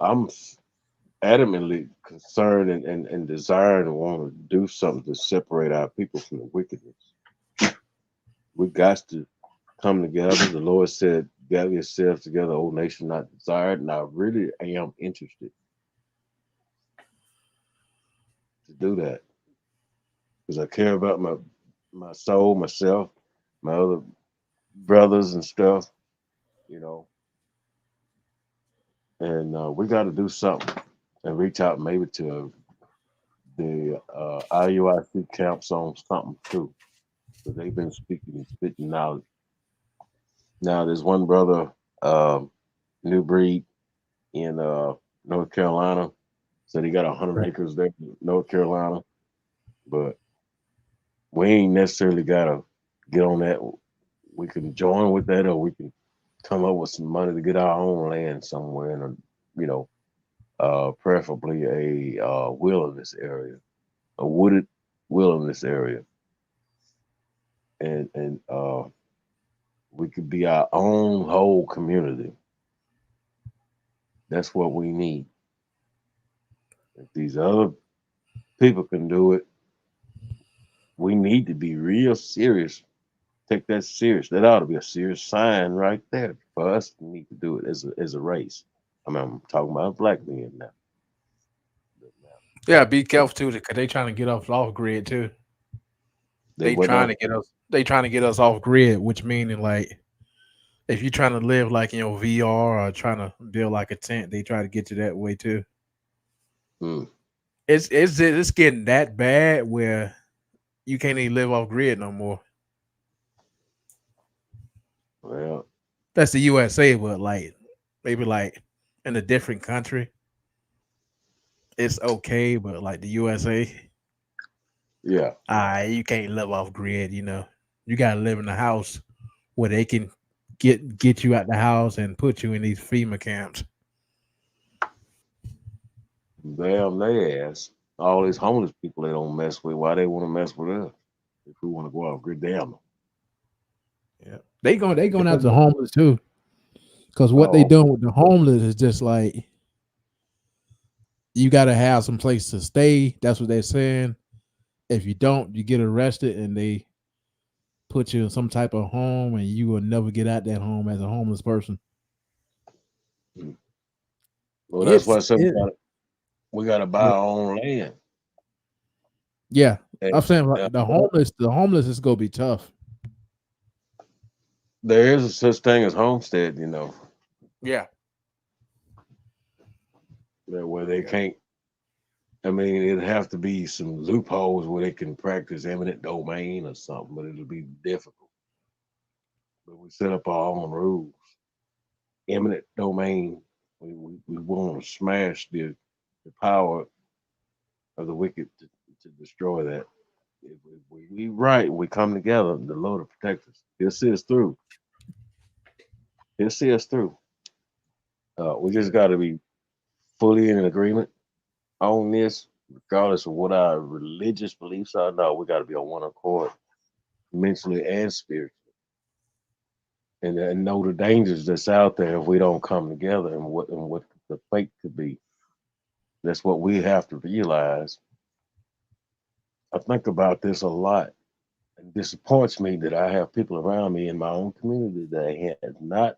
adamantly concerned and desiring and want to do something to separate our people from the wickedness. We got to come together. The Lord said, gather yourselves together, old nation not desired. And I really am interested to do that. Because I care about my soul, myself, my other brothers and stuff, And we got to do something and reach out maybe to the IUIC camps on something too. Because they've been speaking and spitting knowledge. Now, there's one brother, New Breed, in North Carolina. Said he got 100 acres there in North Carolina. But we ain't necessarily got to get on that. We can join with that, or we can come up with some money to get our own land somewhere in preferably a wilderness area, a wooded wilderness area. And we could be our own whole community. That's what we need. If these other people can do it, we need to be real serious. Take that serious. That ought to be a serious sign right there for us to need to do it as a race. I mean, I'm talking about black men now.
Yeah, be careful too, because they trying to get us off grid too. They trying to get us. They trying to get us off grid, which meaning like, if you're trying to live like in your VR or trying to build like a tent, they try to get you that way too. It's getting that bad where you can't even live off grid no more.
Well,
that's the USA, but like maybe like in a different country, it's okay. But like the USA,
yeah,
you can't live off grid. You gotta live in a house where they can get you out the house and put you in these FEMA camps.
Damn they ass. All these homeless people they don't mess with. Why they want to mess with us? If we want to go out grid, damn.
Yeah, they going after the homeless too. Because what they doing with the homeless is just like, you got to have some place to stay. That's what they're saying. If you don't, you get arrested and they put you in some type of home, and you will never get out that home as a homeless person.
Well, that's why we got to buy our own land.
Yeah, I'm saying the homeless is gonna be tough.
There is a such thing as homestead,
Yeah.
Where they can't. I mean, it'd have to be some loopholes where they can practice eminent domain or something, but it'll be difficult. But we set up our own rules. Eminent domain, we want to smash the power of the wicked to destroy that. If we right, we come together, the Lord will protect us. He'll see us through. He'll see us through. We just got to be fully in agreement on this, regardless of what our religious beliefs are. No, we got to be on one accord, mentally and spiritually, and know the dangers that's out there if we don't come together, and what the fate could be. That's what we have to realize. I think about this a lot. It disappoints me that I have people around me in my own community that have not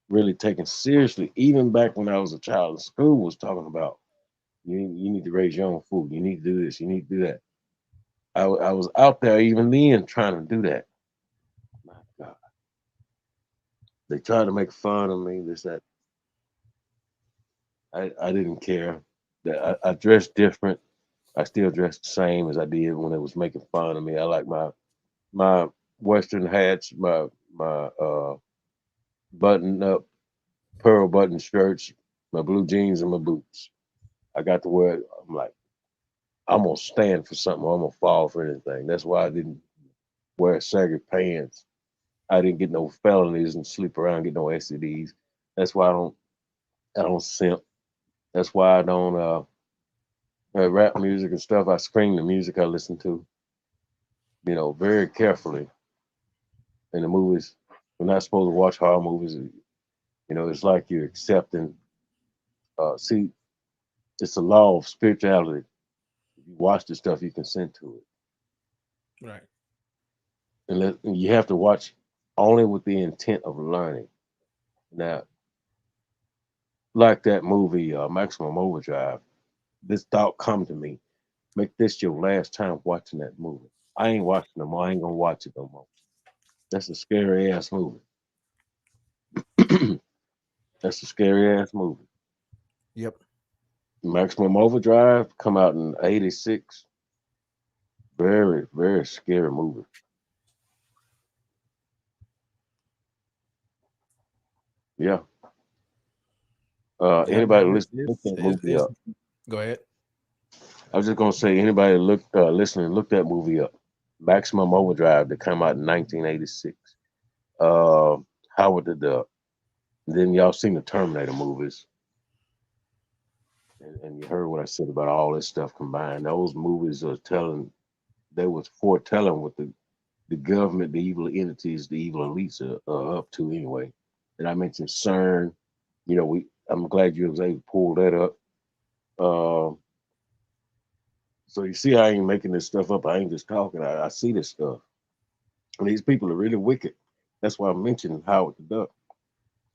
really taken seriously, even back when I was a child in school, was talking about you need to raise your own food. You need to do this. You need to do that. I was out there even then trying to do that. My God. They tried to make fun of me, this, that. I didn't care. That I dressed different. I still dressed the same as I did when they was making fun of me. I like my Western hats, my button up pearl button shirts, my blue jeans, and my boots. I got to wear it. I'm like, I'm gonna stand for something. I'm gonna fall for anything. That's why I didn't wear saggy pants. I didn't get no felonies and sleep around, get no STDs. That's why I don't simp. That's why I don't rap music and stuff. I screen the music I listen to, very carefully. In the movies, we're not supposed to watch horror movies. It's like you're accepting. See, it's a law of spirituality. If you watch the stuff, you consent to it.
Right.
And you have to watch only with the intent of learning. Now, like that movie, Maximum Overdrive, this thought come to me: make this your last time watching that movie. I ain't watching no more. I ain't gonna watch it no more. That's a scary ass movie. That's a scary ass movie.
Yep.
Maximum Overdrive come out in '86. Very, very scary movie. Yeah. Anybody listening to that movie up?
Go ahead.
I was just gonna say, anybody listening, look that movie up. Maximum Overdrive that came out in 1986. Howard the Duck. Then y'all seen the Terminator movies. And you heard what I said about all this stuff combined. Those movies they was foretelling what the government, the evil entities, the evil elites are up to anyway. And I mentioned CERN. I'm glad you was able to pull that up. So you see, I ain't making this stuff up. I ain't just talking. I see this stuff. And these people are really wicked. That's why I mentioned Howard the Duck.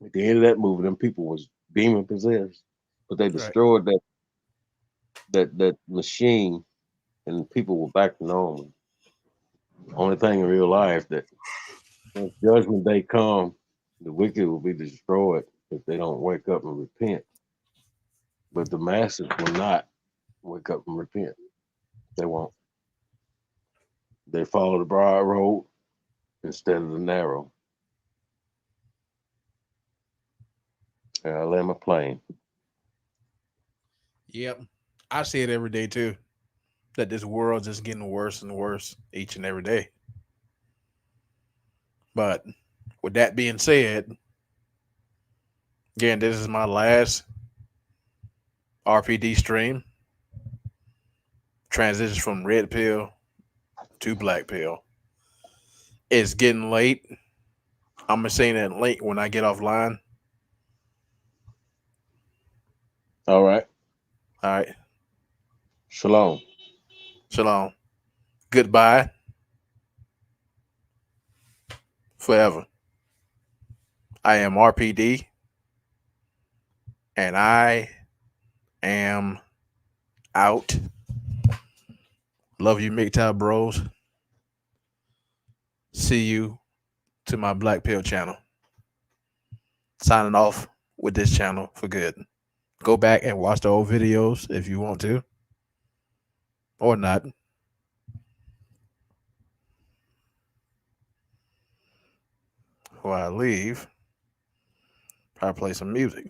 At the end of that movie, them people was demon possessed, but they destroyed that machine, and people were back to normal. Only thing in real life that when judgment day come, the wicked will be destroyed if they don't wake up and repent. But the masses will not wake up and repent. They won't. They follow the broad road instead of the narrow. And I land my plane.
Yep. I see it every day too. That this world's just getting worse and worse each and every day. But with that being said, again, this is my last RPD stream. Transitions from red pill to black pill. It's getting late. I'm gonna say that late when I get offline.
All right.
All right.
Shalom.
Shalom. Goodbye. Forever. I am RPD. And I am out. Love you, MGTOW bros. See you to my Black Pill channel. Signing off with this channel for good. Go back and watch the old videos if you want to. Or not. Before I leave, I'll play some music.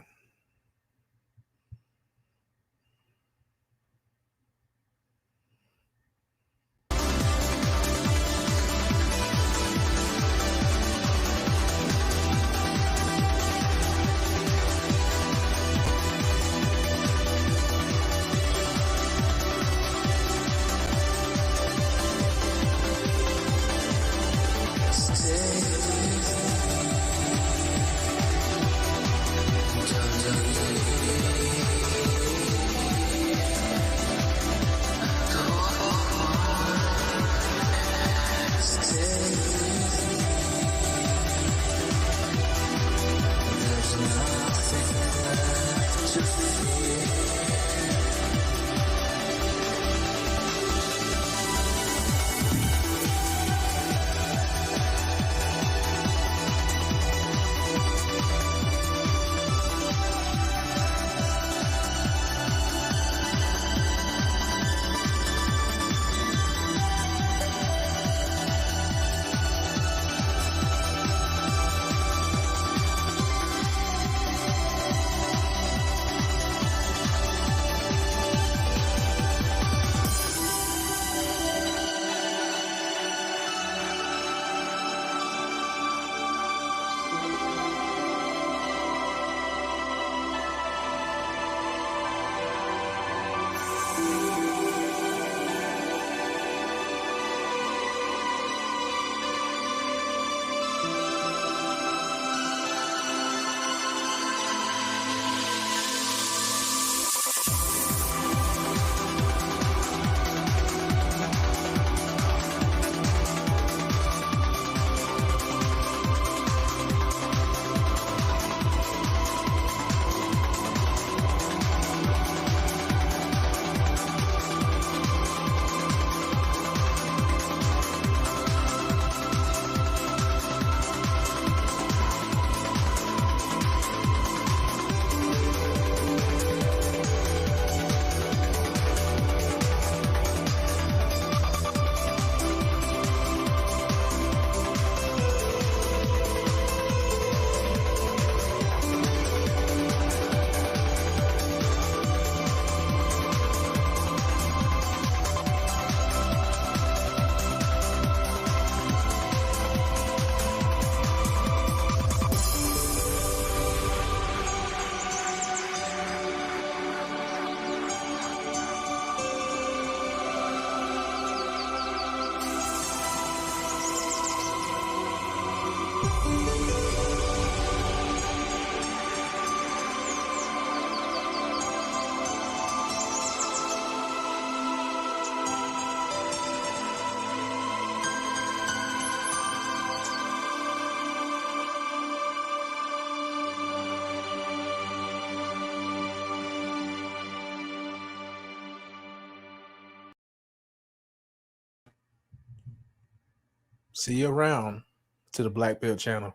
See you around to the Black Belt channel.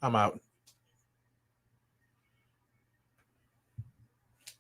I'm out.